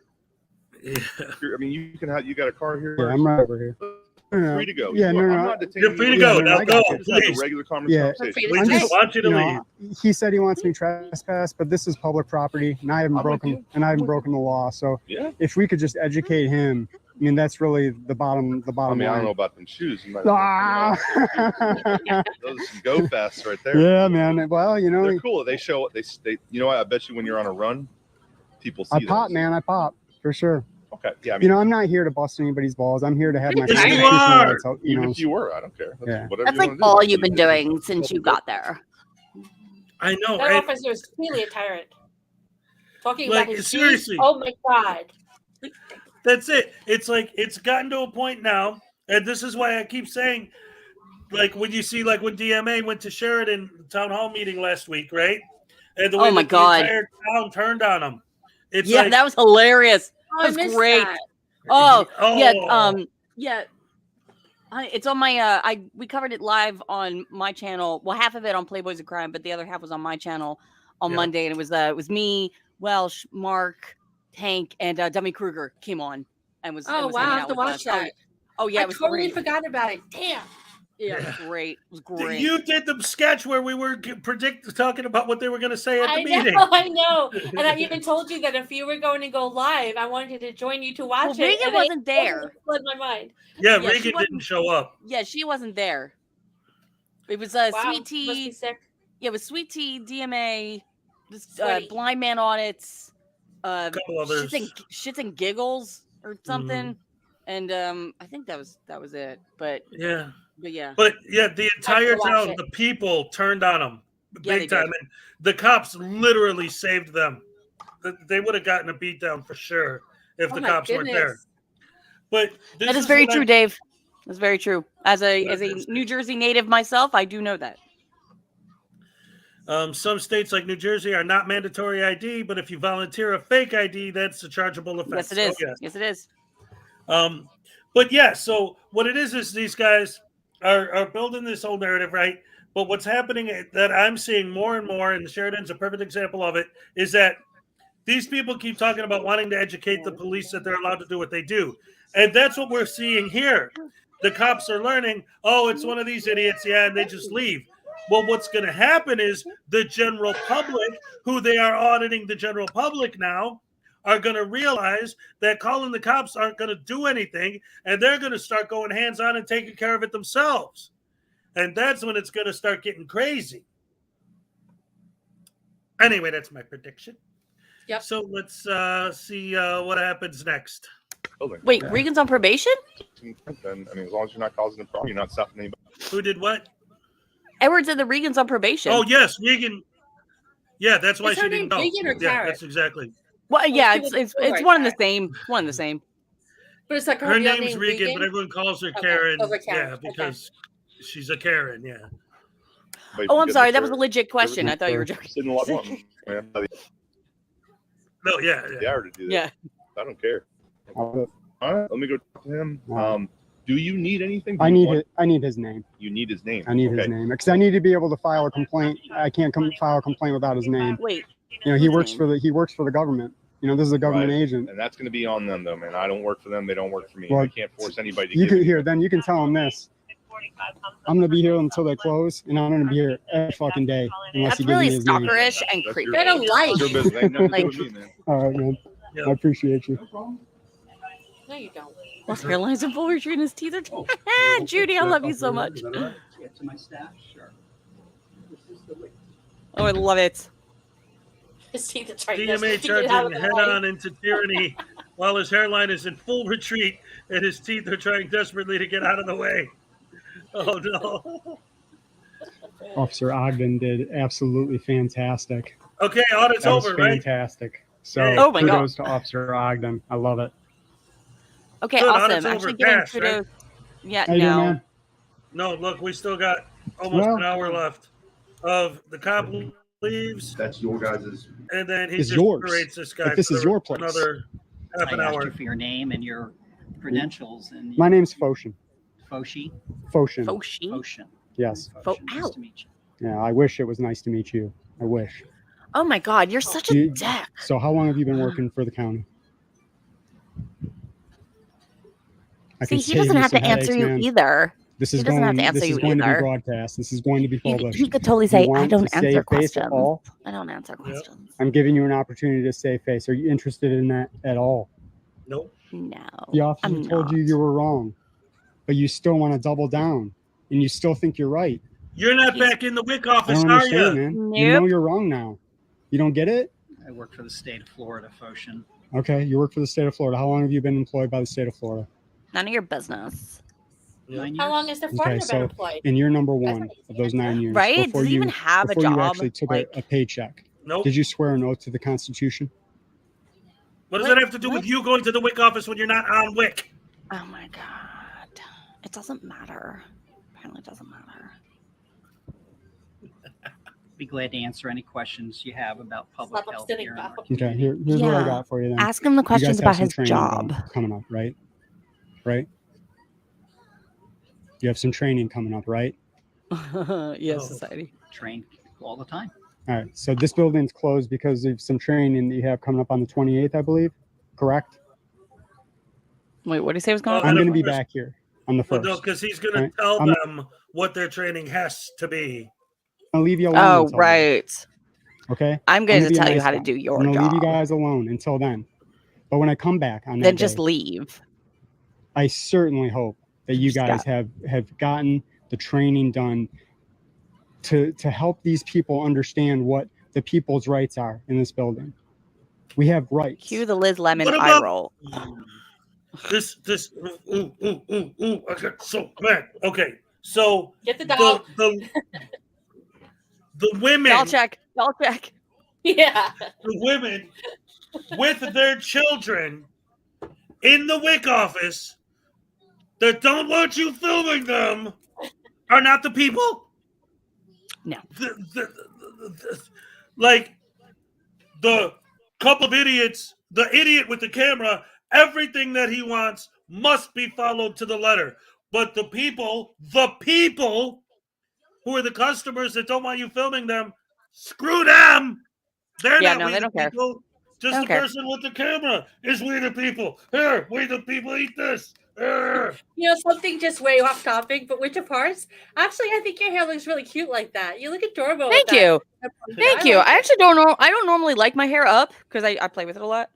Yeah. I mean, you got a car here. Yeah, I'm right over here. No, Free to go. Yeah, no, I'm no. not detaining You're free to you. go. Yeah, no, Now I go, got you. Just have a please. regular Yeah. conversation. We I'm just just, want you to you leave. know, he said he wants me trespassed, but this is public property, and I haven't I'm with you. broken the law. So Yeah. if we could just educate him, I mean, that's really the bottom I mean, I don't know line. about them shoes. You might Ah. those are some go fests right there. Yeah, man. Well, you know, They're cool. They show they. You know what? I bet you when you're on a run, people see I pop, those. man. I pop for sure. Okay. Yeah. I mean, You know, I'm not here to bust anybody's balls. I'm here to have my Yes, you constitutional are. rights. You even know, if you were, I don't care. Yeah. Whatever That's you like wanna do. all you've been doing since you got there. I know, That right? officer is clearly a tyrant. Talking Like, about his seriously. shoes. Oh my god. That's it. It's like it's gotten to a point now, and this is why I keep saying, like when you see, like when DMA went to Sheridan town hall meeting last week, right? And the way Oh my that God. the entire town turned on him. It's Yeah, like, that was hilarious. Oh, I That was missed great. that. Oh, yeah. Oh. Yeah. It's on my. We covered it live on my channel. Well, half of it on Playboys of Crime, but the other half was on my channel on Yeah. Monday, and it was me, Welsh, Mark, Tank, and Dummy Kruger came on and was. Oh and was wow, I hanging have out to with watch us. that. Oh yeah, I it was totally great. forgot about it. Damn. Yeah, it was great. It was great. You did the sketch where we were talking about what they were going to say at the I meeting. know, I know. And I even told you that if you were going to go live, I wanted to join you to watch Well, it. Regan and then wasn't there. It fled my mind. Yeah, Yeah, she Regan wasn't- didn't show up. Yeah, she wasn't there. It was Wow, Sweet must be Tea. sick. Yeah, it was Sweet Tea, DMA, this, Sweaty. Blind Man Audits, couple others. shits and giggles or something, and I think that was it. But Yeah. yeah, But yeah, the entire watch town, it. the people turned on them Yeah, big they time, did. and the cops literally saved them. They would have gotten a beat down for sure if Oh the my cops weren't there. goodness. But this that is very what true, I- Dave. That's very true. As a That is- New Jersey native myself, I do know that. Some states like New Jersey are not mandatory ID, but if you volunteer a fake ID, that's a chargeable offense. Yes, it is. So, yes. Yes, it is. But yeah, so what it is these guys are building this whole narrative, right? But what's happening that I'm seeing more and more, and Sheridan's a perfect example of it, is that These people keep talking about wanting to educate the police that they're allowed to do what they do. And that's what we're seeing here. The cops are learning, oh, it's one of these idiots, yeah, and they just leave. Well, what's going to happen is the general public, who they are auditing the general public now, are going to realize that calling the cops aren't going to do anything, and they're going to start going hands-on and taking care of it themselves. And that's when it's going to start getting crazy. Anyway, that's my prediction. Yep. So let's see what happens next. Wait, Regan's on probation? Then, I mean, as long as you're not causing a problem, you're not stopping anybody. Who did what? Edward said the Regan's on probation. Oh, yes, Regan. Yeah, that's why Is she her didn't name know. Regan or Yeah, Karen? that's exactly. Well, yeah, she it's was before, one and the right? same. One and the same. But it's like Her real name's name, Regan, but everyone calls her Okay, Karen. over Karen, Yeah, okay. because she's a Karen, yeah. Oh, I'm sorry. That was a legit question. I thought you were joking. Sitting a lot more, man. No, yeah. They are to do that. Yeah. I don't care. All right, let me go talk to him. Do you need anything? Do I you need want- it. I need his name. You need his name. I need his name because I need to be able to file a complaint. I can't file a complaint without his name. Wait. You know, he works for the government. You know, this is a government Right. agent. And that's going to be on them, though, man. I don't work for them. They don't work for me. Well, I can't force anybody to You give can me- here. Then you can tell him this. I'm gonna be here until they close, and I'm gonna be here every fucking day unless That's he gives really me his name. stalkerish and That's creepy. your- They don't like. Your business. Ain't nothing to do Like- with me, man. All right, man. Yeah. I appreciate you. No, you don't. What's hairlines and full retreat and his teeth are. Judy, I love you so much. Get to my stash, sure. Oh, I love it. His teeth are trying DMA to get out of charging the head way. on into tyranny while his hairline is in full retreat and his teeth are trying desperately to get out of the way. Oh, no. Officer Ogden did absolutely fantastic. Okay, audit's That was over, right? fantastic. So Oh my God. kudos to Officer Ogden. I love it. Okay, Good, awesome. audit's over. Actually, giving Pass, right? kudos. Yeah, How you doing, no. man? No, look, we still got almost Well- an hour left of the cop leaves, That's your guys'. and then he It's just yours. berates this guy Like, this for is your place. another half an I asked hour. you for your name and your credentials and My name's Foshin. Foshi. Foshin. Foshi. Foshin. Yes. Nice Ow. to meet you. Yeah, I wish it was nice to meet you. I wish. Oh my God, you're such a You- dick. So how long have you been working for the county? I See, can he save doesn't you have to some answer headaches, you man. either. This He is doesn't going. have to answer This is you going to be either. broadcast. This is going to be published. He could totally You say, I want don't to answer save face questions. at all? I don't answer questions. I'm giving you an opportunity to save face. Are you interested in that at all? Nope. No. The officer I'm told not. you you were wrong, but you still want to double down, and you still think you're right. You're not back in the WIC I office, don't are understand, you? man. You know you're wrong now. You don't get it? I work for the state of Florida, Foshin. Okay, you work for the state of Florida. How long have you been employed by the state of Florida? None of your business. 9 How years. long has the Okay, Florida been so employed? and you're number one of those 9 years. Right? Before Does he you even have a before you job? actually took Like- a paycheck. Nope. Did you swear an oath to the Constitution? What does that have to do with you going to the WIC office when you're not on WIC? Oh my God. It doesn't matter. Apparently it doesn't matter. Be glad to answer any questions you have about public Stop health upsetting here. in our Bob. Okay, here's what I Yeah. got for you then. Ask him the You guys questions have about some his training job. coming up, right? Right? You have some training coming up, right? Yes, society. Train all the time. All right. So this building's closed because of some training that you have coming up on the 28th, I believe. Correct? Wait, what did he say was going on? I'm going to be back here on the Well, first. no, because he's going to Right. tell I'm not- them what their training has to be. I'll leave you alone. Oh, until then, right. okay. I'm going to be a tell you nice how to guy. do your I'm gonna leave you job. guys alone until then. But when I come back on that Then just day, leave. I certainly hope that you guys Stop. have gotten the training done to help these people understand what the people's rights are in this building. We have rights. Cue the Liz Lemon What eye about- roll. This, I got so mad. Okay, so Get the dog. the women, Y'all check. Y'all check. Yeah. the women with their children in the WIC office that don't want you filming them are not the people. No. Like the couple of idiots, the idiot with the camera, everything that he wants must be followed to the letter. But the people who are the customers that don't want you filming them, screw them. They're Yeah, not no, we they the don't care. people. Just the person with the camera is we the people. Here, we the people eat this. You know, something just way off topic, but Witchofheart, actually, I think your hair looks really cute like that. You look adorable. Thank you. Thank you. like I it. actually don't know. I don't normally like my hair up because I play with it a lot.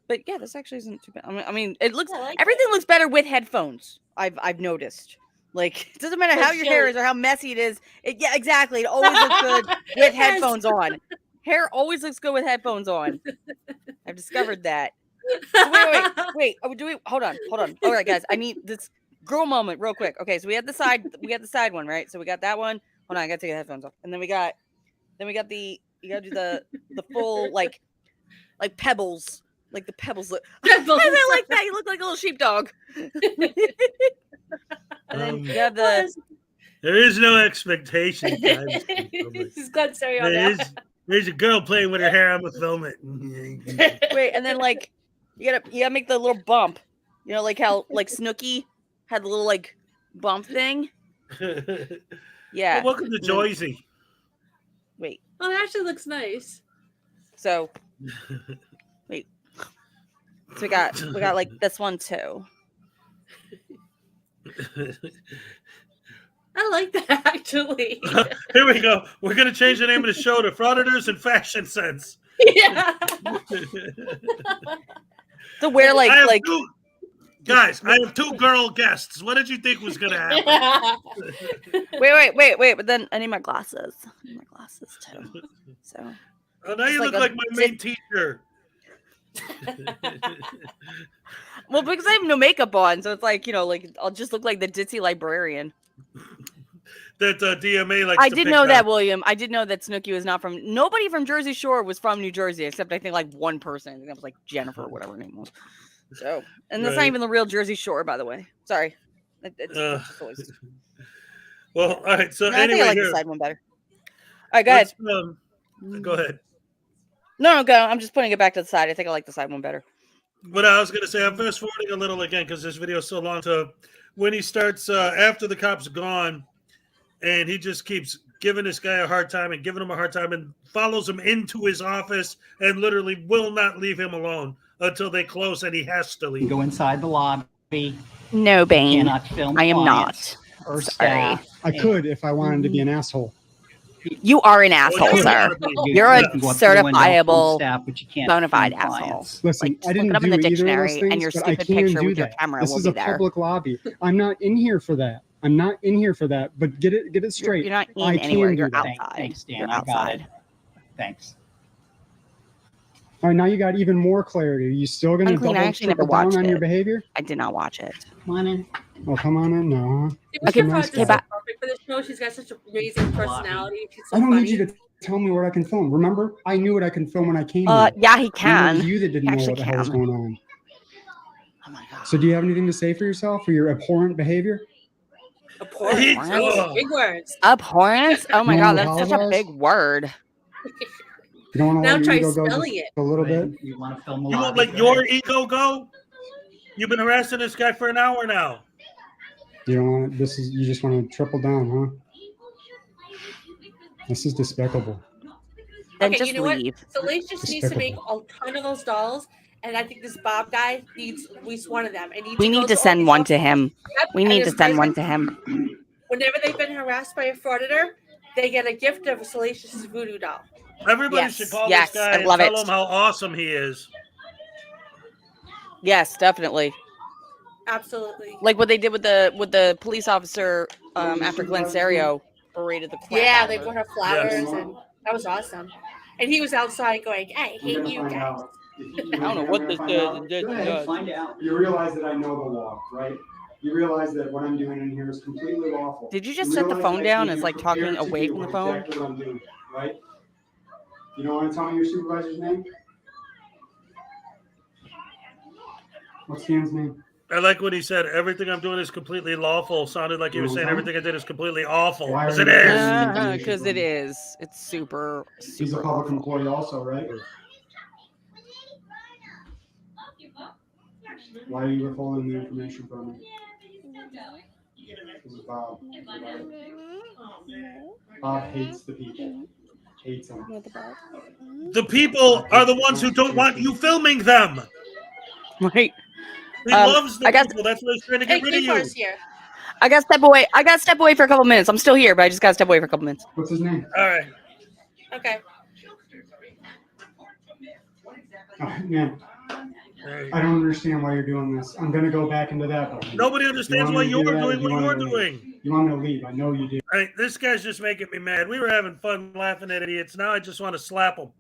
But yeah, this actually isn't too bad. I mean, it looks everything looks better with headphones. I've noticed. Like, it doesn't matter how your hair is or how messy it is. Yeah, exactly. It always looks good with headphones on. Hair always looks good with headphones on. I've discovered that. So wait. Oh, hold on. All right, guys. I need this girl moment real quick. Okay, so we had the side one, right? So we got that one. Hold on, I gotta take the headphones off. And then we got the you gotta do the full like pebbles. Like the pebbles look. I like that. You look like a little sheepdog. And then you have the. There is no expectation, guys. He's got stereo now. There's a girl playing with her hair. I'm gonna film it. Wait, and then like you gotta make the little bump. You know, like how like Snooki had the little like bump thing. Yeah. Well, welcome to Joyzy. Wait. Oh, it actually looks nice. So wait. So we got like this one too. I like that actually. Here we go. We're gonna change the name of the show to Frauditors and Fashion Sense. Yeah. To wear like guys, I have 2 girl guests. What did you think was gonna happen? Wait. But then I need my glasses. I need my glasses too. So. Oh, now you look like my main teacher. Well, because I have no makeup on, so it's like, you know, like I'll just look like the ditzy librarian. That DMA likes. I did know that, William. I did know that Snooki was not from. Nobody from Jersey Shore was from New Jersey, except I think like one person. I think that was like Jennifer, or whatever her name was. So, and that's not even the real Jersey Shore, by the way. Sorry. It's always... Well, all right. So no, anyway, I think I like the side one better. All right, go ahead. Go ahead. No, go. I'm just putting it back to the side. I think I like the side one better. But I was going to say, I'm fast forwarding a little again because this video is so long. So when he starts after the cop's gone, and he just keeps giving this guy a hard time and giving him a hard time and follows him into his office and literally will not leave him alone until they close and he has to leave. Go inside the lobby. No, Bane. Cannot film I am clients not. Or Sorry. staff. I could if I wanted to be an asshole. You are an asshole, sir. You're a certifiable, bona fide asshole. Listen, like, I didn't look it up do in the either dictionary, of those things, and your but I stupid can picture do with your that. camera This will is be a there. public lobby. I'm not in here for that. I'm not in here for that. But get it straight. You're not in I anywhere. can do You're that. outside. Thanks, Dan. You're I got outside. it. Thanks. All right, now you got even more clarity. Are you still going to Unclean, I double actually never triple down watched on your it. behavior? I did not watch it. Come on in. Oh, come on in now. Huh? Okay, Nice okay, guy. Perfect for the show. She's got such an amazing personality. She's so I don't funny. need you to tell me what I can film. Remember, I knew what I can film when I came here. Yeah, he And it can. was you that didn't He know what actually the hell was can. going on. Oh my god. So do you have anything to say for yourself for your abhorrent behavior? Abhorrent. Big words. Abhorrence? Oh my You god, wanna that's such a apologize? big word. You don't want to Now let your try ego go spelling just it. a little bit? You want to film the You won't lobby? let your ego go? You've been harassing this guy for an hour now. You don't want to, you just want to triple down, huh? This is despicable. Then Okay, just you know leave. what? Salacious needs to make a ton of those dolls, and I think this Bob guy needs at least one of them. And We need to send one to him. We and need to his send one present. to him. Whenever they've been harassed by a frauditor, they get a gift of a Salacious voodoo doll. Everybody Yes, should call yes, this guy I and love tell it. him how awesome he is. Yes, definitely. Absolutely. Like what they did with the police officer after Glenn Serio berated the crap Yeah, out they of her. brought her flowers, and that was awesome. And he was outside going, "I hate you guys." I don't know what this does. Go ahead, find out. You realize that I know the law, right? You realize that what I'm doing in here is completely lawful. Did you just set the phone down as like talking away from the phone? Exactly what I'm doing, right? You don't want to tell me your supervisor's name? What's Dan's name? I like what he said. Everything I'm doing is completely lawful. Sounded like he was saying everything I did is completely awful. Why Because are it you- is. Because it is. It's super, He's a super public awful. employee also, right? Why are you withholding the information from me? This is Bob. Bob hates the people. Hates them. The people are the ones who don't want you filming them. Right. He loves the I guess people. That's why he's trying to get rid of you. Here. I gotta step away. I gotta step away for a couple minutes. I'm still here, but I just gotta step away for a couple minutes. What's his name? All right. Okay. Oh, man, I don't understand why you're doing this. I'm gonna go back into that building. Nobody understands why you're doing what you're doing. You want me to leave? I know you do. All right, this guy's just making me mad. We were having fun laughing at idiots. Now I just want to slap him.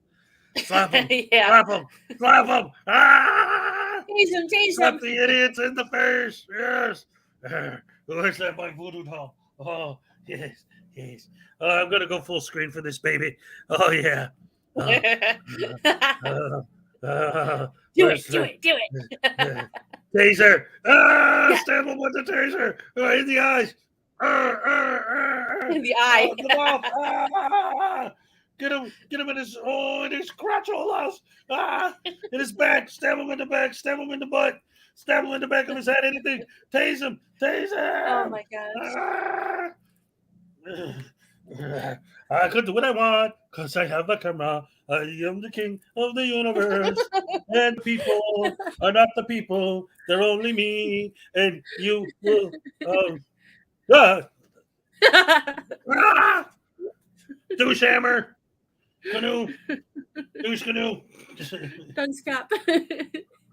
Slap him. Yeah. Slap him. Slap him. Ah! Tease Slap him. the idiots in the face. Yes. Where's that my voodoo doll? Oh, yes. Yes. I'm going to go full screen for this baby. Oh, yeah. Do it. Taser. Ah, stab him with the taser. In the eyes. In the eye. Come off. Ah, get him in his crotch holes. In his back. Stab him in the back. Stab him in the butt. Stab him in the back of his head. Anything. Tase him. Oh my God. I could do what I want because I have the camera. I am the king of the universe. And people are not the people. They're only me. And you will. Douche hammer. Canoe. Douche canoe. Dunce cap.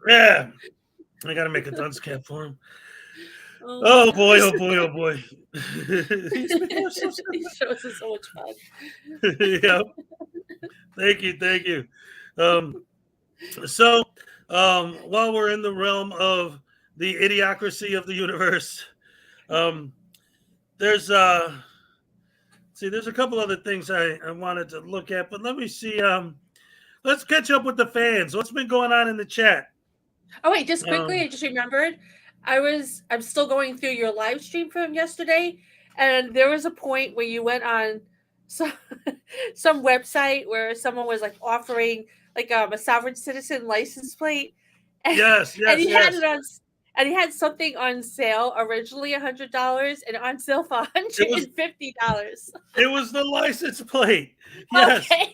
Yeah. I got to make a dunce cap for him. Oh boy. These shows are so much fun. Yeah. Thank you. So while we're in the realm of the idiocracy of the universe, there's a couple other things I wanted to look at, but let me see. Let's catch up with the fans. What's been going on in the chat? Oh wait, just quickly, I just remembered. I'm still going through your live stream from yesterday, and there was a point where you went on some website where someone was like offering like a sovereign citizen license plate. And, Yes. And he had it on, and he had something on sale originally $100 and on sale for $150. It was the license plate. Yes. Okay.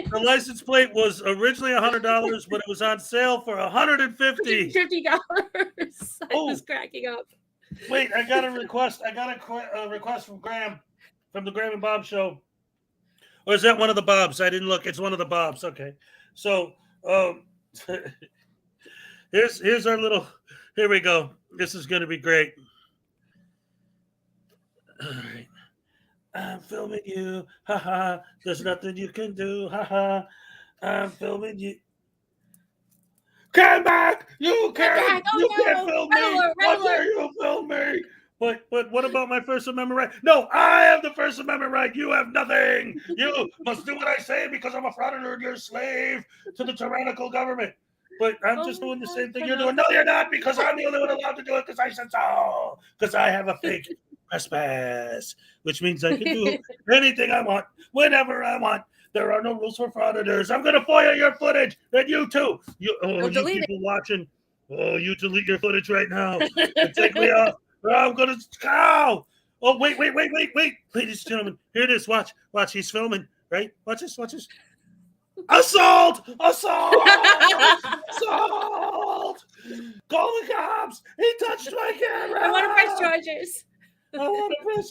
The license plate was originally $100, but it was on sale for $150. $50. I was cracking up. Wait, I got a request. I got a request from Graham, from the Graham and Bob show. Or is that one of the Bobs? I didn't look. It's one of the Bobs. Okay. So here's our little. Here we go. This is going to be great. All right. I'm filming you. Haha. There's nothing you can do. Haha. I'm filming you. Come back! You can't film me! How dare you film me? But what about my First Amendment right? No, I have the First Amendment right. You have nothing. You must do what I say because I'm a frauditor and you're a slave to the tyrannical government. But I'm just doing the same thing you're doing. No, you're not, because I'm the only one allowed to do it because I said so. Because I have a fake press pass, which means I can do anything I want, whenever I want. There are no rules for frauditors. I'm going to FOIA your footage, and you too. You people watching, you delete your footage right now and take me off. I'm going to, Oh, wait. Ladies and gentlemen, here it is. Watch. He's filming, right? Watch this. Assault! Call the cops! He touched my camera! I want to press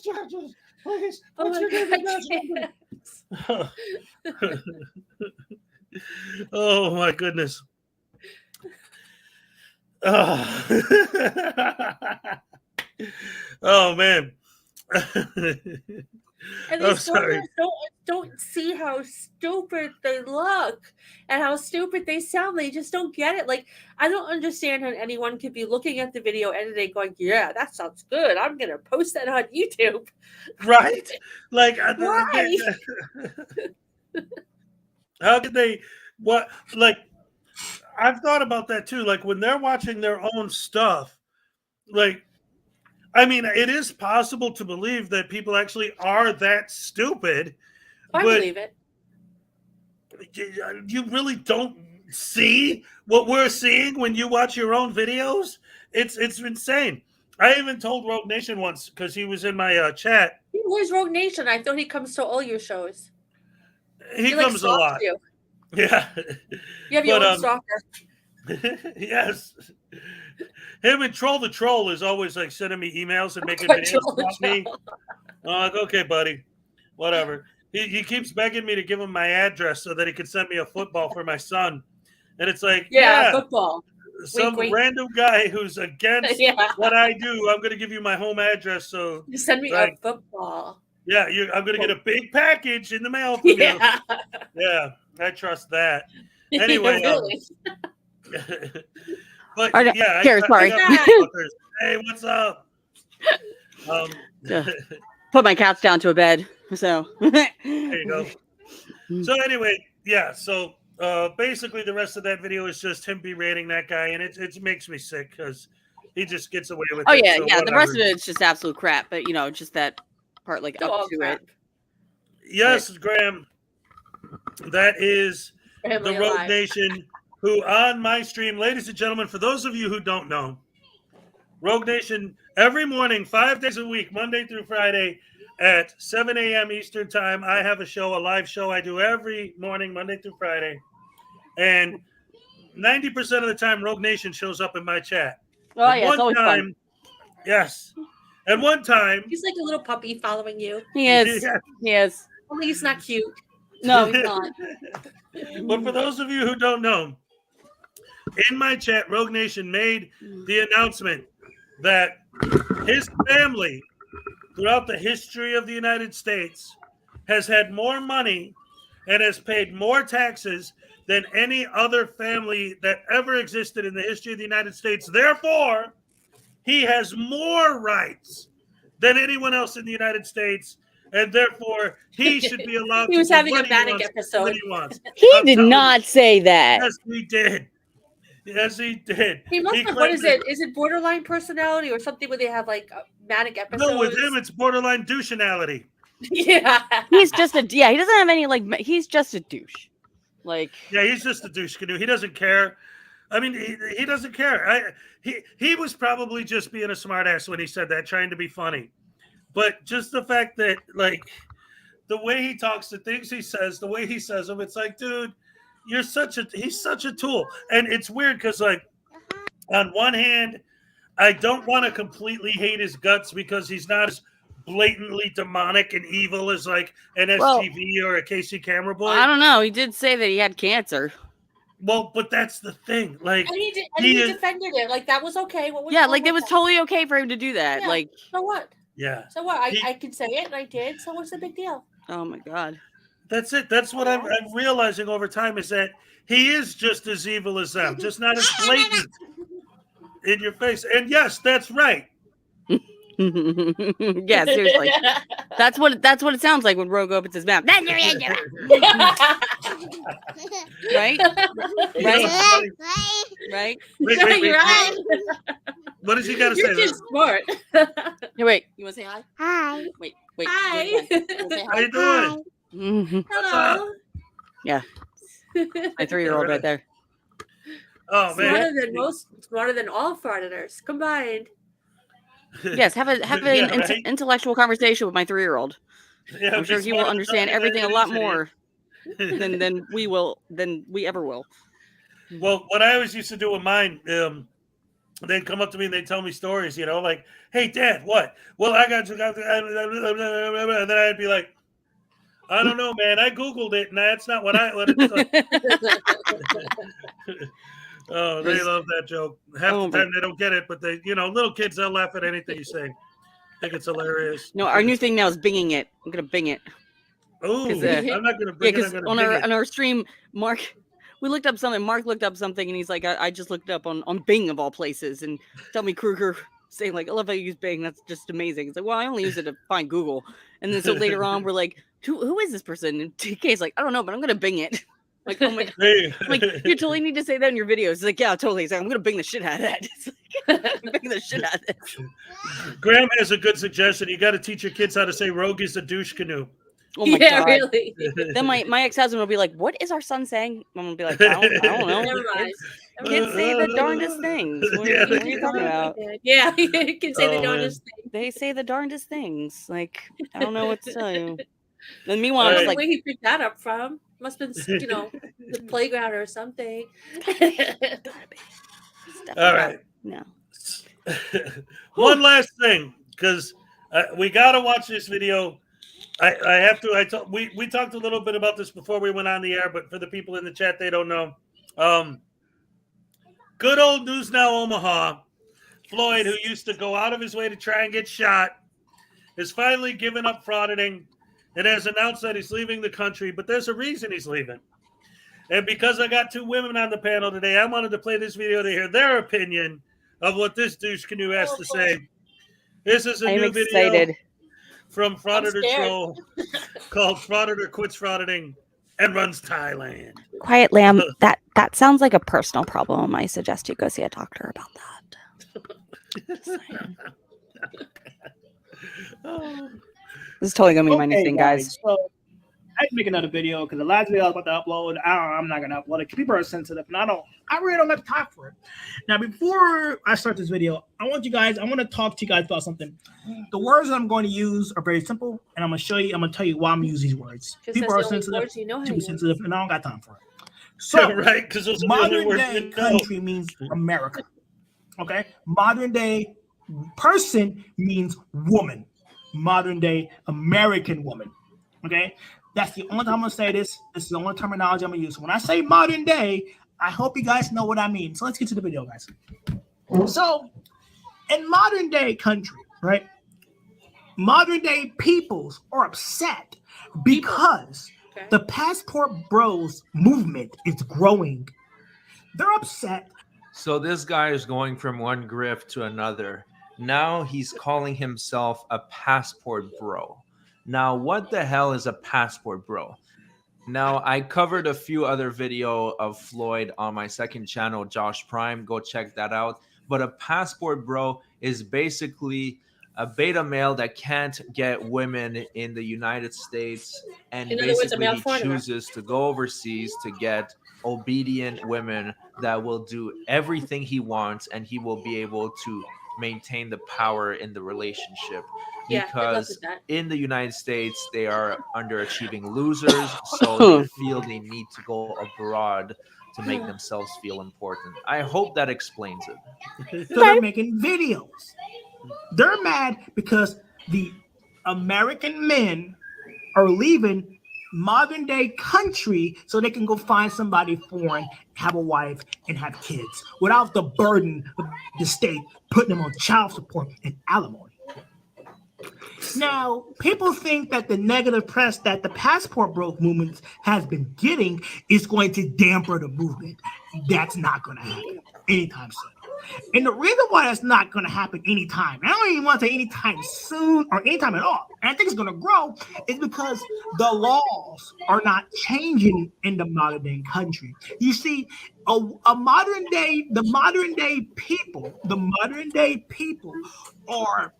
charges. Please. Oh my God, Oh my goodness. Oh man. And these soldiers don't see how stupid they look and how stupid they sound. They just don't get it. Like, I don't understand how anyone could be looking at the video editing going, yeah, that sounds good. I'm going to post that on YouTube. Right? Like, why? How could they, I've thought about that too. Like, when they're watching their own stuff, like, I mean, it is possible to believe that people actually are that stupid. I believe it. You really don't see what we're seeing when you watch your own videos? It's insane. I even told Rogue Nation once, because he was in my chat. Where's Rogue Nation? I thought he comes to all your shows. He comes a lot. Yeah. You have your But, own stalker. Yes. Him and Troll the Troll is always like sending me emails and making videos about me. I'm like, okay, buddy, whatever. He keeps begging me to give him my address so that he could send me a football for my son. And it's like, yeah, football. Some Wink, wink. random guy who's against what I do, I'm going to give you my home address. So You send me a football. Yeah, I'm going to get a big package in the mail from you. Yeah, I trust that. Anyway, Really? but All right, yeah, here, sorry. Hey, what's up? Put my cats down to a bed. So there you go. So anyway, yeah. So basically, the rest of that video is just him berating that guy, and it makes me sick because he just gets away with it. Oh yeah, so yeah. The rest of whatever. it's just absolute crap. But just that part, like up to it. Yes, Graham. That is Family the Rogue Alive. Nation, who on my stream, ladies and gentlemen, for those of you who don't know, Rogue Nation, every morning, 5 days a week, Monday through Friday at 7 a.m. Eastern time, I have a show, a live show I do every morning, Monday through Friday. And 90% of the time, Rogue Nation shows up in my chat. Oh, And yeah, it's always fun. Yes. And one time. He's like a little puppy following you. He is. Yeah. He is. Only he's not cute. No, he's not. But for those of you who don't know, in my chat, Rogue Nation made the announcement that his family, throughout the history of the United States, has had more money and has paid more taxes than any other family that ever existed in the history of the United States. Therefore, he has more rights than anyone else in the United States, and therefore he should be allowed He was to do having what a manic wants, episode. when he wants. He I'm did telling not you. say that. Yes, he did. Yes, he did. He must have. What claimed is it? Is it borderline personality or something where they have like manic episodes? No, with him, it's borderline doucheanality. Yeah. He's just a He doesn't have any He's just a douche. Like Yeah, he's just a douche canoe. He doesn't care. I mean, he doesn't care. He was probably just being a smartass when he said that, trying to be funny. But just the fact that the way he talks, the things he says, the way he says them, it's like, dude, he's such a tool. And it's weird because on one hand, I don't want to completely hate his guts because he's not as blatantly demonic and evil as like an STV or a KC Camera Boy. I don't know. He did say that he had cancer. Well, but that's the thing. Like, And he defended it. Like that was okay. What was wrong It with was that? totally okay for him to do that. Yeah. Like, So what? Yeah. So what? I can say it and I did. So what's the big deal? oh my god. That's it. That's what I'm realizing over time is that he is just as evil as them, just not as blatant in your face. And yes, that's right. Yeah, seriously. That's what it sounds like when Rogue opens his mouth. Right? Right? Right? Wait. What does he got to say? You're just smart. Hey, wait. You want to say hi? Hi. Wait. Hi. You wanna say How you doing? Mhm. Hello. Yeah. My 3-year-old right there. Oh man. Smarter than all frauditors combined. Yes, have an right? intellectual conversation with my 3-year-old. Yeah, I'm sure he will understand everything a lot more than we ever will. Well, what I always used to do with mine, they'd come up to me and they'd tell me stories, like, hey, Dad, what? Well, I got and then I'd be like, I don't know, man. I Googled it, and that's not what it's Oh, they love that joke. Half the time they don't get it, but they, little kids, they'll laugh at anything you say. Think it's hilarious. No, our new thing now is binging it. I'm gonna bing it. Oh, I'm not gonna bing it. Because on our stream, Mark, we looked up something. Mark looked up something, and he's like, I just looked up on Bing of all places, and tell me Kruger saying like, I love how you use Bing. That's just amazing. It's like, well, I only use it to find Google, and then so later on, we're like, who is this person? And TK's like, I don't know, but I'm gonna Bing it. Like, oh my god. Hey. Like, you totally need to say that in your videos. It's like, yeah, totally. It's like, I'm gonna bing the shit out of that. It's like, bing the shit out of this. Graham has a good suggestion. You got to teach your kids how to say rogue is a douche canoe. Oh my Yeah, god. really. Then my ex-husband will be like, what is our son saying? I'm gonna be like, I don't know. Never mind. Kids say the darndest things. What are you talking about? Yeah, you can say the darndest thing. They say the darndest things. Like, I don't know what to tell you. And meanwhile, I I was don't know like, where he picked that up from. Must have been, the playground or something. All right. No. One last thing, because we got to watch this video. I have to. We talked a little bit about this before we went on the air, but for the people in the chat, they don't know. Good old News Now Omaha, Floyd, who used to go out of his way to try and get shot, has finally given up frauditing and has announced that he's leaving the country. But there's a reason he's leaving. And because I got two women on the panel today, I wanted to play this video to hear their opinion of what this douche canoe has to say. This is a new video from Frauditor Troll called Frauditor Quits Frauditing and Runs Thailand. Quiet Lamb, that sounds like a personal problem. I suggest you go see a doctor about that. This is totally gonna be my new thing, guys. So I had to make another video because the last video I was about to upload, I'm not gonna upload it. People are sensitive, and I really don't have time for it. Now, before I start this video, I want to talk to you guys about something. The words that I'm going to use are very simple, and I'm gonna tell you why I'm using these words. People are sensitive, too sensitive, and I don't got time for it. So, right, because those are the modern only words day you know. country means America. Okay, modern day person means woman. Modern day American woman. Okay, that's the only time I'm gonna say this. This is the only terminology I'm gonna use. When I say modern day, I hope you guys know what I mean. So let's get to the video, guys. So, in modern day country, right? Modern day peoples are upset because the passport bros movement is growing. They're upset. So this guy is going from one grift to another. Now he's calling himself a passport bro. Now, what the hell is a passport bro? Now, I covered a few other video of Floyd on my second channel, Josh Prime. Go check that out. But a passport bro is basically a beta male that can't get women in the United States, and basically he chooses to go overseas to get obedient women that will do everything he wants, and he will be able to maintain the power in the relationship. Because in the United States, they are underachieving losers, so they feel they need to go abroad to make themselves feel important. I hope that explains it. So they're making videos. They're mad because the American men are leaving modern day country so they can go find somebody foreign, have a wife, and have kids without the burden of the state putting them on child support and alimony. Now, people think that the negative press that the passport bro movement has been getting is going to damper the movement. That's not going to happen anytime soon. And the reason why that's not going to happen anytime, I don't even want to say anytime soon or anytime at all, and I think it's going to grow, is because the laws are not changing in the modern day country. You see, the modern day people are,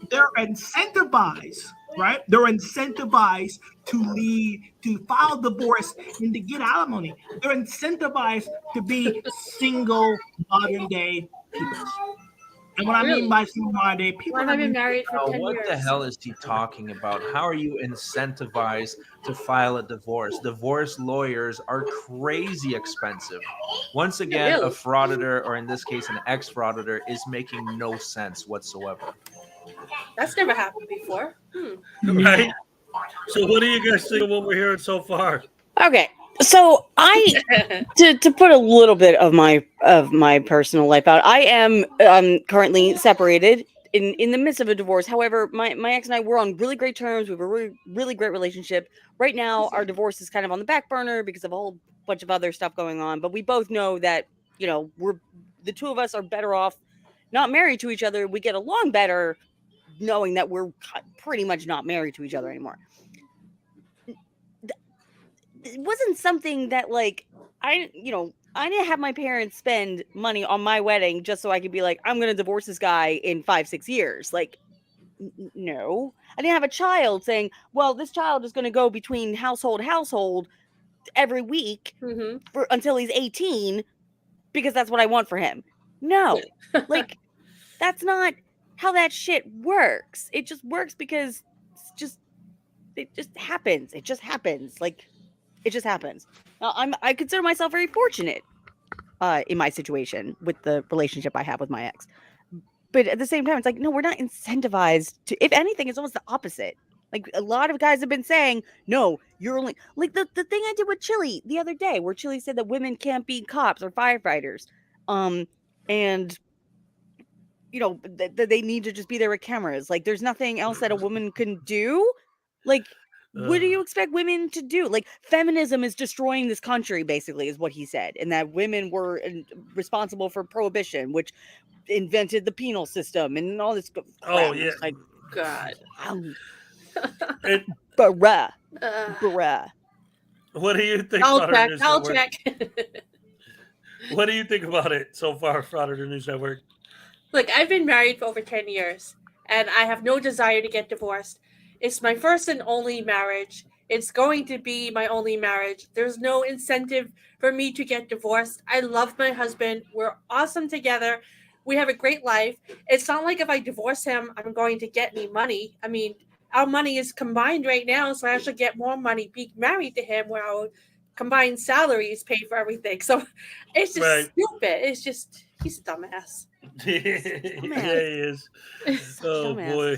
they're incentivized, right? They're incentivized to file divorce and to get alimony. They're incentivized to be single modern day people. And what I mean by single modern day people, I've been married for 10 what years. the hell is he talking about? How are you incentivized to file a divorce? Divorce lawyers are crazy expensive. Once again, a frauditor, or in this case, an ex-frauditor, is making no sense whatsoever. That's never happened before. Right? So what do you guys think of what we're hearing so far? Okay, so I to put a little bit of my personal life out, I am currently separated in the midst of a divorce. However, my ex and I were on really great terms. We have a really great relationship. Right now, our divorce is kind of on the back burner because of a whole bunch of other stuff going on. But we both know that, you know, the two of us are better off not married to each other. We get along better knowing that we're pretty much not married to each other anymore. It wasn't something that, like, I didn't have my parents spend money on my wedding just so I could be like, I'm going to divorce this guy in 5-6 years. Like, no. I didn't have a child saying, well, this child is going to go between household every week until he's 18 because that's what I want for him. No. Like, that's not how that shit works. It just works because it just happens. It just happens. Like, It just happens. Now, I consider myself very fortunate in my situation with the relationship I have with my ex. But at the same time, it's like, no, we're not incentivized to. If anything, it's almost the opposite. Like a lot of guys have been saying, no, you're only like the thing I did with Chili the other day, where Chili said that women can't be cops or firefighters, and that they need to just be there with cameras. Like, there's nothing else that a woman can do. Like, what do you expect women to do? Like, feminism is destroying this country, basically, is what he said, and that women were responsible for prohibition, which invented the penal system and all this crap. Oh yeah, like God. Bruh. What do you think? I'll about check. News I'll Network? check. What do you think about it so far, Frauditor News Network? Look, I've been married for over 10 years, and I have no desire to get divorced. It's my first and only marriage. It's going to be my only marriage. There's no incentive for me to get divorced. I love my husband. We're awesome together. We have a great life. It's not like if I divorce him, I'm going to get any money. I mean, our money is combined right now, so I actually get more money being married to him where our combined salaries pay for everything. So it's just Right. stupid. It's just, he's a dumbass. Yeah, he is. Oh dumbass. boy.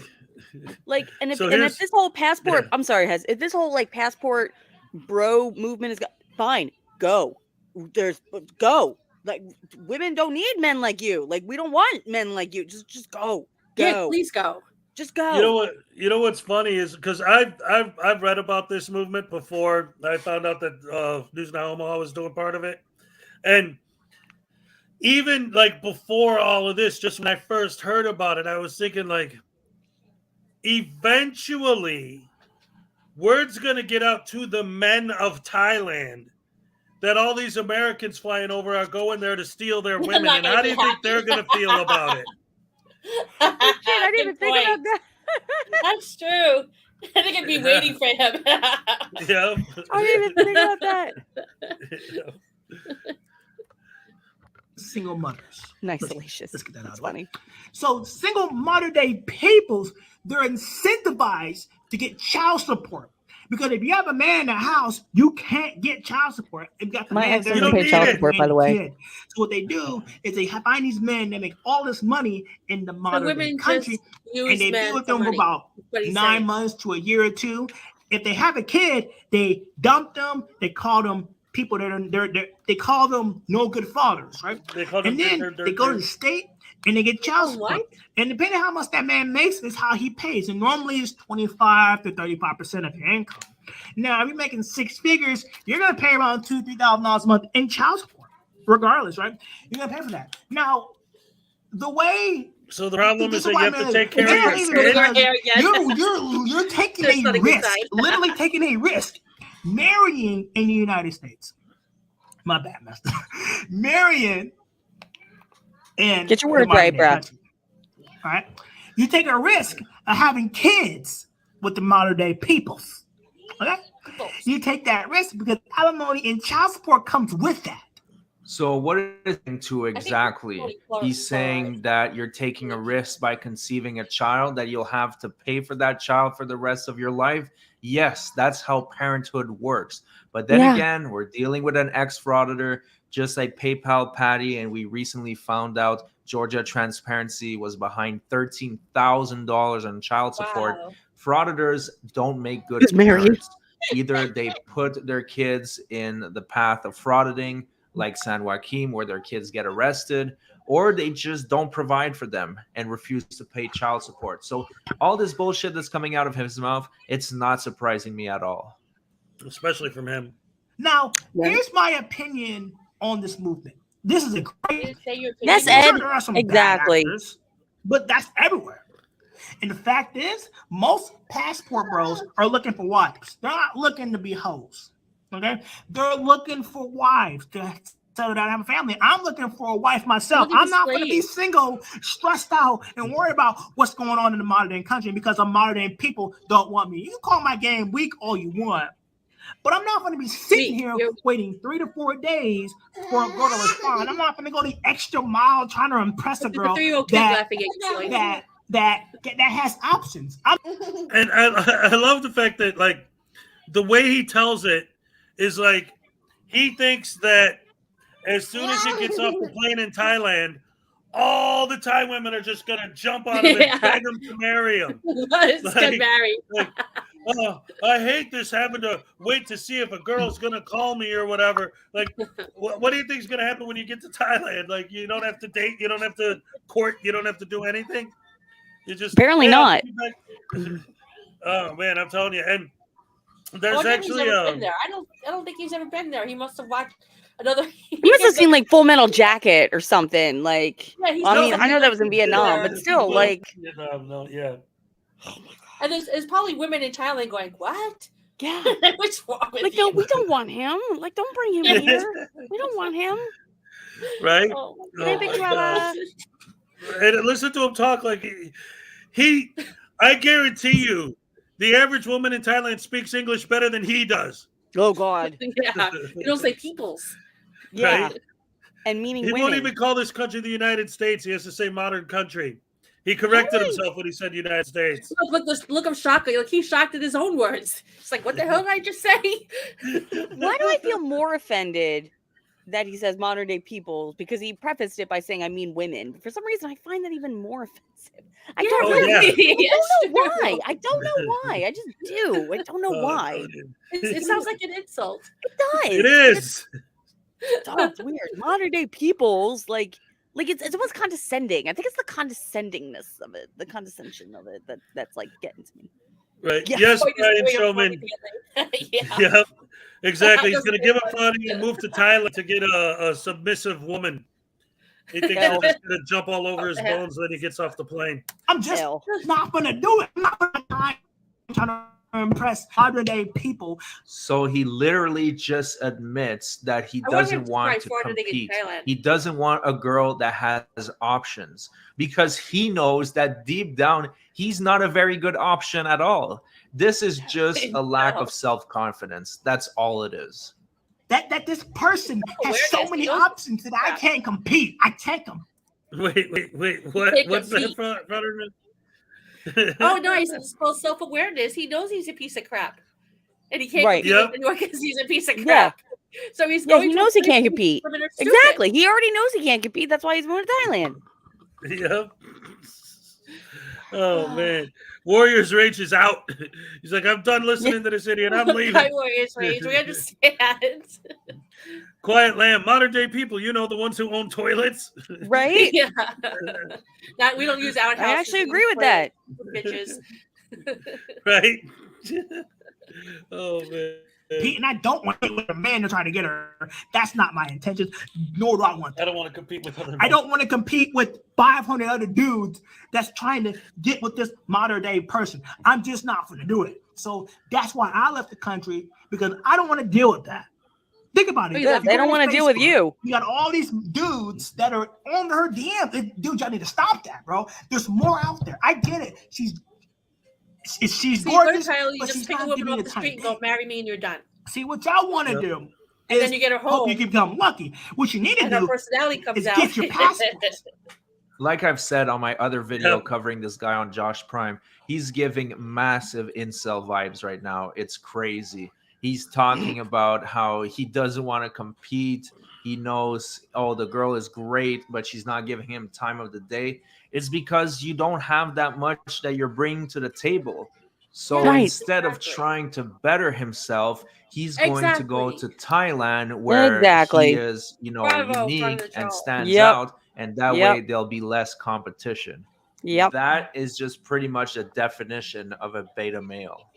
Like, and if, So and if here's- this whole passport, yeah. I'm sorry, if this whole like passport bro movement is fine, go. Go. Like, women don't need men like you. Like, we don't want men like you. Just go. Yeah, please go. Just go. You know what? You know what's funny is because I've read about this movement before I found out that News Now Omaha was doing part of it, and even like before all of this, just when I first heard about it, I was thinking like, eventually, word's gonna get out to the men of Thailand that all these Americans flying over are going there to steal their women, not and gonna how do be you think happy. they're gonna feel about it? I didn't even think about that. That's true. I think I'd be waiting for him. Yeah. I didn't even think about that. Single mothers. Nice, Let's salacious. get that out That's of the way. funny. So single modern day peoples, they're incentivized to get child support. Because if you have a man in the house, you can't get child support. If you got the My man ex there, doesn't you pay child can't support, get by the way. kid. So what they do is they find these men that make all this money in the modern day women country, just use and they men be with for them for money. about That's what he's 9 saying. months to a year or two. If they have a kid, they dump them. They call them people that are they call them no good fathers, right? They call And them then they go to the state and they get child support. And depending on how much that man makes is how he pays. And normally it's 25 to 35% of your income. Now, if you're making six figures, you're gonna pay around $2,000-$3,000 a month in child support, regardless, right? You're gonna pay for that. Now, the way So the problem this is that you why have I'm to take it's care of not your even kid. because you're taking That's not a a good risk, sign. literally taking a risk, marrying in the United States. My bad, master. Marrying in Get your the words right, modern day bro. country. All right, you take a risk of having kids with the modern day peoples. Okay, you take that risk because alimony and child support comes with that. So what is it to exactly? Clark He's saying that you're taking a risk by conceiving a child, that you'll have to pay for that child for the rest of your life. Yes, that's how parenthood works. But then Yeah. again, we're dealing with an ex-frauditor, just like PayPal Patty, and we recently found out Georgia Transparency was behind $13,000 on child support. Wow. Frauditors don't make good Who's married? parents. Either they put their kids in the path of frauding, like San Joaquin, where their kids get arrested, or they just don't provide for them and refuse to pay child support. So all this bullshit that's coming out of his mouth, it's not surprising me at all. Especially from him. Now, here's my opinion on this movement. This is a great. Yes, Sure, Ed. there are some Exactly. bad actors, but that's everywhere. And the fact is, most passport bros are looking for wives. They're not looking to be hoes. Okay, they're looking for wives to settle down and have a family. I'm looking for a wife myself. I'm not going to be single, stressed out, and worry about what's going on in the modern day country because the modern day people don't want me. You can call my game weak all you want, but I'm not going to be sitting here waiting 3 to 4 days for a girl to respond. I'm not going to go the extra mile trying to impress a girl that has options. And I love the fact that like the way he tells it, is like he thinks that as soon as he gets off the plane in Thailand, all the Thai women are just gonna jump on him and beg him to marry him. Let's get married. Oh, I hate this having to wait to see if a girl's gonna call me or whatever. Like, what do you think is gonna happen when you get to Thailand? Like, you don't have to date, you don't have to court, you don't have to do anything. You just Apparently not. Oh man, I'm telling you, and I there's wonder if he's actually ever been there. I don't think he's ever been there. He must have watched another. He must have seen like Full Metal Jacket or something. Like, Yeah, he's I mean, not- I know that was in Vietnam, but still, like, no, yeah. And there's probably women in Thailand going, "What? Yeah, what's wrong with like, you?" no, we don't want him. Like, don't bring him here. We don't want him. Right? Oh, Hey, Big my Brother. God. And listen to him talk like he I guarantee you, the average woman in Thailand speaks English better than he does. Oh God. Yeah, you don't say peoples. Yeah, Right? and meaning He women. won't even call this country the United States. He has to say modern country. He corrected himself when he said United States. Look of shock. Like he's shocked at his own words. It's like, what the hell did I just say? Why do I feel more offended that he says modern day peoples? Because he prefaced it by saying I mean women. For some reason, I find that even more offensive. I don't know. really. I don't know why. I don't know why. I just do. I don't know why. It sounds like an insult. It does. It is. It's weird. Modern day peoples, like it's almost condescending. I think it's the condescendingness of it, the condescension of it that's like getting to me. Right. Yeah. Yes, Oh, he's Brian doing a Showman. yeah. Yep. Exactly. He's Doesn't going to give up money and move to Thailand to get a submissive woman. He thinks Hell. she's just going to jump all over his the hell? bones when he gets off the plane. I'm just not gonna do it. I'm not gonna try to impress modern day people. So he literally just admits that he I want him doesn't to want try to Florida in compete. Thailand. He doesn't want a girl that has options because he knows that deep down he's not a very good option at all. This is just a lack of self-confidence. That's all it is. That this person has so many options that I can't compete. I can't compete. Wait. What? Take a What's that, peek. Frauditor? Oh no, he's called self-awareness. He knows he's a piece of crap, and he can't Right. compete Yep. with anyone because he's a piece of Yeah. crap. So he's Yeah, going he to a knows he place can't where compete. women are stupid. Exactly. He already knows he can't compete. That's why he's moving to Thailand. Yep. Oh man, Warriors Rage is out. He's like, I'm done listening to this idiot. I'm leaving. Hi, Warriors Rage. We understand. Quiet Lamb, modern day people. You know, the ones who own toilets, Right? Yeah. Not, we don't use outhouses. I actually we agree use with that. Bitches. right? Oh man. Pete, and I don't want to get with a man to try to get her. That's not my intention. Nor do I want that. I don't want to compete with other men. I don't want to compete with 500 other dudes that's trying to get with this modern day person. I'm just not going to do it. So that's why I left the country, because I don't want to deal with that. Think about it. Yeah, If you they go don't on want to deal with Facebook, you. You got all these dudes that are on her DM. Dude, y'all need to stop that, bro. There's more out there. I get it. She's See, gorgeous, Tyler, you but just she's pick a not woman giving off you the the time. street and go marry me and you're done. See, what y'all want to do And is then you get her hope home. you can become lucky. What you need to And her do personality comes is out. get your passports. Like I've said on my other video covering this guy on Josh Prime, he's giving massive incel vibes right now. It's crazy. He's talking about how he doesn't want to compete. He knows, oh, the girl is great, but she's not giving him time of the day. It's because you don't have that much that you're bringing to the table. So Right. instead of trying to better himself, he's going to go to Thailand where Exactly. he is, Bravo, unique Frauditor. and stands Yep. out. And that Yep. way there'll be less competition. Yep. That is just pretty much the definition of a beta male.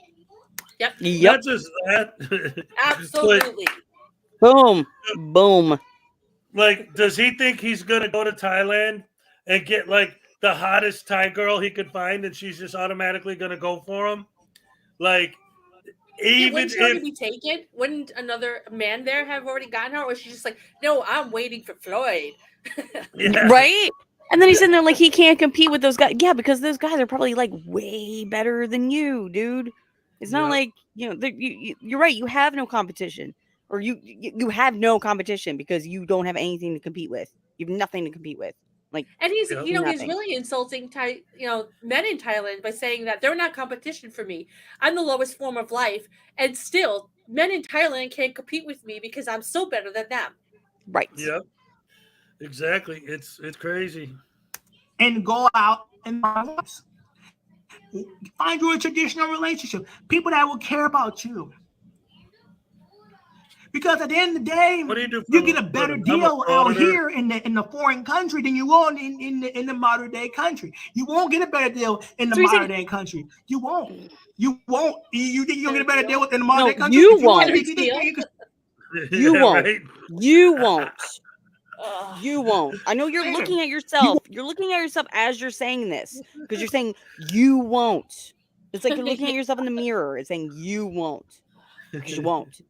Yep. Not just that. Absolutely. Boom. Boom. Like, does he think he's gonna go to Thailand and get like the hottest Thai girl he could find, and she's just automatically gonna go for him? Like, even Wouldn't she already if be taken? Wouldn't another man there have already gotten her? Or was she just like, no, I'm waiting for Floyd? yeah. Right? And then he's in there like he can't compete with those guys. Yeah, because those guys are probably like way better than you, dude. It's not Yep. like, you're right. You have no competition, or you have no competition because you don't have anything to compete with. You have nothing to compete with. Like, And he's, Yeah. you know, he's nothing. really insulting, men in Thailand by saying that they're not competition for me. I'm the lowest form of life, and still, men in Thailand can't compete with me because I'm so better than them. Right. Yep. Exactly. It's crazy. And go out and find you a traditional relationship. People that will care about you. Because at the end of the day, What do you do? You get a better I'm a deal out frauditor. here in the foreign country than you will in the modern day country. You won't get a better deal in the modern day country. You won't. You won't. You think you'll get a better deal in the modern day country? You If you want won't. to be, You Yeah, won't. right? You won't. You won't. I know you're looking at yourself. You're looking at yourself as you're saying this because you're saying you won't. It's like you're looking at yourself in the mirror and saying you won't because you won't.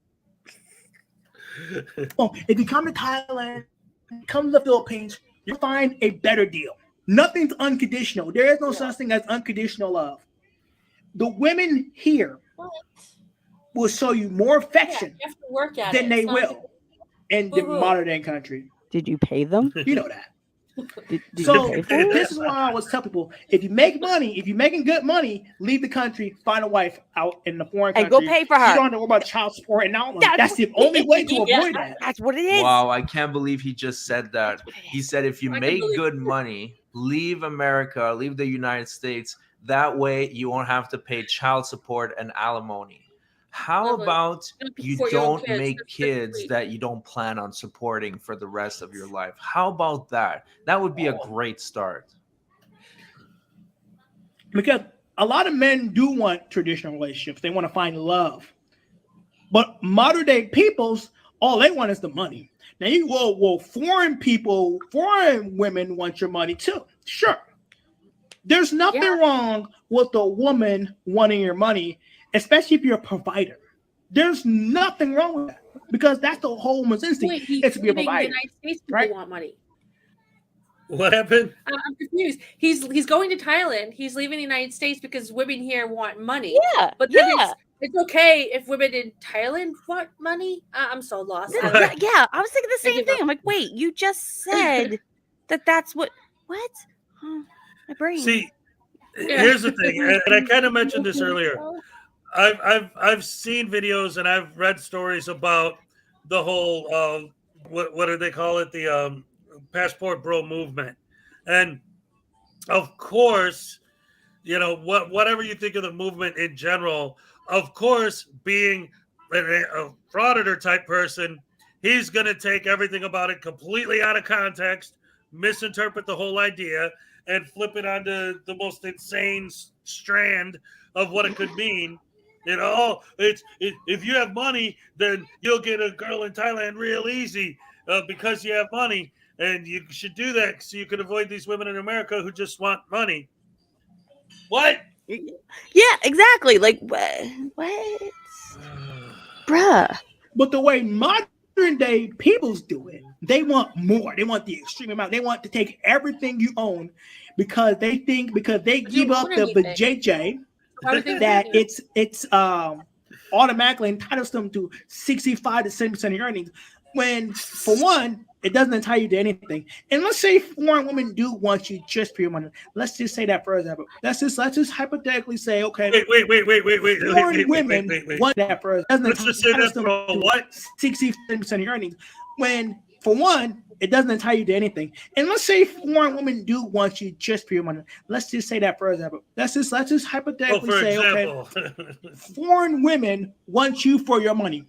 if you come to Thailand, come to the Philippines, you'll find a better deal. Nothing's unconditional. There is no such thing as unconditional love. The women here will show you more affection You have to work at than it. they It's not will in the modern day country. Did you pay them? You know that. Did So you pay for this it? is why I always tell people: if you make money, if you're making good money, leave the country, find a wife out in the foreign country, And go pay for So you her. don't have to worry about child support and all. That's the only way to avoid that. That's what it is. Wow, I can't believe he just said that. He said if you make good money, leave America, leave the United States. That way you won't have to pay child support and alimony. How about you support your own don't kids. make That's kids sweet. that you don't plan on supporting for the rest of your life? How about that? That would be a great start. Because a lot of men do want traditional relationships. They want to find love. But modern day peoples, all they want is the money. Now, foreign people, foreign women want your money too. Sure. There's nothing wrong with a woman wanting your money, especially if you're a provider. There's nothing wrong with that because that's the whole woman's instinct. It's to be a leaving the provider. United States people right? want money. What happened? I'm confused. He's going to Thailand. He's leaving the United States because women here want money. Yeah, but then it's okay if women in Thailand want money. I'm so lost. Yeah, I was thinking the same thing. I'm like, wait, you just said that's what? Huh, my brain. See, here's the thing, and I kind of mentioned this earlier. I've seen videos and I've read stories about the whole what do they call it, the passport bro movement, and of course, whatever you think of the movement in general, of course, being a frauditor type person, he's going to take everything about it completely out of context, misinterpret the whole idea, and flip it onto the most insane strand of what it could mean. If you have money, then you'll get a girl in Thailand real easy because you have money, and you should do that so you can avoid these women in America who just want money. What? Yeah, exactly. Like what? Bruh. But the way modern day peoples do it, they want more. They want the extreme amount. They want to take everything you own because they think because they give up the JJ that it's automatically entitles them to 65 to 70% of your earnings. When for one, it doesn't entitle you to anything. And let's say foreign women do want you just for your money. Let's just say that for example. Let's just hypothetically say, okay. Wait. Foreign women want that for Let's just say that for what? 60% of your earnings. When for one, it doesn't entitle you to anything. And let's say foreign women do want you just for your money. Let's just say that for example. Let's just hypothetically say, okay, foreign women want you for your money.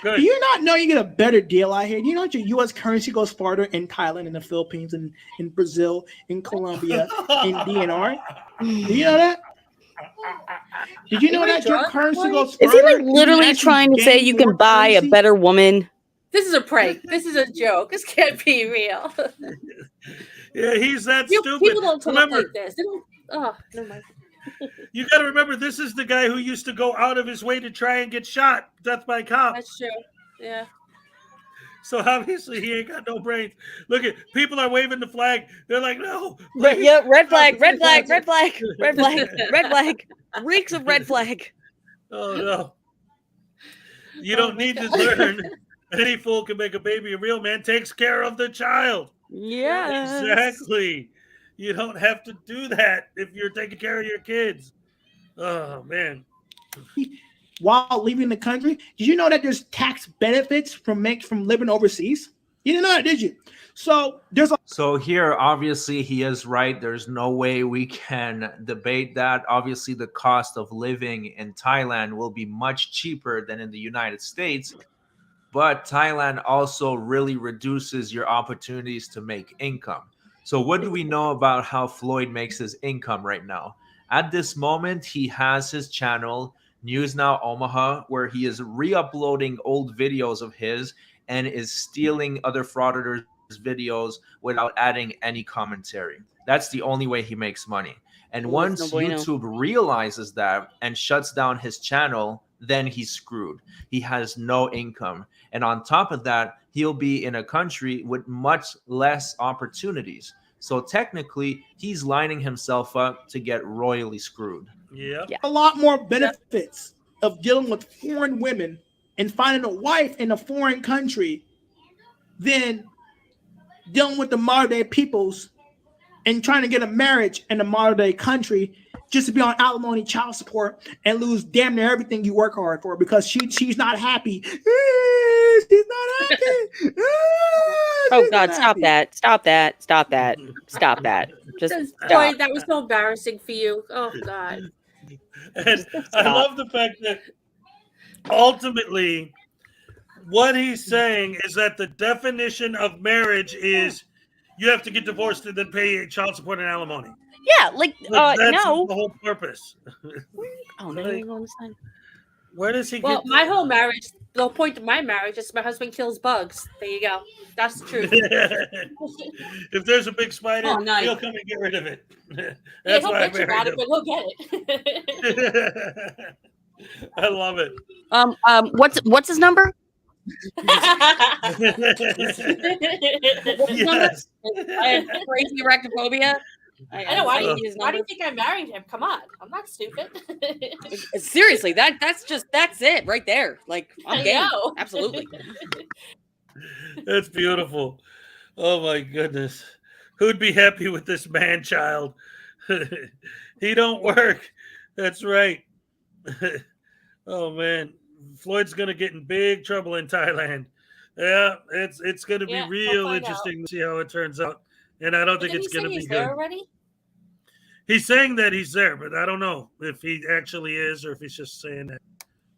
Good. Do you not know you get a better deal out here? Do you know your U.S. currency goes farther in Thailand, in the Philippines, and in Brazil, in Colombia, in DNR? Do you know that? Did you know that your currency goes further? Is he like literally trying to say you can buy a better woman? This is a prank. This is a joke. This can't be real. Yeah, he's that stupid. People don't talk like this. They don't, never mind. You got to remember, this is the guy who used to go out of his way to try and get shot, death by cop. That's true. Yeah. So obviously he ain't got no brains. Look at people are waving the flag. They're like, no. Red flag. Reeks of red flag. Oh no. You don't need to learn. Any fool can make a baby. A real man takes care of the child. Yes. Exactly. You don't have to do that if you're taking care of your kids. Oh man. While leaving the country, did you know that there's tax benefits from living overseas? You didn't know that, did you? So there's a So here, obviously, he is right. There's no way we can debate that. Obviously, the cost of living in Thailand will be much cheaper than in the United States. But Thailand also really reduces your opportunities to make income. So what do we know about how Floyd makes his income right now? At this moment, he has his channel, News Now Omaha, where he is re-uploading old videos of his and is stealing other frauditors' videos without adding any commentary. That's the only way he makes money. And once no bueno. YouTube realizes that and shuts down his channel, then he's screwed. He has no income. And on top of that, he'll be in a country with much less opportunities. So technically, he's lining himself up to get royally screwed. Yeah. a lot more benefits of dealing with foreign women and finding a wife in a foreign country than dealing with the modern day peoples and trying to get a marriage in a modern day country just to be on alimony, child support, and lose damn near everything you work hard for because she's not happy. She's not happy. Oh God! Stop that! Stop that! Stop that! Stop that! Just Boy, stop. that was so embarrassing for you. Oh God. And I love the fact that ultimately what he's saying is that the definition of marriage is you have to get divorced and then pay child support and alimony. Yeah, like That's no. the whole purpose. Oh no, you're going to sign. Where does he Well, get my whole marriage, the whole point of my marriage is my husband kills bugs. There you go. That's the truth. If there's a big spider, Oh, nice. he'll come and get rid of it. Yeah, That's he'll why I bitch about married it, him. but he'll get it. I love it. What's his number? Yes. Crazy arachnophobia. I know. Why do his you think I married him? Come on, I'm not stupid. Seriously, that's it right there. Like I'm I game. know. Absolutely. That's beautiful. Oh my goodness. Who'd be happy with this man child? He don't work. That's right. Oh man. Floyd's gonna get in big trouble in Thailand. Yeah, it's gonna be real interesting to see how it turns out. And I don't think it's gonna be good. There already? He's saying that he's there, but I don't know if he actually is or if he's just saying that.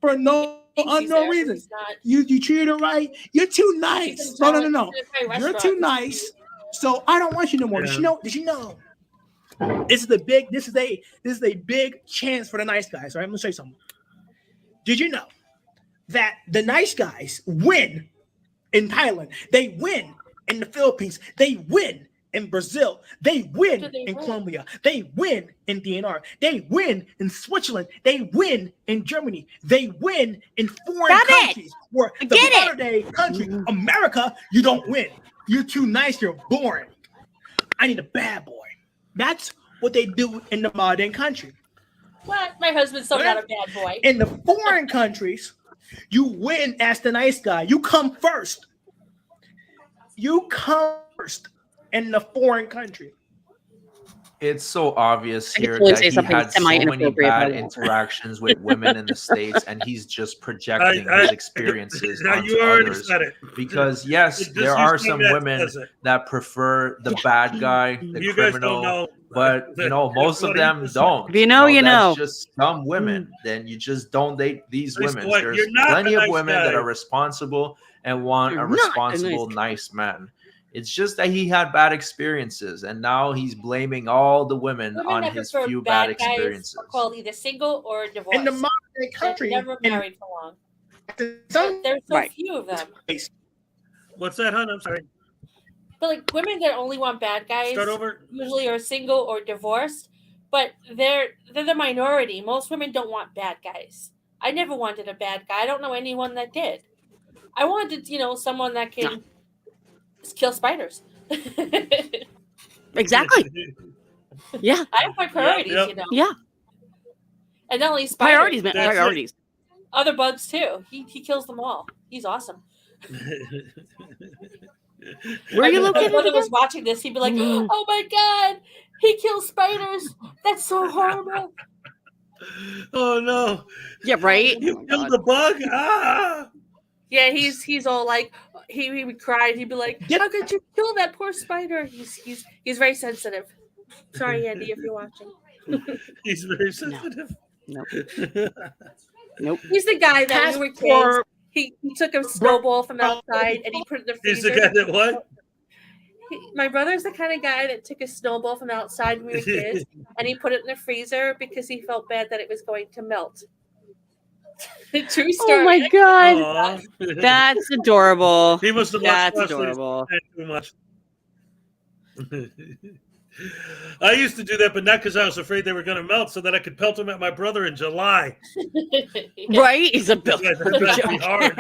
For no unknown reason. You treated her right. You're too nice. No. You're too nice. So I don't want you no more. Yeah. Did you know? This is a big chance for the nice guys, right? I'm gonna show you something. Did you know that the nice guys win in Thailand? They win in the Philippines. They win in Brazil. They win in Colombia. They win in DNR. They win in Switzerland. They win in Germany. They win in foreign countries where the modern day country, America, you don't win. You're too nice. You're boring. I need a bad boy. That's what they do in the modern country. What? My husband's still not a bad boy. In the foreign countries, you win as the nice guy. You come first. You come first in the foreign country. It's so obvious here totally that say he something had so many semi-inappropriate bad about that. interactions with women in the States, and he's just projecting his experiences onto you already others. said it. Because yes, there are some women that prefer the bad guy, the You guys don't criminal, know. but most of them don't. If you know, you know. That's just some women. Then you just don't date these Chris women. Boyd, There's you're not plenty a of nice women guy. that are responsible and want You're a not a responsible, nice nice man. It's just that he had bad experiences, and now he's blaming all the women on that his prefer few bad guys experiences. are called either single or divorced. In the modern day country, They're never married for long. There's so Right. few of them. What's that, hon? I'm sorry. But like women that only want bad guys Start over. usually are single or divorced, but they're the minority. Most women don't want bad guys. I never wanted a bad guy. I don't know anyone that did. I wanted, someone that can kill spiders. Exactly. Yeah. I have my priorities, Yeah. And not only spiders. Priorities, man. Priorities. Other bugs too. He kills them all. He's awesome. Where are you If my located brother again? was watching this, he'd be like, "Oh my god, he kills spiders. That's so horrible." Oh no! Yeah, right. You killed the bug. Ah! Yeah, he's all like, he would cry. And he'd be like, "How could you kill that poor spider?" He's very sensitive. Sorry, Andy, if you're watching. He's very sensitive. Nope. Nope. He's the guy that when we were kids. He took a snowball from outside and he put it in the freezer. He's the guy that what? My brother's the kind of guy that took a snowball from outside when we were kids and he put it in the freezer because he felt bad that it was going to melt. True story. Oh my god, Aw. that's adorable. He must have That's watched Wesley's adorable. too much. I used to do that, but not because I was afraid they were going to melt, so that I could pelt them at my brother in July. Right? He's a bill. That'd be hard.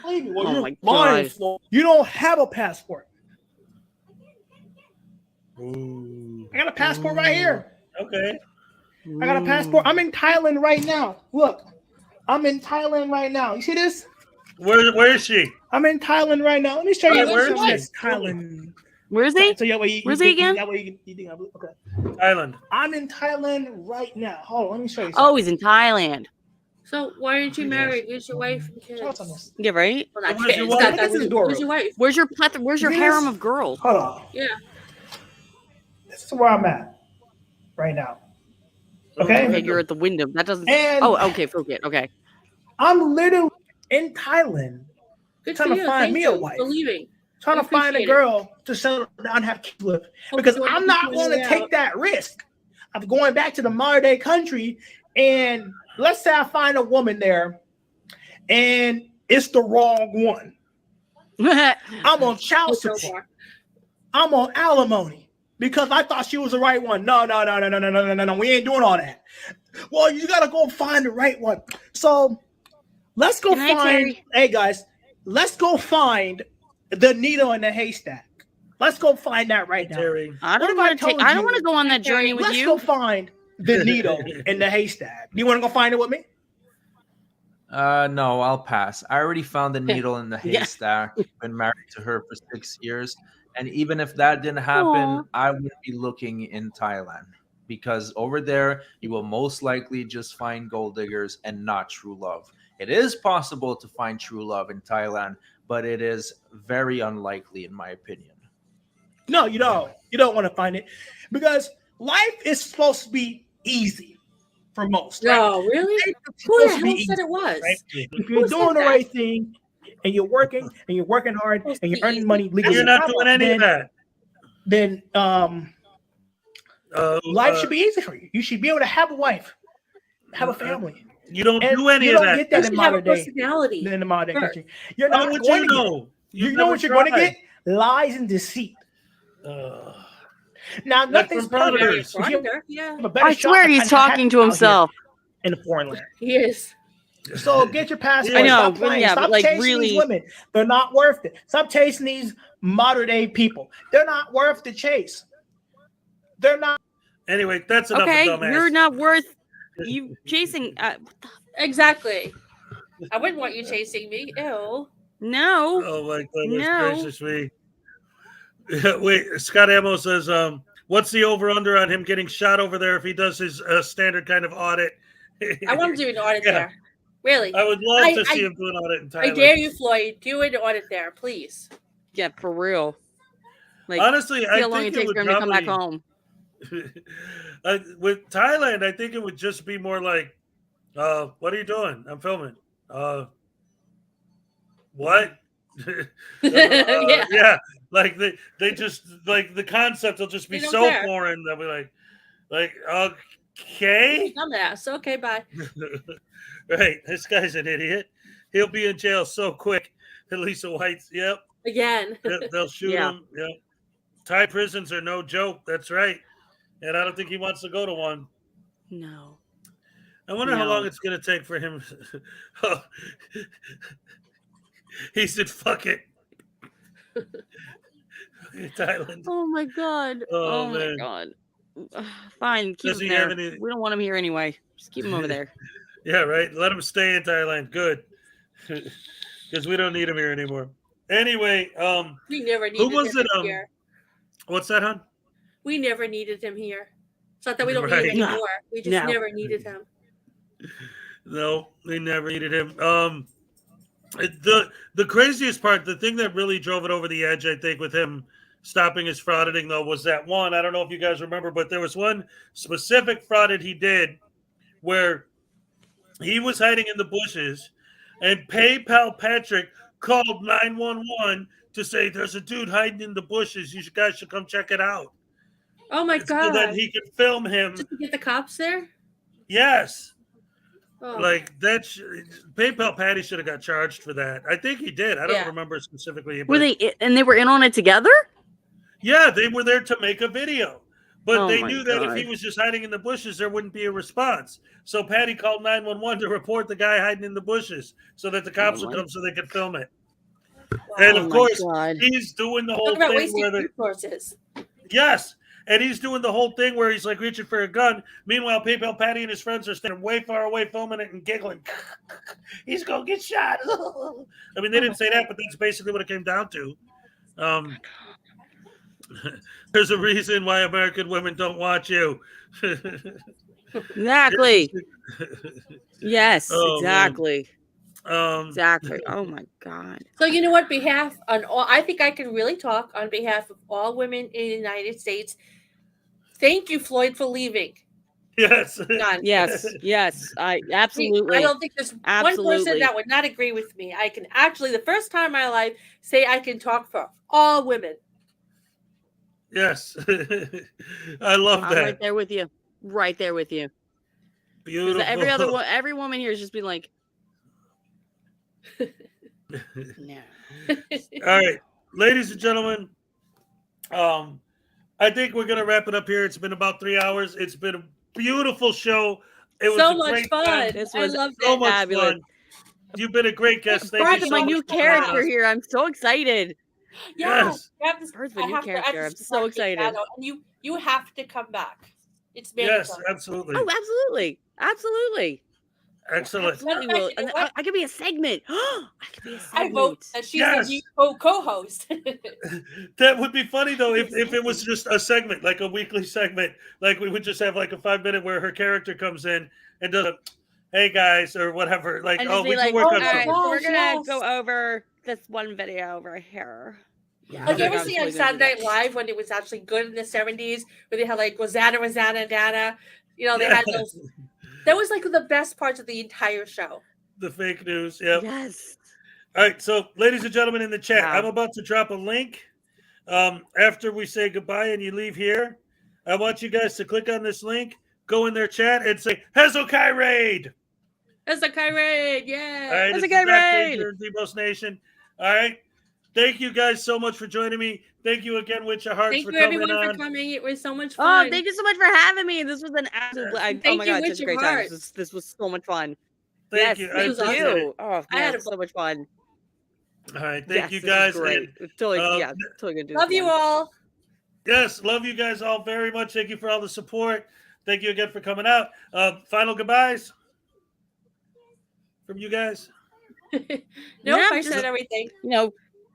Well, Oh my lying, god. Flo. You don't have a passport. Ooh. I got a passport right here. Okay. I got a passport. I'm in Thailand right now. Look, I'm in Thailand right now. You see this? Where is she? I'm in Thailand right now. Let me show you. Where is something she? that's Thailand. Where is he? So yeah, wait, Where's he again? That way you think I'm okay. Thailand. I'm in Thailand right now. Hold on, let me show you. Oh, he's in Thailand. So why aren't you married? Where's your wife and kids? Yeah, right. Well, not Where's kids. your Not wife? that. Look at this door. Where's your wife? Where's your Where's your Yes. harem of girls? Hold on. Yeah. This is where I'm at right now. Okay. Okay, you're at the window. That doesn't. And- Oh, okay, forget. Okay. I'm literally in Thailand Good trying for to you. find Thank me you a wife. for leaving. Trying I to find a appreciate it. girl to settle down and have kids with. Because you want I'm to not keep going to moving take out. that risk of going back to the modern day country. And let's say I find a woman there and it's the wrong one. I'm on child So support. far. I'm on alimony because I thought she was the right one. No. We ain't doing all that. Well, you got to go find the right one. So let's go Good night, find, Terry. hey guys, let's go find the needle in the haystack. Let's go find that right now. Terry. I What don't if want to take. told I don't you- want to go on that journey with Let's you. go find the needle in the haystack. Do you want to go find it with me? No, I'll pass. I already found the needle in the Yeah. haystack. Been married to her for 6 years, and even if that didn't happen, Aw. I would be looking in Thailand because over there you will most likely just find gold diggers and not true love. It is possible to find true love in Thailand, but it is very unlikely, in my opinion. No, you don't. You don't want to find it because life is supposed to be easy for most. Right? No, really? Life is Who supposed the to be hell easy, said it was? right? If Who you're said doing the that? right thing and you're working hard Supposed to and be you're earning easy. money legally, You're not doing any of that. then life should be easy for you. You should be able to have a wife, have a family. You don't And do any you of don't that. get that You in should have a modern day. personality. In the modern day first. country, you're How not would going you to get. know? You know what you're going to get? Lies and deceit. Now, Like nothing's from perfect. Frauditors. If you Frauditor, yeah. have a better I shot swear at he's having a talking to out here himself. in the foreign land. He is. So get your passport. I know, Stop but playing. yeah, but Stop like chasing really- these women. They're not worth it. Stop chasing these modern day people. They're not worth the chase. They're not. Anyway, that's enough Okay, of dumbass. you're not worth you chasing. Exactly. I wouldn't want you chasing me. Ew. No. Oh my goodness No. gracious me. Wait, Scott Ammo says, what's the over-under on him getting shot over there if he does his standard kind of audit? I want to do an audit Yeah. there. Really. I would love I- to see I- him do an audit in I Thailand. dare you, Floyd. Do an audit there, please. Yeah, for real. Like, Honestly, see I how long think it takes would for him to come back probably- home. With Thailand, I think it would just be more like, what are you doing? I'm filming. What? Yeah. Yeah, like they just like the concept will just be They don't so care. foreign. They'll be like okay, Dumbass. Okay, bye. right. This guy's an idiot. He'll be in jail so quick. Lisa White's. Yep. Again. They'll shoot Yeah. him. Yep. Thai prisons are no joke. That's right. And I don't think he wants to go to one. No. I wonder how No. long it's going to take for him. He said, "Fuck it." Thailand. Oh my god. Oh, Oh, my man. god. Fine, keep Does him he there. have any- We don't want him here anyway. Just keep him over there. Yeah, right. Let him stay in Thailand. Good. because we don't need him here anymore. Anyway, We never who needed was him it? here. What's that, hon? We never needed him here. It's not that we don't need Right. him anymore. We just No. never needed him. No, they never needed him. The craziest part, the thing that really drove it over the edge, I think, with him stopping his frauditing, though, was that one. I don't know if you guys remember, but there was one specific fraud that he did where he was hiding in the bushes, and PayPal Patrick called 911 to say there's a dude hiding in the bushes. You guys should come check it out. Oh my God. So that he could film him. Just to get the cops there? Yes. Oh. Like that, PayPal Patty should have got charged for that. I think he did. I don't remember specifically. Were they in on it together? Yeah, they were there to make a video, but Oh they my knew that if God. he was just hiding in the bushes, there wouldn't be a response. So Patty called 911 to report the guy hiding in the bushes, so that the cops would come so they could film it. And Oh of my course, God. he's doing the whole Talk about thing wasting where resources. yes. And he's doing the whole thing where he's like reaching for a gun. Meanwhile, PayPal Patty and his friends are standing way far away filming it and giggling. He's going to get shot. I mean, they didn't say that, but that's basically what it came down to. There's a reason why American women don't watch you. Exactly. Yes, Oh, exactly. Man. Exactly. Oh my God. So you know what? I think I can really talk on behalf of all women in the United States. Thank you, Floyd, for leaving. Yes. Done. Yes. Yes. I absolutely. I don't think there's one person that would not agree with me. I can actually, the first time in my life, say I can talk for all women. Yes. I love I'm that. right there with you. Right there with you. Beautiful. Every woman here has just been like, no. All right, ladies and gentlemen, I think we're gonna wrap it up here. It's been about 3 hours. It's been a beautiful show. It was So a much great fun. time. This I was loved so it. much fabulous. fun. You've been a great guest. Thank Birth you of so my much new for joining character us. here. I'm so excited. Yes. Birth of a new character. I'm so excited. And you have to come back. It's Yes, mandatory. absolutely. Oh, absolutely. Absolutely. Excellent. Absolutely will. And I could be a segment. I could be a segment. I vote that she's Yes. the new co-host. That would be funny though if it was just a segment, like a weekly segment, like we would just have like a 5-minute where her character comes in and does a hey guys or whatever. Like, And oh, just we be can like, work all on right, something. so we're gonna Yes. go over this one video over here. Yeah, Like you ever I'm see totally on gonna do Saturday that. Night Live when it was actually good in the 70s, where they had like Rosanna, Dana. You know, they had those. That was like the best parts of the entire show. The fake news. Yep. Yes. All right, so ladies and gentlemen in the chat, Wow. I'm about to drop a link. After we say goodbye and you leave here, I want you guys to click on this link, go in their chat, and say Hezokuai raid. Hezokuai raid, yeah. All right, Hezokuai raid. Here in Demos Nation. All right, thank you guys so much for joining me. Thank you again, Witchofheart, Thank for you coming everyone on. for coming. It was so much Oh, fun. thank you so much for having me. This was an absolute. Oh Thank my you, God, such a great time. Witchofheart. This was so much fun. Thank yes, you. I thank appreciate you. it. Oh, I had man, so much fun. All right, Yes, thank you this guys. was great. And, Totally, yeah, totally gonna do this Love you again. all. yes, love you guys all very much. Thank you for all the support. Thank you again for coming out. Final goodbyes from you guys. Nope, Yeah, I just- said everything. You know,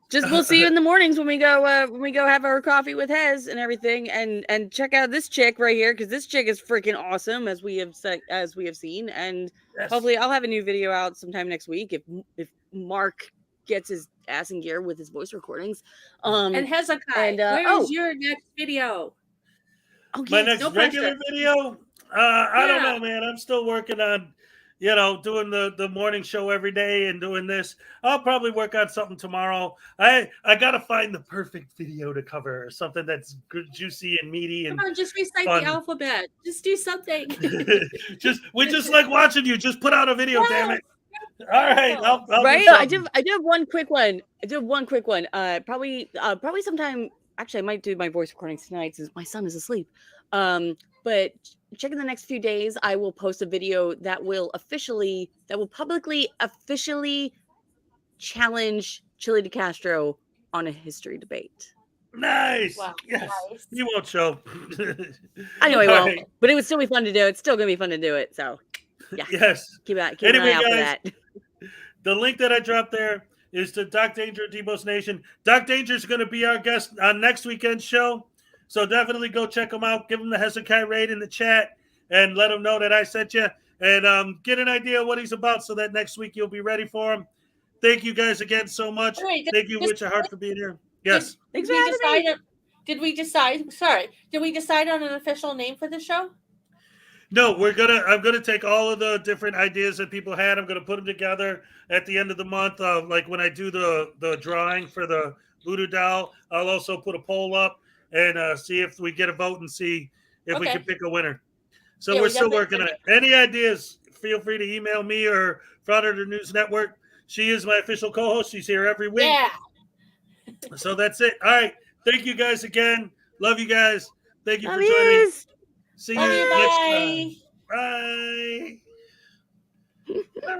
just we'll see you in the mornings when we go have our coffee with Hez and everything, and check out this chick right here because this chick is freaking awesome as we have seen, and Yes. hopefully I'll have a new video out sometime next week if Mark gets his ass in gear with his voice recordings. And Hezekiah, and, where is your next video? Oh, My yes, next no regular pressure. video, I don't Yeah. know, man. I'm still working on, doing the morning show every day and doing this. I'll probably work on something tomorrow. I gotta find the perfect video to cover, something that's good, juicy and meaty and Come on, just recite fun. the alphabet. Just do something. we just like watching you. Just put out a video, damn it. All right, I'll Right? do I something. do have one quick one. Probably sometime. Actually, I might do my voice recordings tonight since my son is asleep. But check in the next few days. I will post a video that will publicly officially challenge Chili DeCastro on a history debate. Nice. Wow, Yes. nice. You won't show. I know I All won't, right. but it would still be fun to do. It's still gonna be fun to do it. So yeah, Yes. keep an Anyway, eye out for guys, that. the link that I dropped there, is to Doc Danger, Debo's Nation. Doc Danger is going to be our guest on next weekend's show. So definitely go check him out. Give him the Hezokuai raid in the chat and let him know that I sent you. And get an idea of what he's about so that next week you'll be ready for him. Thank you guys again so much. Wait, Thank you, Witchofheart, for being here. Yes. Did we decide? Sorry, did we decide on an official name for the show? No, I'm gonna take all of the different ideas that people had. I'm gonna put them together at the end of the month. Like when I do the drawing for the voodoo doll, I'll also put a poll up and see if we get a vote and see if we can pick a winner. So Yeah, we're still working on it. Any ideas? Feel free to email me or Frauditor News Network. She is my official co-host. She's here every week. Yeah. So that's it. All right. Thank you guys again. Love you guys. Thank you for joining. Yous. See you Love you, next bye. time. Bye.